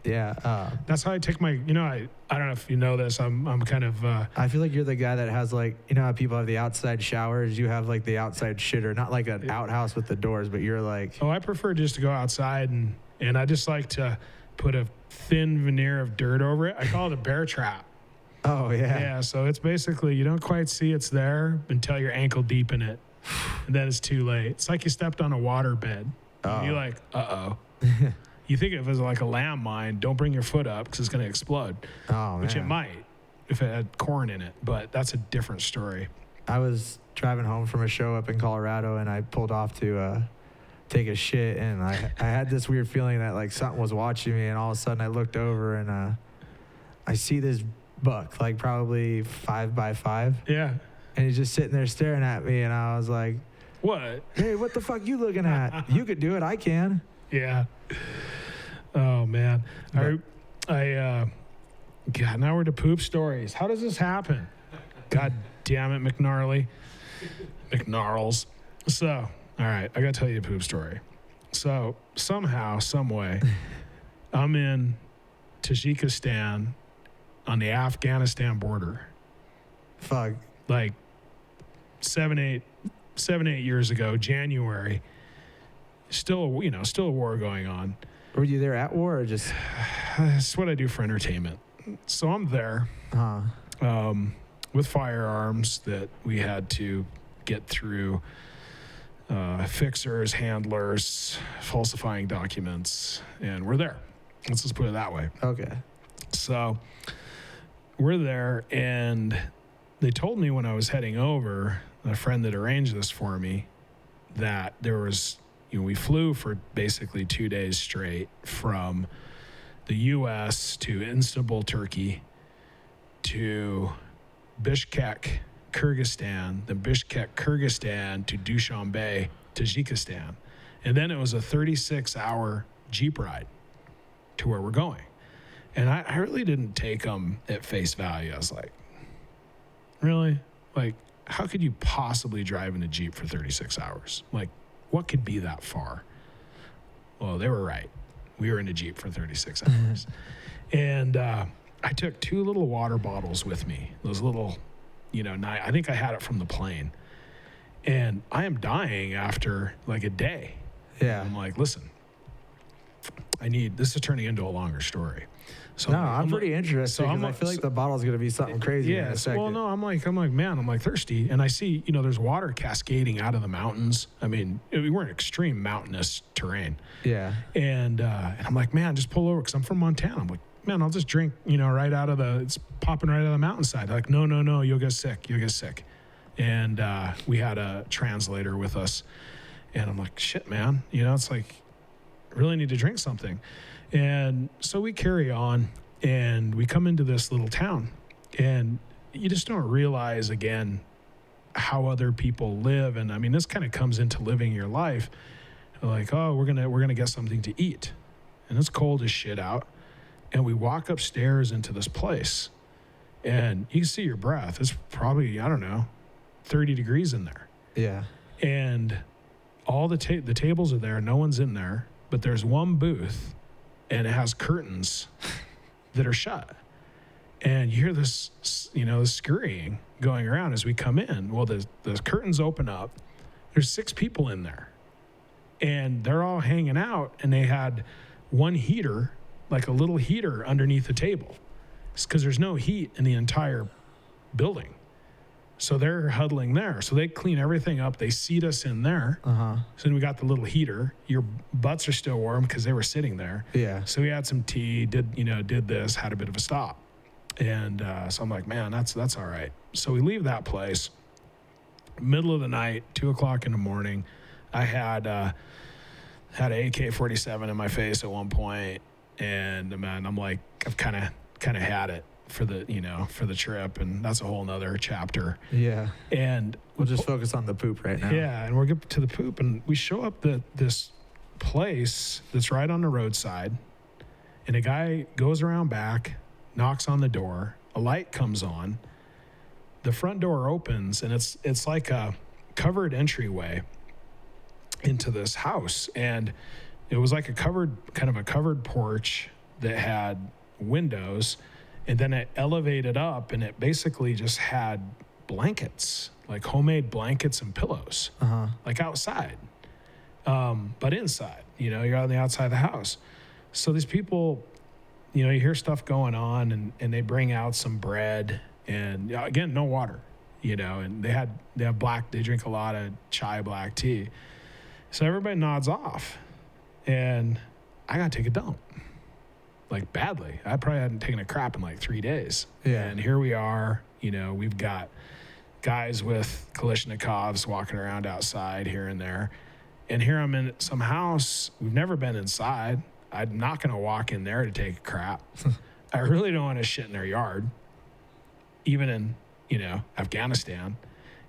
Yeah. That's how I take my, I don't know if you know this. I'm kind of. I feel like you're the guy that has like, how people have the outside showers. You have like the outside shitter, not like an outhouse with the doors, but you're like. Oh, I prefer just to go outside and I just like to put a thin veneer of dirt over it. I call it a bear trap. Oh, yeah. Yeah, so it's basically you don't quite see it's there until you're ankle deep in it. And then it's too late. It's like you stepped on a water bed. Oh. You're like, uh-oh. You think if it was like a landmine, don't bring your foot up because it's going to explode. Oh, man. Which it might if it had corn in it, but that's a different story. I was driving home from a show up in Colorado, and I pulled off to take a shit, and I had this weird feeling that like something was watching me, and all of a sudden I looked over and I see this buck, like probably 5x5. Yeah. And he's just sitting there staring at me, and I was like, what? Hey, what the fuck you looking at? You could do it. I can. Yeah. Oh, man. God, now we're to poop stories. How does this happen? God damn it, McGnarly. McGnarls. So, all right, I got to tell you a poop story. So, somehow, some way, I'm in Tajikistan on the Afghanistan border. Fuck. Like 7-8 years ago, January. Still a war going on. Were you there at war or just? That's what I do for entertainment. So I'm there with firearms that we had to get through fixers, handlers, falsifying documents, and we're there. Let's just put it that way. Okay. So we're there, and they told me when I was heading over, a friend that arranged this for me, that there was, we flew for basically 2 days straight from the U.S. to Istanbul, Turkey, to Bishkek, Kyrgyzstan, then Bishkek, Kyrgyzstan to Dushanbe, Tajikistan. And then it was a 36-hour Jeep ride to where we're going. And I really didn't take them at face value. I was like, really? Like, how could you possibly drive in a Jeep for 36 hours? Like, what could be that far? Well, they were right. We were in a Jeep for 36 hours. And I took 2 little water bottles with me. Those little, I think I had it from the plane. And I am dying after like a day. Yeah. I'm like, listen, this is turning into a longer story. So no, I'm pretty interested because I feel like the bottle's going to be something crazy in a second. Well, no, I'm like, man, I'm like thirsty. And I see, there's water cascading out of the mountains. I mean, we weren't extreme mountainous terrain. Yeah. And I'm like, man, just pull over because I'm from Montana. I'm like, man, I'll just drink, right out of it's popping right out of the mountainside. They're like, no, you'll get sick. And we had a translator with us. And I'm like, shit, man. It's like, really need to drink something. And so we carry on, and we come into this little town, and you just don't realize, again, how other people live. And I mean, this kind of comes into living your life. Like, oh, we're gonna get something to eat, and it's cold as shit out. And we walk upstairs into this place, and you can see your breath. It's probably, 30 degrees in there. Yeah. And all the tables are there. No one's in there, but there's one booth, and it has curtains that are shut. And you hear this, this scurrying going around as we come in. Well, the curtains open up, There's 6 people in there, and they're all hanging out, and they had one heater, like a little heater underneath the table. It's because there's no heat in the entire building. So they're huddling there. So they clean everything up. They seat us in there. Uh-huh. So then we got the little heater. Your butts are still warm because they were sitting there. Yeah. So we had some tea, did this, had a bit of a stop. And so I'm like, man, that's all right. So we leave that place. Middle of the night, 2:00 in the morning. I had an AK-47 in my face at one point, and man, I'm like, I've kind of had it for the trip, and that's a whole nother chapter. Yeah. And we'll just focus on the poop right now. Yeah, and we'll get to the poop, and we show up this place that's right on the roadside, and a guy goes around back, knocks on the door, a light comes on, the front door opens, and it's like a covered entryway into this house, and it was like a covered porch that had windows, and then it elevated up, and it basically just had blankets, like homemade blankets and pillows, like outside, but inside, you're on the outside of the house. So these people, you hear stuff going on, and they bring out some bread, and again, no water, and they drink a lot of chai black tea. So everybody nods off, and I got to take a dump, like badly. I probably hadn't taken a crap in like 3 days. Yeah. And here we are, we've got guys with Kalashnikovs walking around outside here and there. And here I'm in some house. We've never been inside. I'm not going to walk in there to take a crap. I really don't want to shit in their yard, even in, Afghanistan.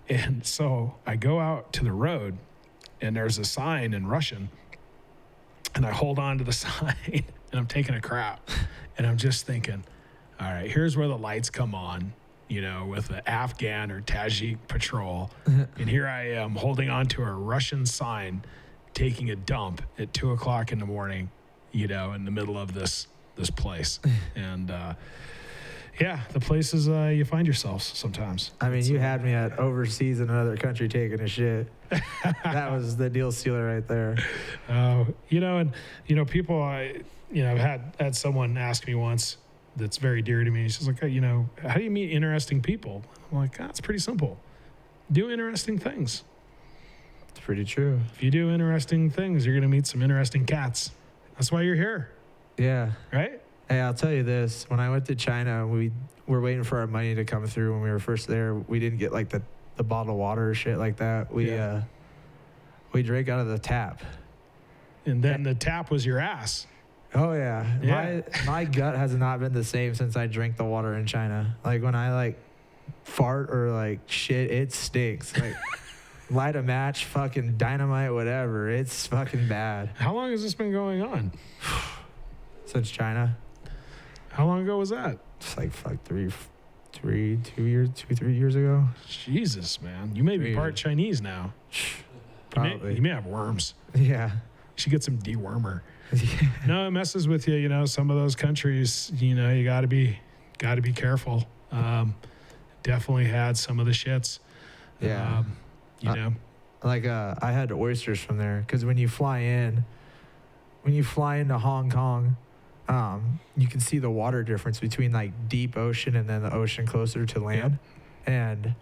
And so I go out to the road, and there's a sign in Russian, and I hold on to the sign, and I'm taking a crap. And I'm just thinking, all right, here's where the lights come on, with the Afghan or Tajik patrol. And here I am holding on to a Russian sign, taking a dump at 2:00 in the morning, in the middle of this place. And the places you find yourself sometimes. I mean, you had me at overseas in another country taking a shit. That was the deal sealer right there. People, I've had someone ask me once that's very dear to me. She's like, how do you meet interesting people? I'm like, it's pretty simple. Do interesting things. It's pretty true. If you do interesting things, you're going to meet some interesting cats. That's why you're here. Yeah. Right? Hey, I'll tell you this. When I went to China, we were waiting for our money to come through when we were first there. We didn't get like the bottled water or shit like that. We drank out of the tap. And then the tap was your ass. Oh, yeah. My gut has not been the same since I drank the water in China. Like, when I, fart or, shit, it stinks. Like, light a match, fucking dynamite, whatever. It's fucking bad. How long has this been going on? Since China. How long ago was that? It's like, 3 years ago. Jesus, man. You may be part Chinese now. Probably. You may have worms. Yeah. You should get some dewormer. No, it messes with you. Some of those countries, you got to be careful. Definitely had some of the shits. Yeah. I had oysters from there because when you fly into Hong Kong, you can see the water difference between deep ocean and then the ocean closer to land. Yep. And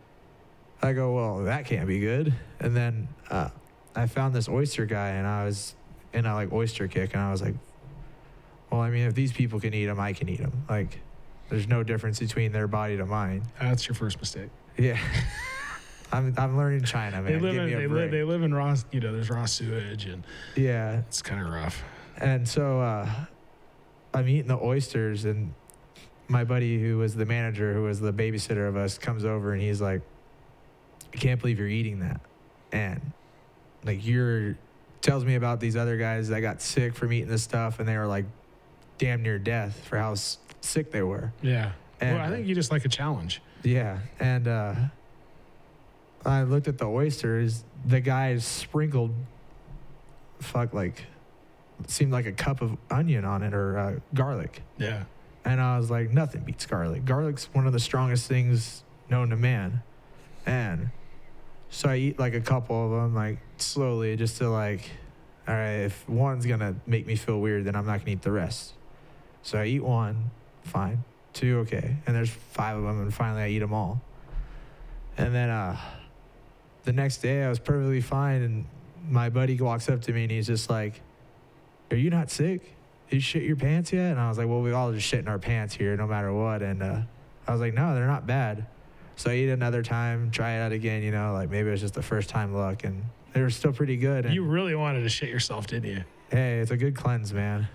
I go, well, that can't be good. And then I found this oyster guy, and I was in a oyster kick, and I was like, well, I mean, if these people can eat them, I can eat them. There's no difference between their body to mine. That's your first mistake. Yeah. I'm learning China, man. They live in raw, there's raw sewage, and it's kind of rough. And so I'm eating the oysters, and my buddy who was the manager, who was the babysitter of us, comes over, and he's like, I can't believe you're eating that. And tells me about these other guys that got sick from eating this stuff, and they were damn near death for how sick they were. Yeah. And, well, I think you just like a challenge. Yeah. And I looked at the oysters. The guy sprinkled seemed like a cup of onion on it, or garlic. Yeah. And I was like, nothing beats garlic. Garlic's one of the strongest things known to man. And So I eat like a couple of them, like slowly, just to like, all right, if one's gonna make me feel weird, then I'm not gonna eat the rest. So I eat one, fine. Two, okay. And there's 5 of them, and finally I eat them all. And then the next day I was perfectly fine, and my buddy walks up to me and he's just like, "Are you not sick? Did you shit your pants yet?" And I was like, "Well, we all just shit in our pants here, no matter what." And I was like, "No, they're not bad." So I eat another time, try it out again, you know, like maybe it was just the first time luck, and they were still pretty good. And You really wanted to shit yourself, didn't you? hey, it's a good cleanse, man.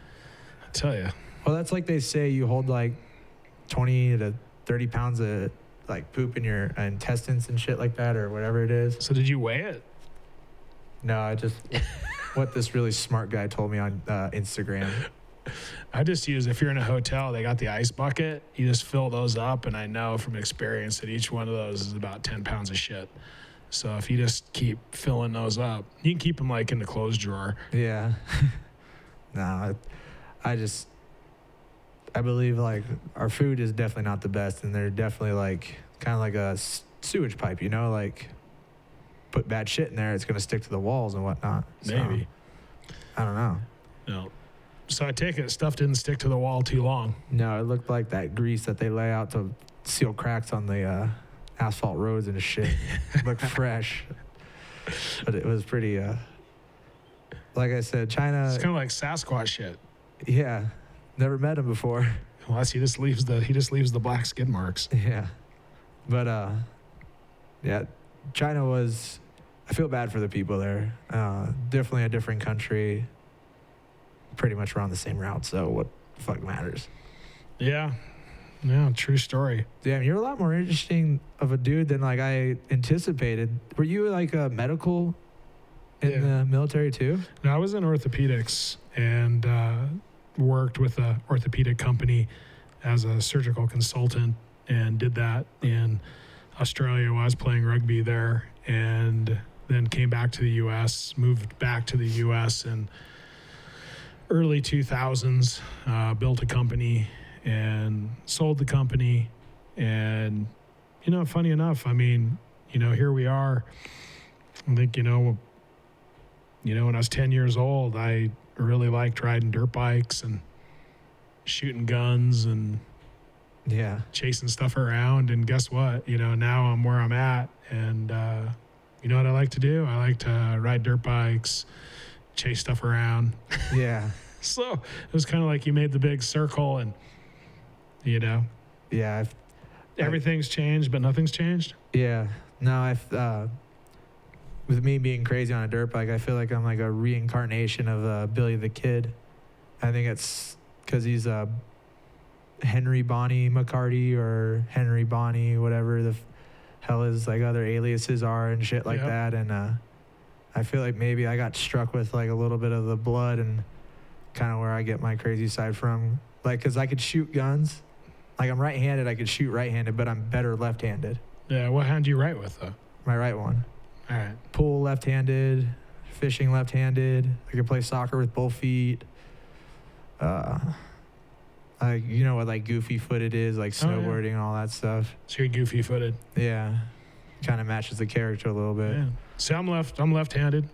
I tell you. Well, that's like they say you hold like 20 to 30 pounds of like poop in your intestines and shit like that, or whatever it is. So did you weigh it? No, I just what this really smart guy told me on Instagram. I just use, if you're in a hotel, they got the ice bucket. You just fill those up, and I know from experience that each one of those is about 10 pounds of shit. So if you just keep filling those up, you can keep them like in the clothes drawer. Yeah. No, I believe like our food is definitely not the best, and they're definitely like kind of like a sewage pipe, you know, like put bad shit in there, it's gonna stick to the walls and whatnot. Maybe. So, I don't know. No. So I take it stuff didn't stick to the wall too long. No, it looked like that grease that they lay out to seal cracks on the asphalt roads and shit. Looked fresh, but it was pretty. Like I said, China. It's kind of like Sasquatch shit. Yeah, never met him before. Unless he just leaves the black skid marks. Yeah, but yeah, China was. I feel bad for the people there. Definitely a different country. Pretty much around the same route, so what the fuck matters? Yeah, true story. Damn, you're a lot more interesting of a dude than like I anticipated. Were you like a medical in the military too? No, I was in orthopedics and worked with a orthopedic company as a surgical consultant, and did that in Australia while I was playing rugby there, and then came back to the U.S., moved back to the U.S. and early 2000s, built a company and sold the company. And, you know, funny enough, I mean, you know, here we are. I think, you know, when I was 10 years old, I really liked riding dirt bikes and shooting guns and chasing stuff around. And guess what? You know, now I'm where I'm at. And, you know what I like to do? I like to ride dirt bikes, chase stuff around. Yeah. So it was kind of like you made the big circle, and, you know. Yeah. Everything's changed, but nothing's changed. Yeah. No, with me being crazy on a dirt bike, I feel like I'm like a reincarnation of Billy the Kid. I think it's because he's Henry Bonnie McCarty, or Henry Bonnie, whatever the hell his like other aliases are and shit like that. And I feel like maybe I got struck with like a little bit of the blood, and kind of where I get my crazy side from. Like, because I could shoot guns. Like, I'm right-handed, I could shoot right-handed, but I'm better left-handed. Yeah, what hand do you write with, though? My right one. All right. Pool left-handed, fishing left-handed. I could play soccer with both feet. You know what like goofy footed is, like snowboarding and all that stuff. So you're goofy footed. Yeah. Kind of matches the character a little bit. Yeah. So I'm left-handed.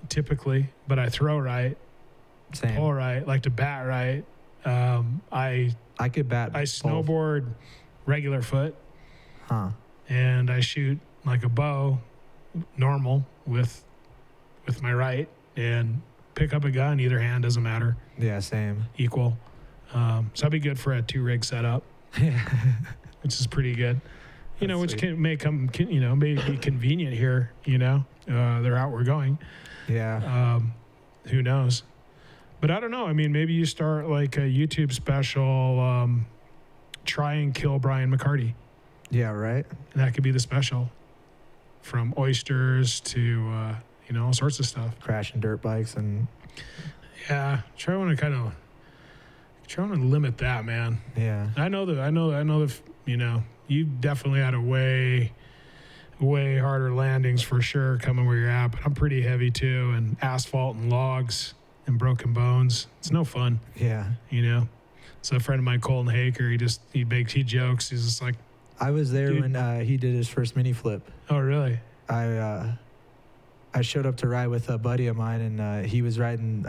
Typically, but I throw right. Same. Pull right, like to bat right. I could bat. I snowboard regular foot. Huh. And I shoot like a bow, normal with my right, and pick up a gun either hand, doesn't matter. Yeah, same. Equal. So I'd be good for a 2-rig setup, which is pretty good. You know, which may be convenient here. You know, the route we're going. Yeah. Who knows? But I don't know. I mean, maybe you start like a YouTube special, try and kill Brian McCarty. Yeah, right. And that could be the special, from oysters to all sorts of stuff. Crashing dirt bikes and. Yeah, try to limit that, man. Yeah. I know you definitely had a way harder landings for sure coming where you're at, but I'm pretty heavy too, and asphalt and logs and broken bones. It's no fun. Yeah. You know? So a friend of mine, Colton Haker, he jokes. He's just like, I was there Dude. when he did his first mini flip. Oh, really? I showed up to ride with a buddy of mine, and he was riding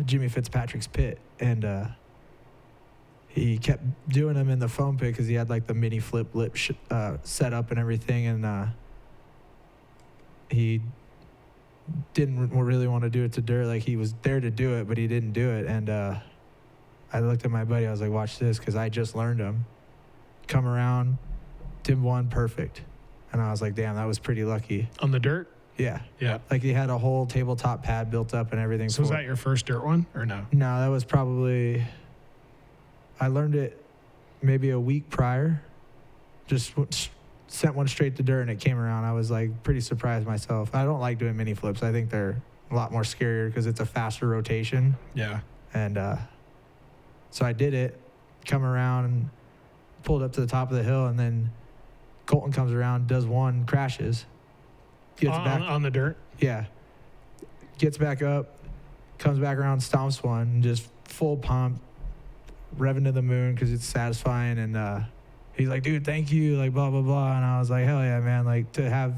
Jimmy Fitzpatrick's pit, and he kept doing them in the foam pit because he had like the mini flip lip set up and everything, and he didn't really want to do it to dirt. Like, he was there to do it, but he didn't do it. And I looked at my buddy. I was like, watch this, because I just learned him. Come around, did one perfect. And I was like, damn, that was pretty lucky. On the dirt? Yeah. Yeah. Like, he had a whole tabletop pad built up and everything. So was that your first dirt one or no? No, that was probably, I learned it maybe a week prior. Just sent one straight to dirt and it came around. I was like pretty surprised myself. I don't like doing mini flips. I think they're a lot more scarier because it's a faster rotation. Yeah. And so I did it, come around and pulled up to the top of the hill, and then Colton comes around, does one, crashes. Gets back on the dirt? Yeah. Gets back up, comes back around, stomps one, and just full pump, revving to the moon because it's satisfying. And he's like, dude, thank you, like, blah, blah, blah. And I was like, hell yeah, man. Like, to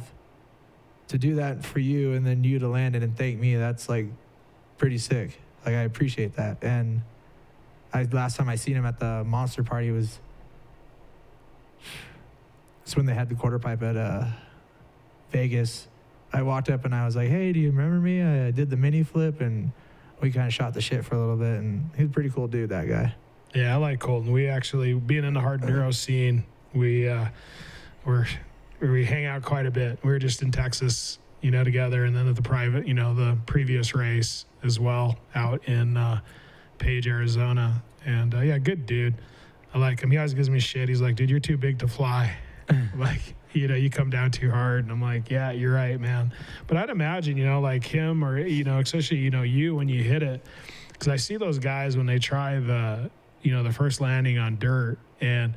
do that for you and then you to land it and thank me, that's, like, pretty sick. Like, I appreciate that. And last time I seen him at the Monster Party was when they had the quarter pipe at Vegas. I walked up and I was like, hey, do you remember me? I did the mini flip, and we kind of shot the shit for a little bit, and he's a pretty cool dude, that guy. Yeah, I like Colton. We actually, being in the hard enduro scene, we hang out quite a bit. We were just in Texas, together, and then at the private, the previous race as well out in Page, Arizona. And yeah, good dude. I like him. He always gives me shit. He's like, dude, you're too big to fly. Like, you come down too hard. And I'm like, yeah, you're right, man. But I'd imagine, like him or, especially, you when you hit it, because I see those guys when they try the first landing on dirt. And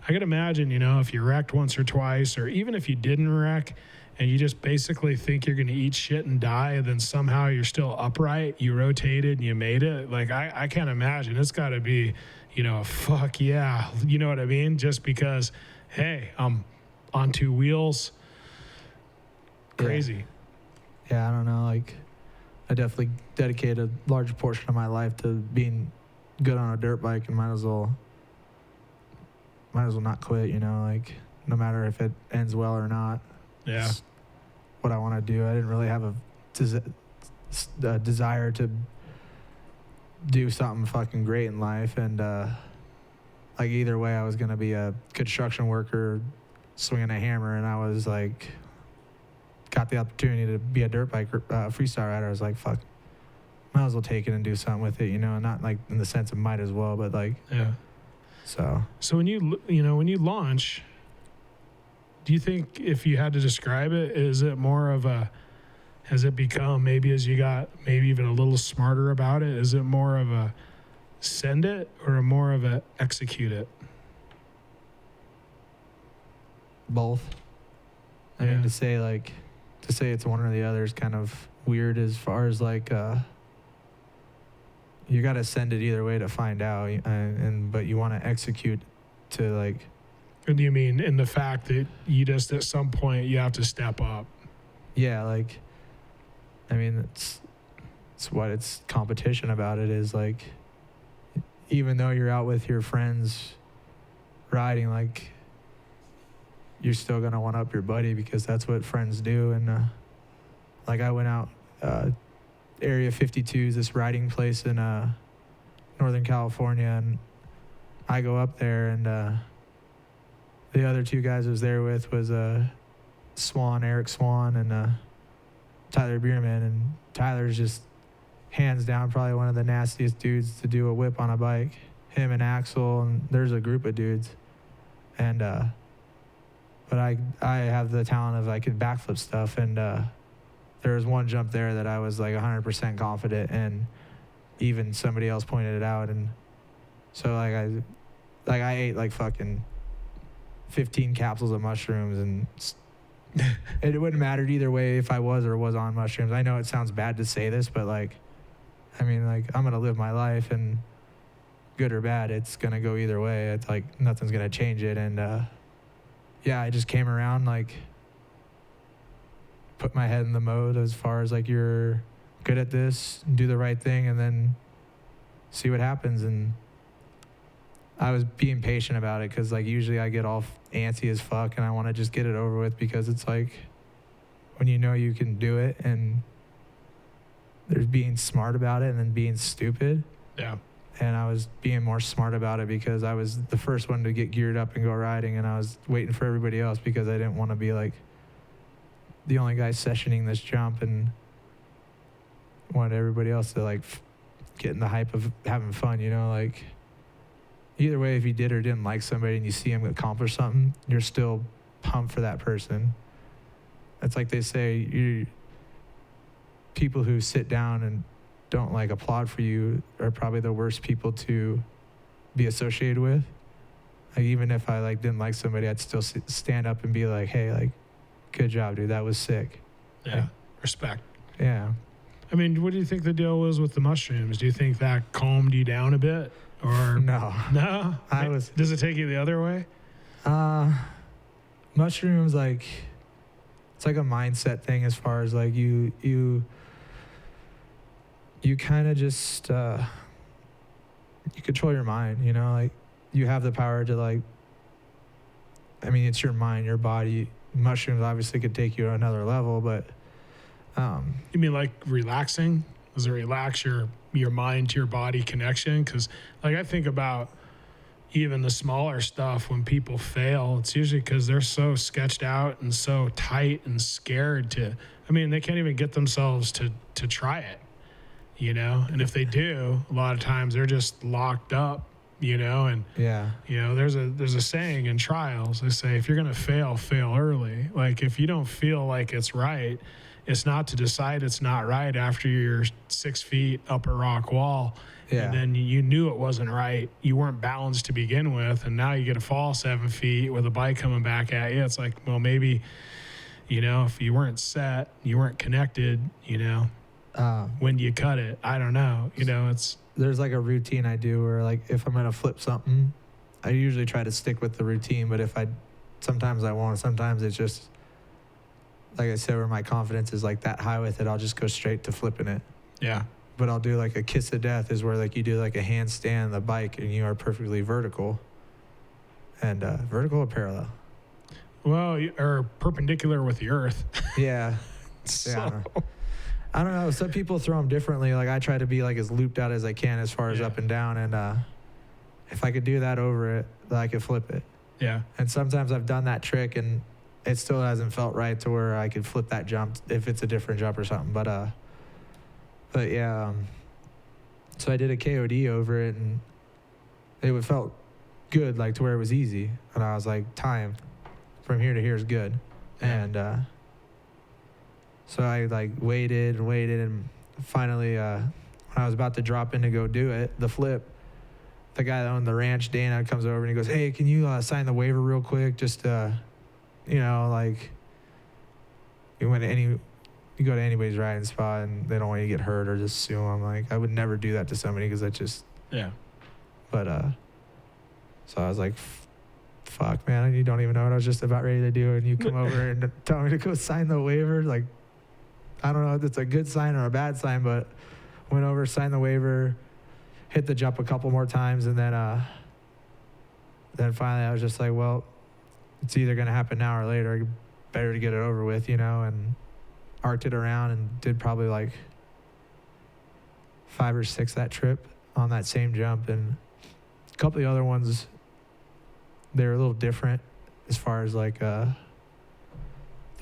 I could imagine, if you wrecked once or twice, or even if you didn't wreck and you just basically think you're going to eat shit and die, and then somehow you're still upright, you rotated and you made it. Like, I can't imagine. It's got to be, fuck yeah. You know what I mean? Just because, hey, I'm on two wheels. Crazy. Yeah, I don't know. Like, I definitely dedicate a large portion of my life to being good on a dirt bike, and might as well not quit, like, no matter if it ends well or not. Yeah. It's what I want to do. I didn't really have a desire to do something fucking great in life, and like, either way, I was going to be a construction worker swinging a hammer, and I was like, got the opportunity to be a dirt bike freestyle rider. I was like, fuck, might as well take it and do something with it, not like in the sense of might as well, but like, yeah. So when you launch, do you think, if you had to describe it, is it more of has it become, maybe as you got maybe even a little smarter about it, is it more of a send it or more of a execute it? Both. I Yeah. mean, to say it's one or the other is kind of weird, as far as like, you got to send it either way to find out, but you want to execute to, like. What do you mean, in the fact that you just, at some point, you have to step up? Yeah, like, I mean, it's competition about it is, like, even though you're out with your friends riding, like, you're still going to one up your buddy, because that's what friends do. And like, I went out, Area 52 is this riding place in Northern California, and I go up there, and the other two guys I was there with was Eric Swan, and Tyler Bierman. And Tyler's just hands down probably one of the nastiest dudes to do a whip on a bike. Him and Axel, and there's a group of dudes. And but I have the talent of, I could backflip stuff, and there was one jump there that I was like 100% confident, and even somebody else pointed it out. And so I ate like fucking 15 capsules of mushrooms, and it wouldn't matter either way if I was or was on mushrooms. I know it sounds bad to say this, but like, I mean, like, I'm gonna live my life, and good or bad, it's gonna go either way. It's like nothing's gonna change it. And yeah, I just came around, like, put my head in the mode as far as, like, you're good at this, do the right thing, and then see what happens. And I was being patient about it because, like, usually I get all antsy as fuck and I want to just get it over with, because it's like when you know you can do it, and there's being smart about it and then being stupid. Yeah. And I was being more smart about it because I was the first one to get geared up and go riding, and I was waiting for everybody else because I didn't want to be like the only guy sessioning this jump, and wanted everybody else to like get in the hype of having fun, you know, like either way, if you did or didn't like somebody and you see them accomplish something, you're still pumped for that person. It's like they say, people who sit down and don't like applaud for you are probably the worst people to be associated with. Like, even if I like didn't like somebody, I'd still stand up and be like, hey, like, good job, dude, that was sick. Yeah. Like, Respect. yeah. I mean, what do you think the deal was with the mushrooms? Do you think that calmed you down a bit, or No. Does it take you the other way? Mushrooms, like, it's like a mindset thing as far as like you kind of just you control your mind, you know, like you have the power to like, I mean, it's your mind, your body. Mushrooms obviously could take you to another level, but you mean like relaxing? Does it relax your mind to your body connection? Because like I think about even the smaller stuff, when people fail, it's usually because they're so sketched out and so tight and scared to, I mean, they can't even get themselves to try it, you know? And if they do, a lot of times they're just locked up, you know? And, yeah, you know, there's a saying in trials, they say, if you're going to fail early. Like if you don't feel like it's right, it's not to decide it's not right after you're 6 feet up a rock wall. yeah, And then you knew it wasn't right. You weren't balanced to begin with. And now you get a fall 7 feet with a bike coming back at you. It's like, well, maybe, you know, if you weren't set, you weren't connected, you know, when do you cut it? I don't know. You know, there's like a routine I do where like if I'm going to flip something, I usually try to stick with the routine. But sometimes I won't. Sometimes it's just, like I said, where my confidence is like that high with it, I'll just go straight to flipping it. Yeah. But I'll do like a kiss of death, is where like you do like a handstand on the bike and you are perfectly vertical. And vertical or parallel? Well, or perpendicular with the earth. Yeah. So. I don't know. Some people throw them differently. Like I try to be like as looped out as I can as far as Yeah. up and down. And if I could do that over it, then I could flip it. Yeah. And sometimes I've done that trick and it still hasn't felt right to where I could flip that jump if it's a different jump or something. But yeah, so I did a KOD over it, and it felt good, like to where it was easy. And I was like, time from here to here is good. Yeah. And so I like waited, and finally, when I was about to drop in to go do it, the flip, the guy that owned the ranch, Dana, comes over and he goes, hey, can you sign the waiver real quick? Just, you know, like you go to anybody's riding spot and they don't want you to get hurt or just sue them. Like, I would never do that to somebody because that just, Yeah. but, so I was like, fuck, man, you don't even know what I was just about ready to do. And you come over and tell me to go sign the waiver. Like, I don't know if it's a good sign or a bad sign, but went over, signed the waiver, hit the jump a couple more times. And then finally I was just like, well, it's either going to happen now or later. Better to get it over with, you know, and arced it around and did probably like 5 or 6 that trip on that same jump. And a couple of the other ones, they're a little different as far as like the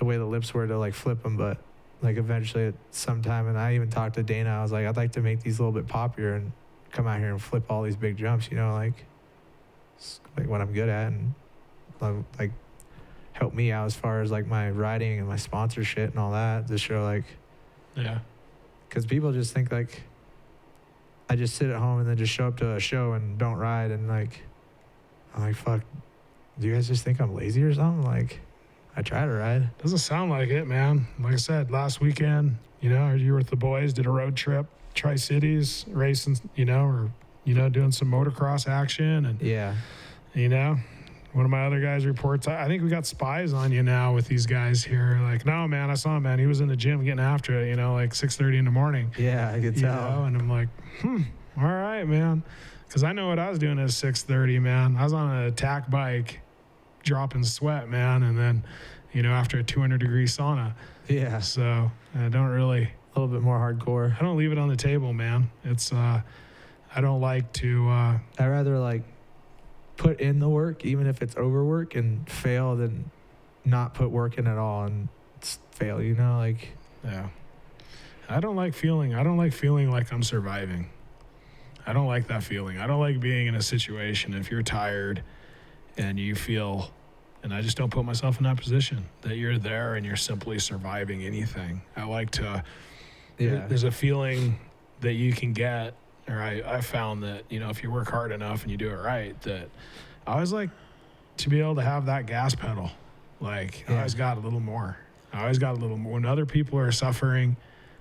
way the lips were to like flip them. But like eventually at some time, and I even talked to Dana, I was like, I'd like to make these a little bit poppier and come out here and flip all these big jumps, you know, like what I'm good at, and like help me out as far as like my riding and my sponsorship and all that to show like, Yeah. because people just think like I just sit at home and then just show up to a show and don't ride, and like I'm like, fuck, do you guys just think I'm lazy or something? Like I try to ride. Doesn't sound like it, man. Like I said, last weekend, you know, you were with the boys, did a road trip, Tri-Cities, racing, you know, or, you know, doing some motocross action, and, Yeah. you know, one of my other guys reports, I think we got spies on you now with these guys here. Like, no, man, I saw him, man. He was in the gym getting after it, like 6:30 in the morning. Yeah, I could tell. And I'm like, all right, man. Because I know what I was doing at 6:30, man. I was on an attack bike dropping sweat, man. And then, after a 200-degree sauna. Yeah. So I don't really. A little bit more hardcore. I don't leave it on the table, man. It's, I don't like to. I'd rather, put in the work, even if it's overwork, and fail than not put work in at all and fail, Yeah. I don't like feeling like I'm surviving. I don't like that feeling. I don't like being in a situation if you're tired and you feel, and I just don't put myself in that position, that you're there and you're simply surviving anything. I like to, there's a feeling that you can get, or I found that, if you work hard enough and you do it right, that I always like to be able to have that gas pedal. I always got a little more. When other people are suffering,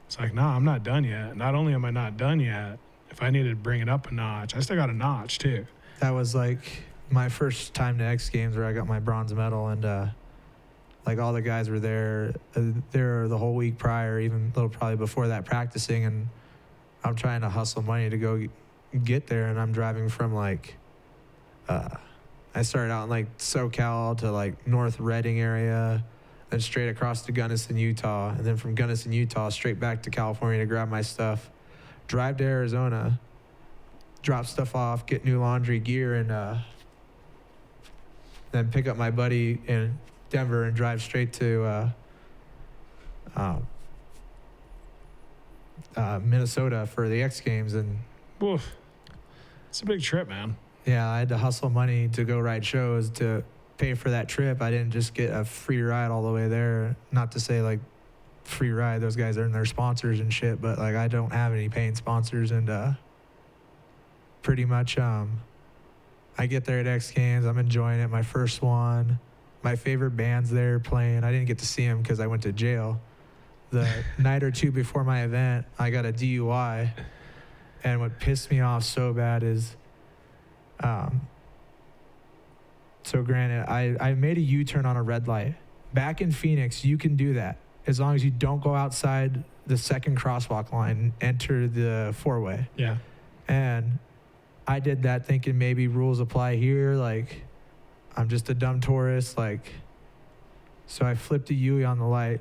it's like, no, I'm not done yet. Not only am I not done yet, if I needed to bring it up a notch, I still got a notch too. That was my first time to X Games where I got my bronze medal, and all the guys were there. They were the whole week prior, even a little probably before that, practicing, and I'm trying to hustle money to go get there, and I'm driving from I started out in SoCal to North Redding area, then straight across to Gunnison, Utah, and then from Gunnison, Utah, straight back to California to grab my stuff, drive to Arizona, drop stuff off, get new laundry gear, and then pick up my buddy in Denver and drive straight to Minnesota for the X Games. And oof, it's a big trip, man. Yeah, I had to hustle money to go ride shows to pay for that trip. I didn't just get a free ride all the way there. Not to say free ride, those guys earn their sponsors and shit, but I don't have any paying sponsors, and pretty much I get there at X Games, I'm enjoying it, my first one. My favorite band's there playing. I didn't get to see them because I went to jail. The night or two before my event, I got a DUI, and what pissed me off so bad is so granted, I made a U-turn on a red light. Back in Phoenix, you can do that as long as you don't go outside the second crosswalk line and enter the four-way. Yeah. And I did that thinking maybe rules apply here. I'm just a dumb tourist. So I flipped a U on the light.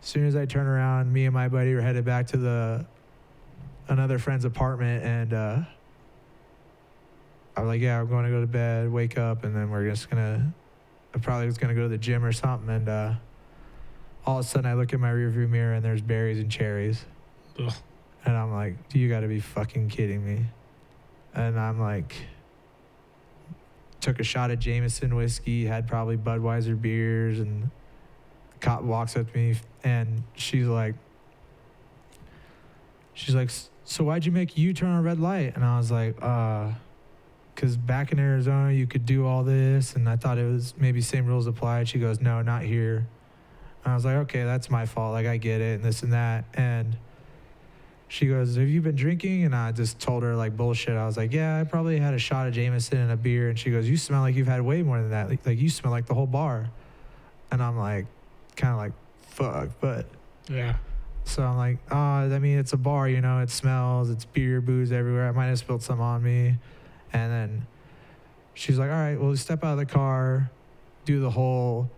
As soon as I turn around, me and my buddy were headed back to another friend's apartment, and I was like, yeah, we're going to go to bed, wake up, and then I probably was going to go to the gym or something. And all of a sudden I look in my rearview mirror and there's berries and cherries. Ugh. And I'm like, you got to be fucking kidding me. And I'm took a shot of Jameson whiskey, had probably Budweiser beers, and the cop walks up to me and she's like, so why'd you make a U-turn on a red light? And I was like, because back in Arizona, you could do all this, and I thought it was maybe same rules applied. She goes, no, not here. And I was like, okay, that's my fault. I get it, and this and that. And she goes, have you been drinking? And I just told her bullshit. I was like, yeah, I probably had a shot of Jameson and a beer. And she goes, you smell like you've had way more than that. You smell like the whole bar. And I'm fuck, but. Yeah. So I'm it's a bar, it smells, it's beer, booze everywhere. I might have spilled some on me. And then she's like, all right, well, step out of the car, do the whole,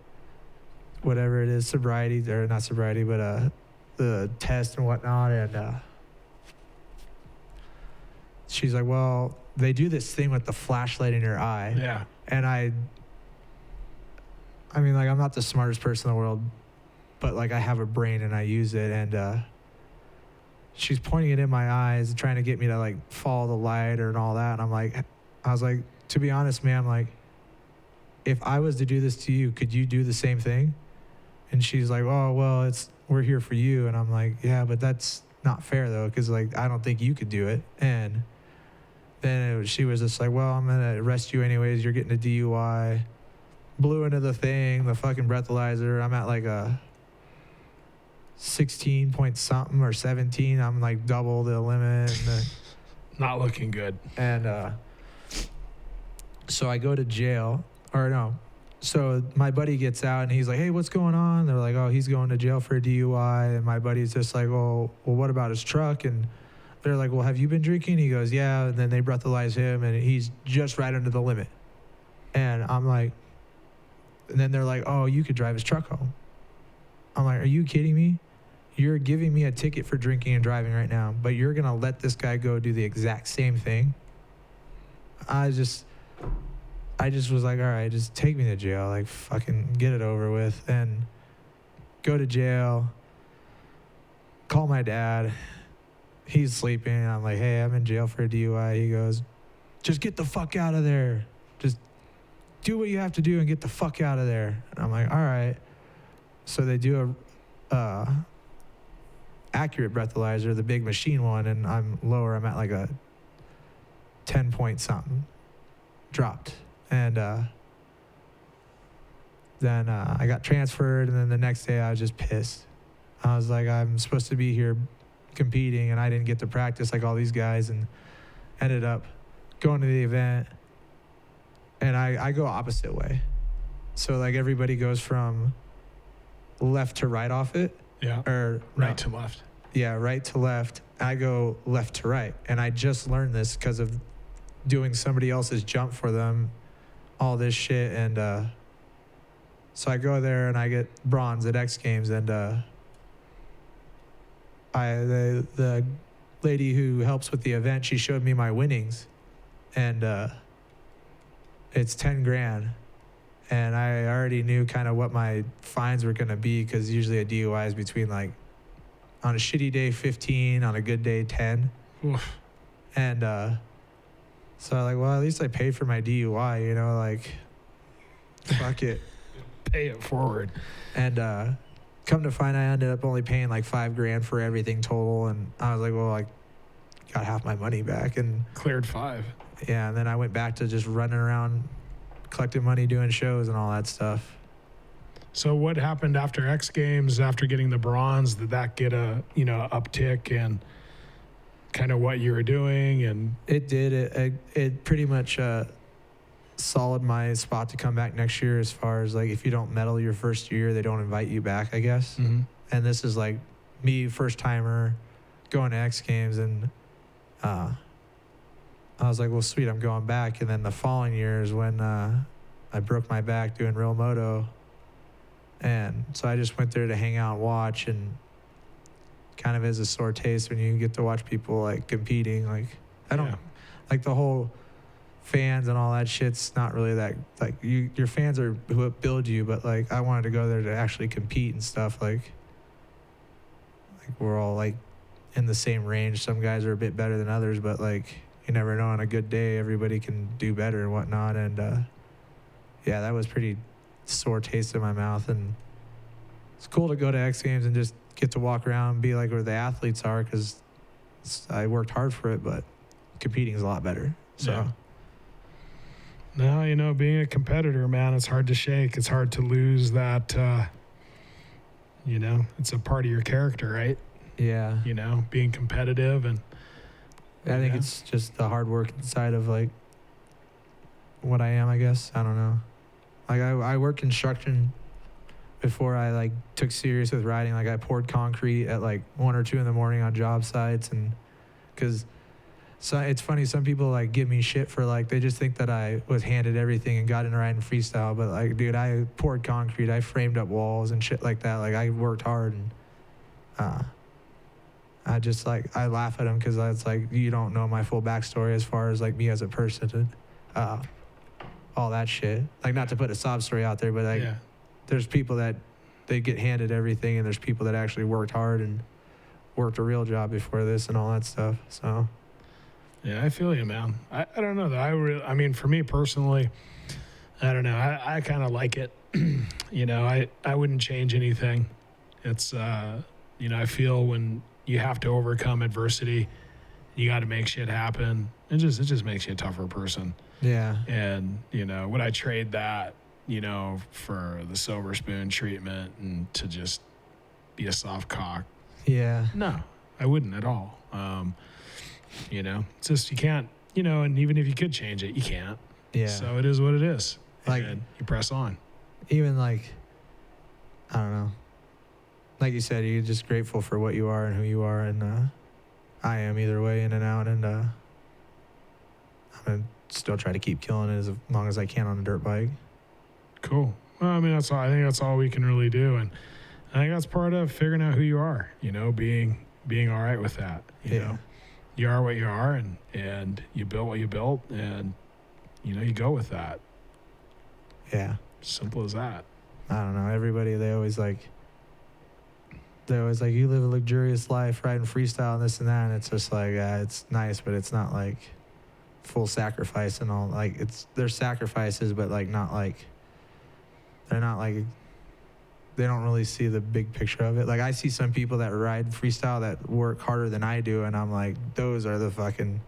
whatever it is, sobriety, or not sobriety, but the test and whatnot. And she's like, well, they do this thing with the flashlight in your eye. Yeah. And I mean, I'm not the smartest person in the world, but I have a brain and I use it. And she's pointing it in my eyes, trying to get me to follow the light and all that. And I was like, to be honest, ma'am, if I was to do this to you, could you do the same thing? And she's like, oh, well, we're here for you. And I'm like, yeah, but that's not fair though. Cause I don't think you could do it. And then she was just like, well, I'm going to arrest you anyways. You're getting a DUI. Blew into the thing, the fucking breathalyzer. I'm at a 16 point something or 17. I'm double the limit. And not looking good. And so I go to jail, or no. So my buddy gets out and he's like, hey, what's going on? They're like, oh, he's going to jail for a DUI. And my buddy's just like, oh, well, what about his truck? And they're like, well, have you been drinking? He goes, yeah. And then they breathalyze him and he's just right under the limit. And I'm like, and then they're like, oh, you could drive his truck home. I'm like, are you kidding me? You're giving me a ticket for drinking and driving right now, but you're going to let this guy go do the exact same thing? I just was like, all right, just take me to jail. Like, fucking get it over with. And go to jail, call my dad. He's sleeping. And I'm like, hey, I'm in jail for a DUI. He goes, just get the fuck out of there. Just do what you have to do and get the fuck out of there. And I'm like, all right. So they do a accurate breathalyzer, the big machine one, and I'm lower. I'm at like a 10 point something. Dropped. And then I got transferred, and then the next day I was just pissed. I was like, I'm supposed to be here competing, and I didn't get to practice like all these guys, and ended up going to the event, and I go opposite way. So like everybody goes from left to right off it. Yeah. Or right to left. Yeah, right to left. I go left to right. And I just learned this because of doing somebody else's jump for them, all this shit. And so I go there and I get bronze at X Games. And the lady who helps with the event, she showed me my winnings. And it's 10 grand. And I already knew kind of what my fines were going to be, because usually a DUI is between, like, on a shitty day, 15, on a good day, 10. Oof. And so I'm like, well, at least I paid for my DUI, you know, like, fuck it. Pay it forward. And come to find I ended up only paying like $5 grand for everything total. And I was like, well, I got half my money back. And cleared 5. Yeah, and then I went back to just running around collecting money, doing shows and all that stuff. So what happened after X Games, after getting the bronze? Did that get a, uptick in kind of what you were doing? And it did. It pretty much solid my spot to come back next year, as far as like if you don't medal your first year, they don't invite you back, I guess. Mm-hmm. And this is like me, first timer, going to X Games, and I was like, well, sweet, I'm going back. And then the following year is when I broke my back doing real moto. And so I just went there to hang out and watch, and kind of as a sore taste when you get to watch people like competing. Like, I don't like the whole fans and all that shit's not really that, like, your fans are who build you, but like I wanted to go there to actually compete and stuff. Like we're all like in the same range. Some guys are a bit better than others, but like you never know, on a good day everybody can do better and whatnot. And yeah, that was pretty sore taste in my mouth. And it's cool to go to X Games and just get to walk around and be like where the athletes are, because I worked hard for it, but competing is a lot better. So no, being a competitor, man, it's hard to shake. It's hard to lose that, it's a part of your character, right? Yeah. Being competitive. And I think it's just the hard work inside of like what I am, I guess. I don't know. Like I worked construction before I like took serious with riding. Like I poured concrete at like 1 or 2 in the morning on job sites, and because it's funny, some people like give me shit for like, they just think that I was handed everything and got into riding freestyle. But like, dude, I poured concrete, I framed up walls and shit like that. Like I worked hard, and I just like, I laugh at them because it's like, you don't know my full backstory as far as like me as a person and all that shit. Like, not to put a sob story out there, but like there's people that they get handed everything, and there's people that actually worked hard and worked a real job before this and all that stuff. So yeah, I feel you, man. I don't know though. I mean, for me personally, I don't know. I kind of like it. I wouldn't change anything. It's I feel when you have to overcome adversity, you got to make shit happen. It just makes you a tougher person. Yeah. And, would I trade that, for the silver spoon treatment and to just be a soft cock? Yeah. No, I wouldn't at all. It's just, you can't, and even if you could change it, you can't. Yeah. So it is what it is. Like, and you press on. even like, I don't know. Like you said, you're just grateful for what you are and who you are, and I am either way, in and out, and I'm gonna still try to keep killing it as long as I can on a dirt bike. Cool. Well, I mean, I think that's all we can really do, and I think that's part of figuring out who you are. You know, being all right with that. You know, you are what you are, and you built what you built, and you know, you go with that. Yeah. Simple as that. I don't know. Everybody, they always like, you live a luxurious life, riding freestyle and this and that. And it's just like, it's nice, but it's not like full sacrifice and all. Like, there's sacrifices, but like not like, they're not like, they don't really see the big picture of it. Like, I see some people that ride freestyle that work harder than I do, and I'm like, those are the fucking,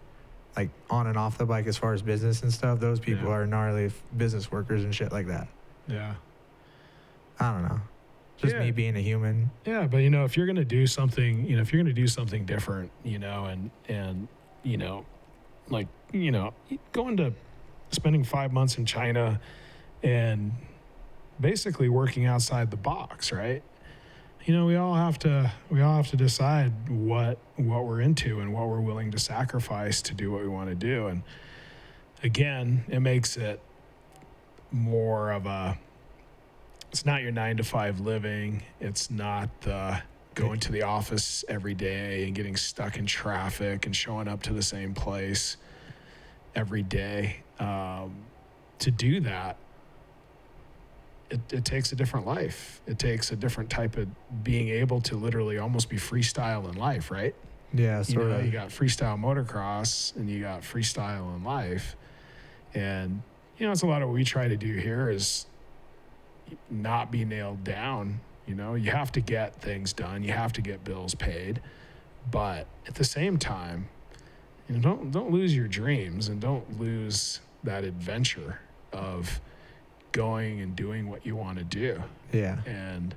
like, on and off the bike as far as business and stuff. Those people are gnarly business workers and shit like that. Yeah. I don't know. Just me being a human. Yeah, but you know, if you're gonna do something, you know, if you're gonna do something different, you know, and you know, like, you know, going to spending 5 months in China and basically working outside the box, right? You know, we all have to decide what we're into and what we're willing to sacrifice to do what we want to do. And again, it makes it more of a, it's not your 9-to-5 living. It's not going to the office every day and getting stuck in traffic and showing up to the same place every day. To do that, it takes a different life. It takes a different type of being able to literally almost be freestyle in life, right? Yeah, sort of. You got freestyle motocross and you got freestyle in life. And, you know, it's a lot of what we try to do here is not be nailed down. You know, you have to get things done. You have to get bills paid. But at the same time, you know, don't lose your dreams and don't lose that adventure of going and doing what you want to do. Yeah. And,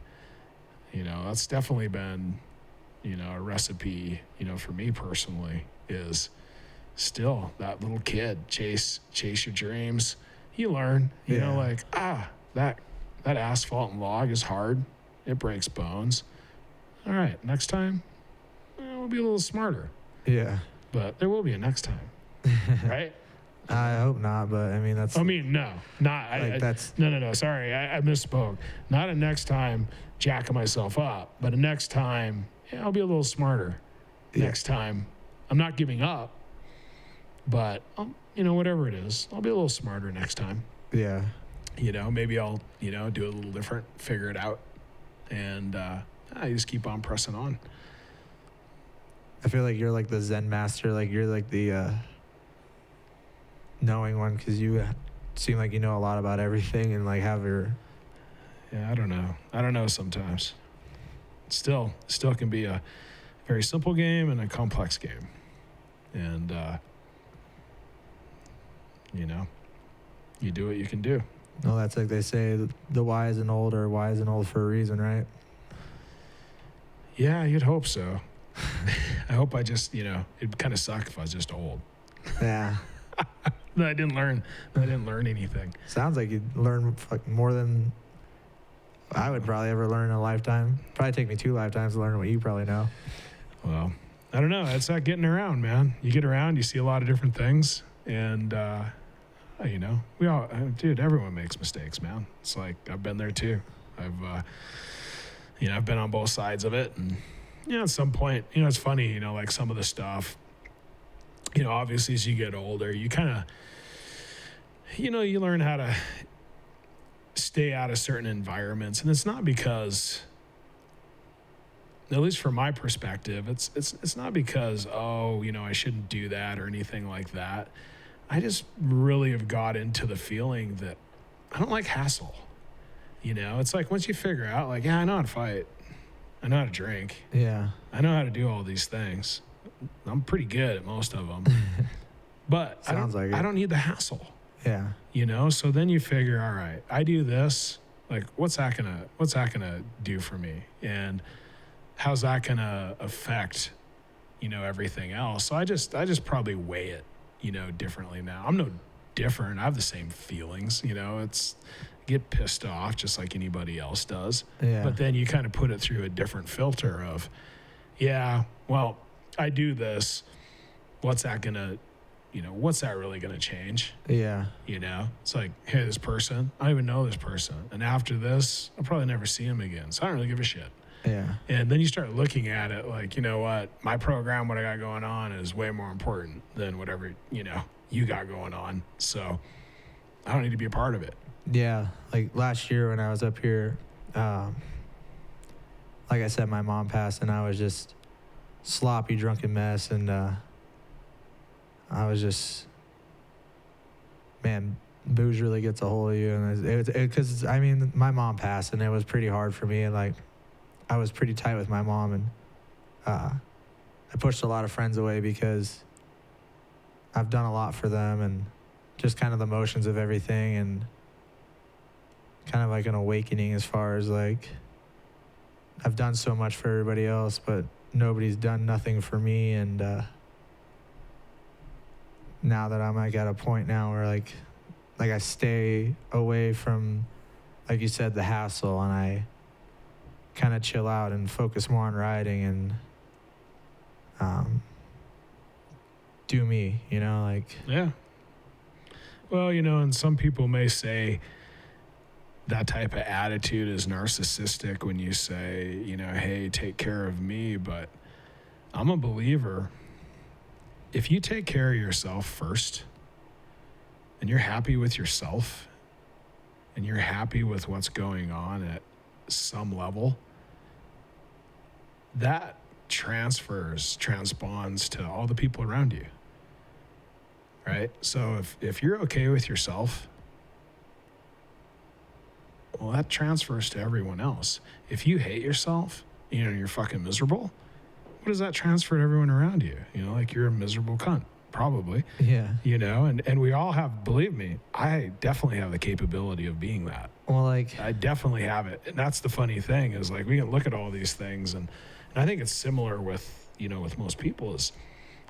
you know, that's definitely been, you know, a recipe, you know, for me personally is still that little kid, chase your dreams. You learn, you know, like, that asphalt and log is hard. It breaks bones. All right, next time, we'll be a little smarter. Yeah. But there will be a next time, right? I hope not, but I mean, that's... I mean, no, not... Like, that's... No, sorry, I misspoke. Not a next time jacking myself up, but a next time, I'll be a little smarter. Next time, I'm not giving up, but, you know, whatever it is, I'll be a little smarter next time. Yeah. You know, maybe I'll, you know, do a little different, figure it out, and I just keep on pressing on. I feel like you're like the Zen master, like you're like the knowing one, because you seem like you know a lot about everything and like have your... Yeah, I don't know sometimes. Still can be a very simple game and a complex game. And, you know, you do what you can do. No, that's like they say, the wise and old are wise and old for a reason, right? Yeah, you'd hope so. I hope I just, you know, it'd kind of suck if I was just old. Yeah. I didn't learn anything. Sounds like you'd learn more than I would probably ever learn in a lifetime. Probably take me 2 lifetimes to learn what you probably know. Well, I don't know. It's that getting around, man. You get around, you see a lot of different things, and you know, everyone makes mistakes, man. It's like I've been there too. I've been on both sides of it, and you know, at some point, you know, it's funny, you know, like some of the stuff, you know, obviously as you get older, you kind of, you know, you learn how to stay out of certain environments, and it's not because, at least from my perspective, it's not because, oh, you know, I shouldn't do that or anything like that. I just really have got into the feeling that I don't like hassle. You know, it's like once you figure out, like, yeah, I know how to fight. I know how to drink. Yeah. I know how to do all these things. I'm pretty good at most of them. But I don't need the hassle. Yeah. You know, so then you figure, all right, I do this. Like, what's that gonna do for me? And how's that gonna affect, you know, everything else? So I just probably weigh it, you know, differently now. I'm different. I have the same feelings, you know, get pissed off just like anybody else does. Yeah. But then you kind of put it through a different filter of, yeah, well, I do this. What's that really going to change? Yeah. You know, it's like, hey, this person, I don't even know this person. And after this, I'll probably never see him again. So I don't really give a shit. Yeah. And then you start looking at it like, you know what, my program, what I got going on is way more important than whatever, you know, you got going on. So I don't need to be a part of it. Yeah. Like last year when I was up here, like I said, my mom passed and I was just sloppy, drunken mess. And I was just, man, booze really gets a hold of you. And because I mean, my mom passed and it was pretty hard for me. And like, I was pretty tight with my mom, and I pushed a lot of friends away because I've done a lot for them, and just kind of the motions of everything, and kind of like an awakening as far as like I've done so much for everybody else, but nobody's done nothing for me. And now that I'm like at a point now where like I stay away from, like you said, the hassle, and I kind of chill out and focus more on riding and do me, you know, like. Yeah. Well, you know, and some people may say that type of attitude is narcissistic when you say, you know, hey, take care of me. But I'm a believer. If you take care of yourself first and you're happy with yourself and you're happy with what's going on at some level, that transponds to all the people around you, right? So if you're okay with yourself, well, that transfers to everyone else. If you hate yourself, you know, you're fucking miserable, what does that transfer to everyone around you? You know, like you're a miserable cunt, probably. Yeah. You know, and we all have, believe me, I definitely have the capability of being that. Well, like, I definitely have it. And that's the funny thing is like we can look at all these things and I think it's similar with, you know, with most people is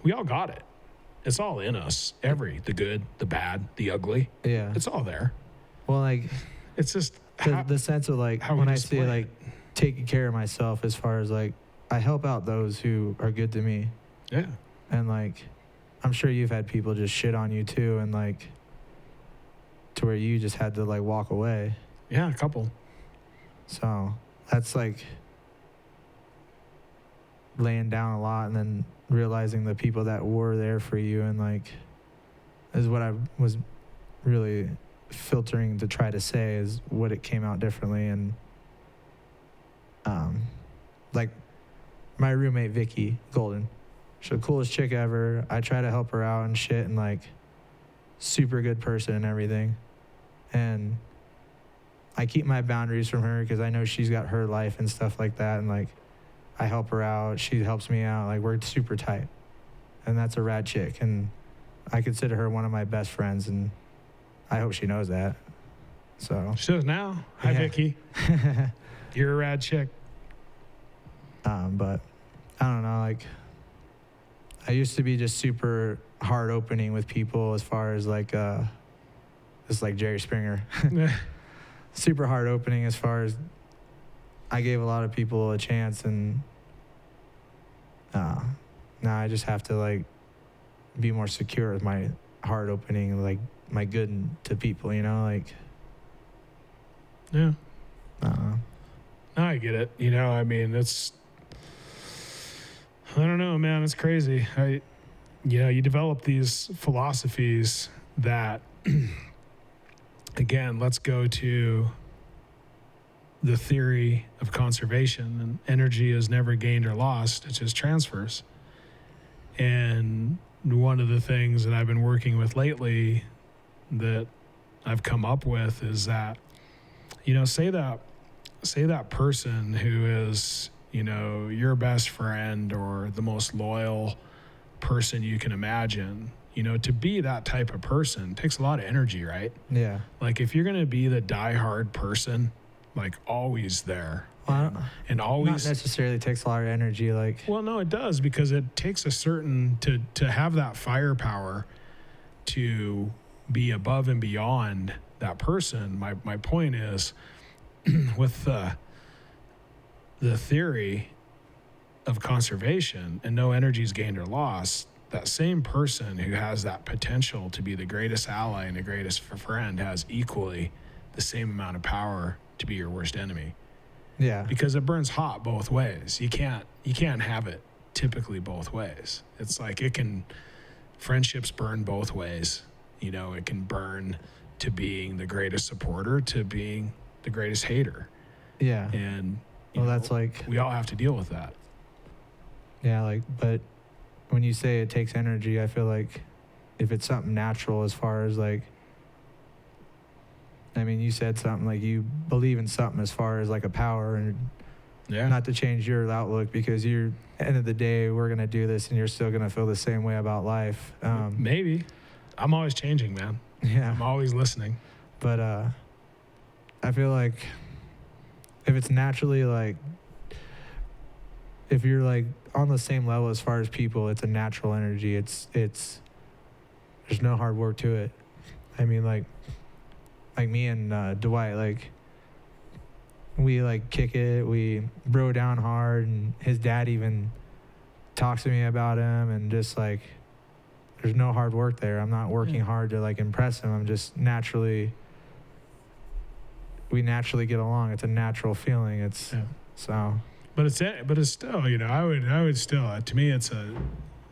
we all got it. It's all in us. The good, the bad, the ugly. yeah. It's all there. Well, like It's just the sense of like how we when I display say it. like taking care of myself, as far as like I help out those who are good to me, Yeah. and like I'm sure you've had people just shit on you too, and like to where you just had to like walk away. Yeah, a couple. So that's like laying down a lot and then realizing the people that were there for you, and like is what I was really filtering to try to say is what it came out differently. And like my roommate Vicky Golden, she's the coolest chick ever. I try to help her out and shit, and like super good person and everything, and I keep my boundaries from her because I know she's got her life and stuff like that, and like I help her out, she helps me out, like we're super tight, and that's a rad chick, and I consider her one of my best friends, and I hope she knows that. So She does now. Hi, Yeah. Vicky. You're a rad chick. but I don't know, like I used to be just super hard opening with people, as far as like it's like Jerry Springer. Super hard opening, as far as I gave a lot of people a chance, and now I just have to like be more secure with my hard opening, like my good to people, you know, like Yeah. I don't know. No, I get it. You know, I mean, I don't know, man. It's crazy. You develop these philosophies that, again, let's go to the theory of conservation, and energy is never gained or lost. It just transfers. And one of the things that I've been working with lately that I've come up with is that, you know, say that person who is, you know, your best friend or the most loyal person you can imagine, you know, to be that type of person takes a lot of energy, right? Yeah. Like if you're going to be the diehard person, like always there Well, and not always necessarily takes a lot of energy, like well, no, it does, because it takes a certain to have that firepower to be above and beyond that person. My point is, with the theory of conservation and no energy is gained or lost, that same person who has that potential to be the greatest ally and the greatest friend has equally the same amount of power to be your worst enemy. Yeah. Because it burns hot both ways. You can't have it typically both ways. It's like friendships burn both ways. It can burn to being the greatest supporter to being the greatest hater. Yeah. And that's like, we all have to deal with that. Yeah, but when you say it takes energy, I feel like if it's something natural, as far as you said something like you believe in something as far as like a power, and not to change your outlook, because end of the day, we're going to do this and you're still going to feel the same way about life. Maybe. I'm always changing, man. Yeah. I'm always listening. But I feel like if it's naturally if you're on the same level as far as people, it's a natural energy. It's there's no hard work to it. I mean, like me and Dwight, we kick it, we bro down hard, and his dad even talks to me about him, and just there's no hard work there. I'm not working hard to impress him. I'm just we naturally get along. It's a natural feeling. So. But it's still, I would still, to me, it's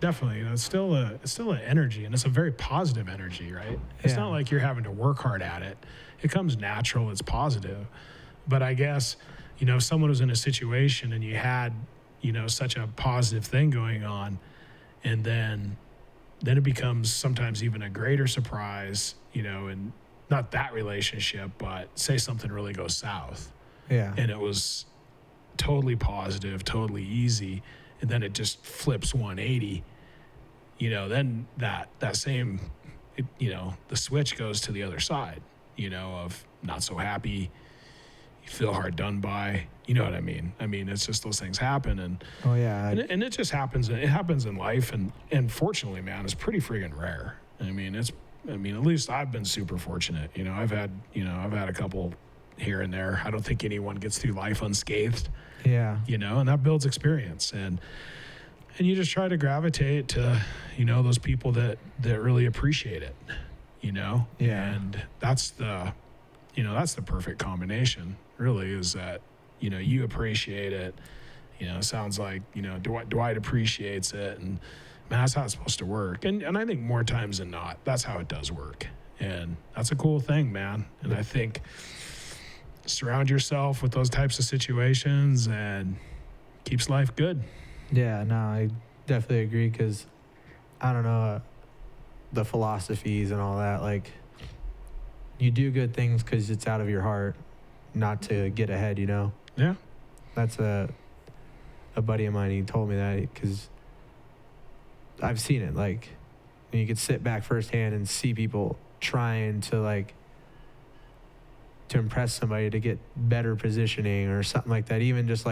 definitely, it's still an energy, and it's a very positive energy, right? It's not like you're having to work hard at it. It comes natural. It's positive. But I guess, if someone was in a situation and you had, such a positive thing going on, and then it becomes sometimes even a greater surprise, and not that relationship, but say something really goes south. Yeah. And it was totally positive, totally easy, and then it just flips 180, then that same, the switch goes to the other side, of not so happy, you feel hard done by, you know what I mean? It's just those things happen, and and it just happens. It happens in life, and fortunately, man, it's pretty friggin' rare. At least I've been super fortunate. I've had a couple here and there. I don't think anyone gets through life unscathed. Yeah. And that builds experience, and you just try to gravitate to, those people that really appreciate it, Yeah. And that's the perfect combination, really, is that, you appreciate it. It sounds like, Dwight appreciates it, and man, that's how it's supposed to work. And I think more times than not, that's how it does work. And that's a cool thing, man. And I think surround yourself with those types of situations and keeps life good. Yeah, no, I definitely agree, because I don't know, the philosophies and all that, you do good things because it's out of your heart, not to get ahead, Yeah. That's a buddy of mine, he told me that, because I've seen it, you could sit back firsthand and see people trying to to impress somebody to get better positioning or something like that. Even just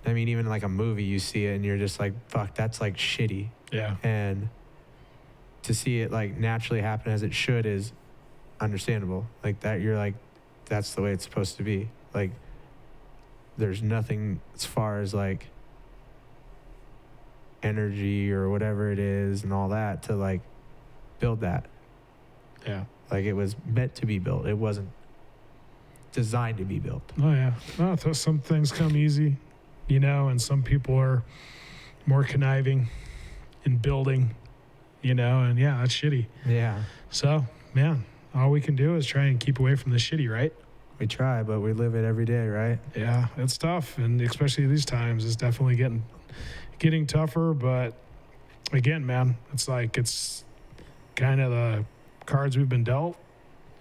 even a movie, you see it and you're just fuck, that's shitty. Yeah. And to see it naturally happen as it should is understandable. That, you're that's the way it's supposed to be. There's nothing as far as energy or whatever it is and all that to build that. Yeah. It was meant to be built. It wasn't designed to be built. Oh yeah. No, some things come easy, and some people are more conniving in building, and that's shitty. Yeah. So, man, all we can do is try and keep away from the shitty, right? We try, but we live it every day, right? Yeah, it's tough, and especially these times, it's definitely getting tougher. But again, man, it's kind of the cards we've been dealt,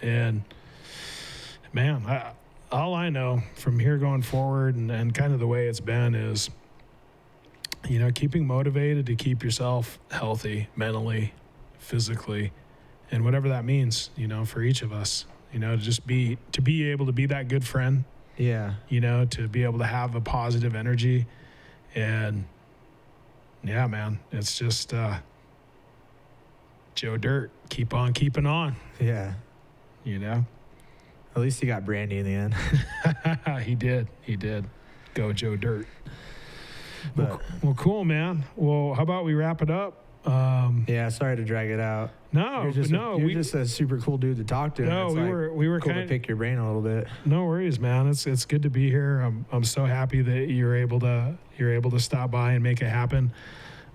and man, all I know from here going forward, and kind of the way it's been, is keeping motivated to keep yourself healthy mentally, physically, and whatever that means, for each of us, to be able to be that good friend. Yeah. To be able to have a positive energy. And yeah, man, it's just Joe Dirt, keep on keeping on. Yeah. You know? At least he got Brandy in the end. He did. Go Joe Dirt. But, well, cool, man. Well, how about we wrap it up? yeah, sorry to drag it out. No, you're just a super cool dude to talk to. No, we were cool kind to pick your brain a little bit. No worries, man. It's good to be here. I'm so happy that you're able to stop by and make it happen.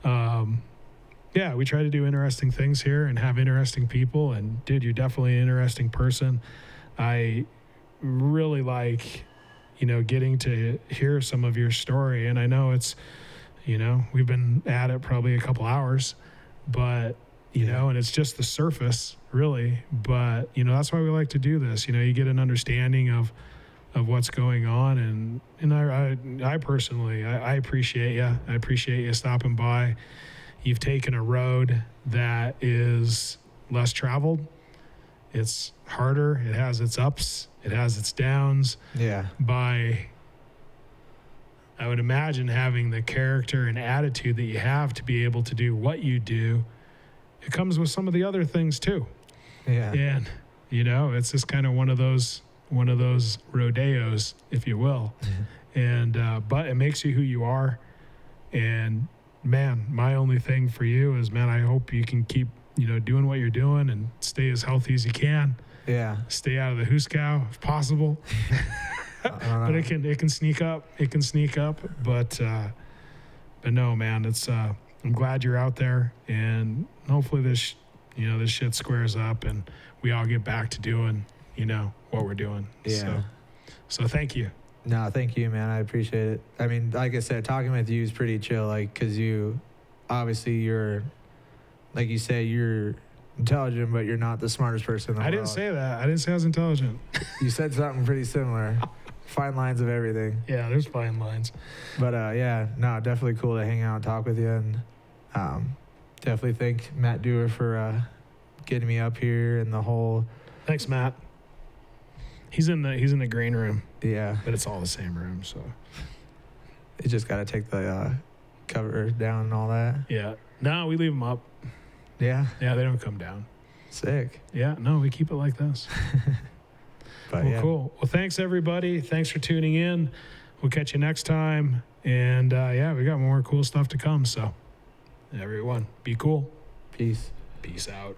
Yeah, we try to do interesting things here and have interesting people. And dude, you're definitely an interesting person. I really like, getting to hear some of your story. And I know it's, we've been at it probably a couple hours, but, and it's just the surface really. But, that's why we like to do this. You get an understanding of what's going on. And I personally, I appreciate you. I appreciate you stopping by. You've taken a road that is less traveled. It's harder. It has its ups. It has its downs. Yeah. I would imagine having the character and attitude that you have to be able to do what you do, it comes with some of the other things too. Yeah. And, it's just kind of one of those rodeos, if you will. And, but it makes you who you are. And man, my only thing for you is, man, I hope you can keep, doing what you're doing and stay as healthy as you can. Yeah. Stay out of the hoosegow if possible. But it can sneak up. It can sneak up. But no, man, it's I'm glad you're out there, and hopefully this shit squares up and we all get back to doing, what we're doing. Yeah. So thank you. No, thank you, man. I appreciate it. I mean, like I said, talking with you is pretty chill, because you're, like you say, you're intelligent, but you're not the smartest person in the world. I didn't say that. I didn't say I was intelligent. You said something pretty similar. Fine lines of everything. Yeah, there's fine lines. But, yeah, no, definitely cool to hang out and talk with you. And definitely thank Matt Dewar for getting me up here and the whole... Thanks, Matt. He's in the green room. Yeah. But it's all the same room, so. You just got to take the cover down and all that. Yeah. No, we leave them up. Yeah? Yeah, they don't come down. Sick. Yeah, no, we keep it like this. But, well, cool. Well, thanks, everybody. Thanks for tuning in. We'll catch you next time. And, yeah, we got more cool stuff to come. So, everyone, be cool. Peace. Peace out.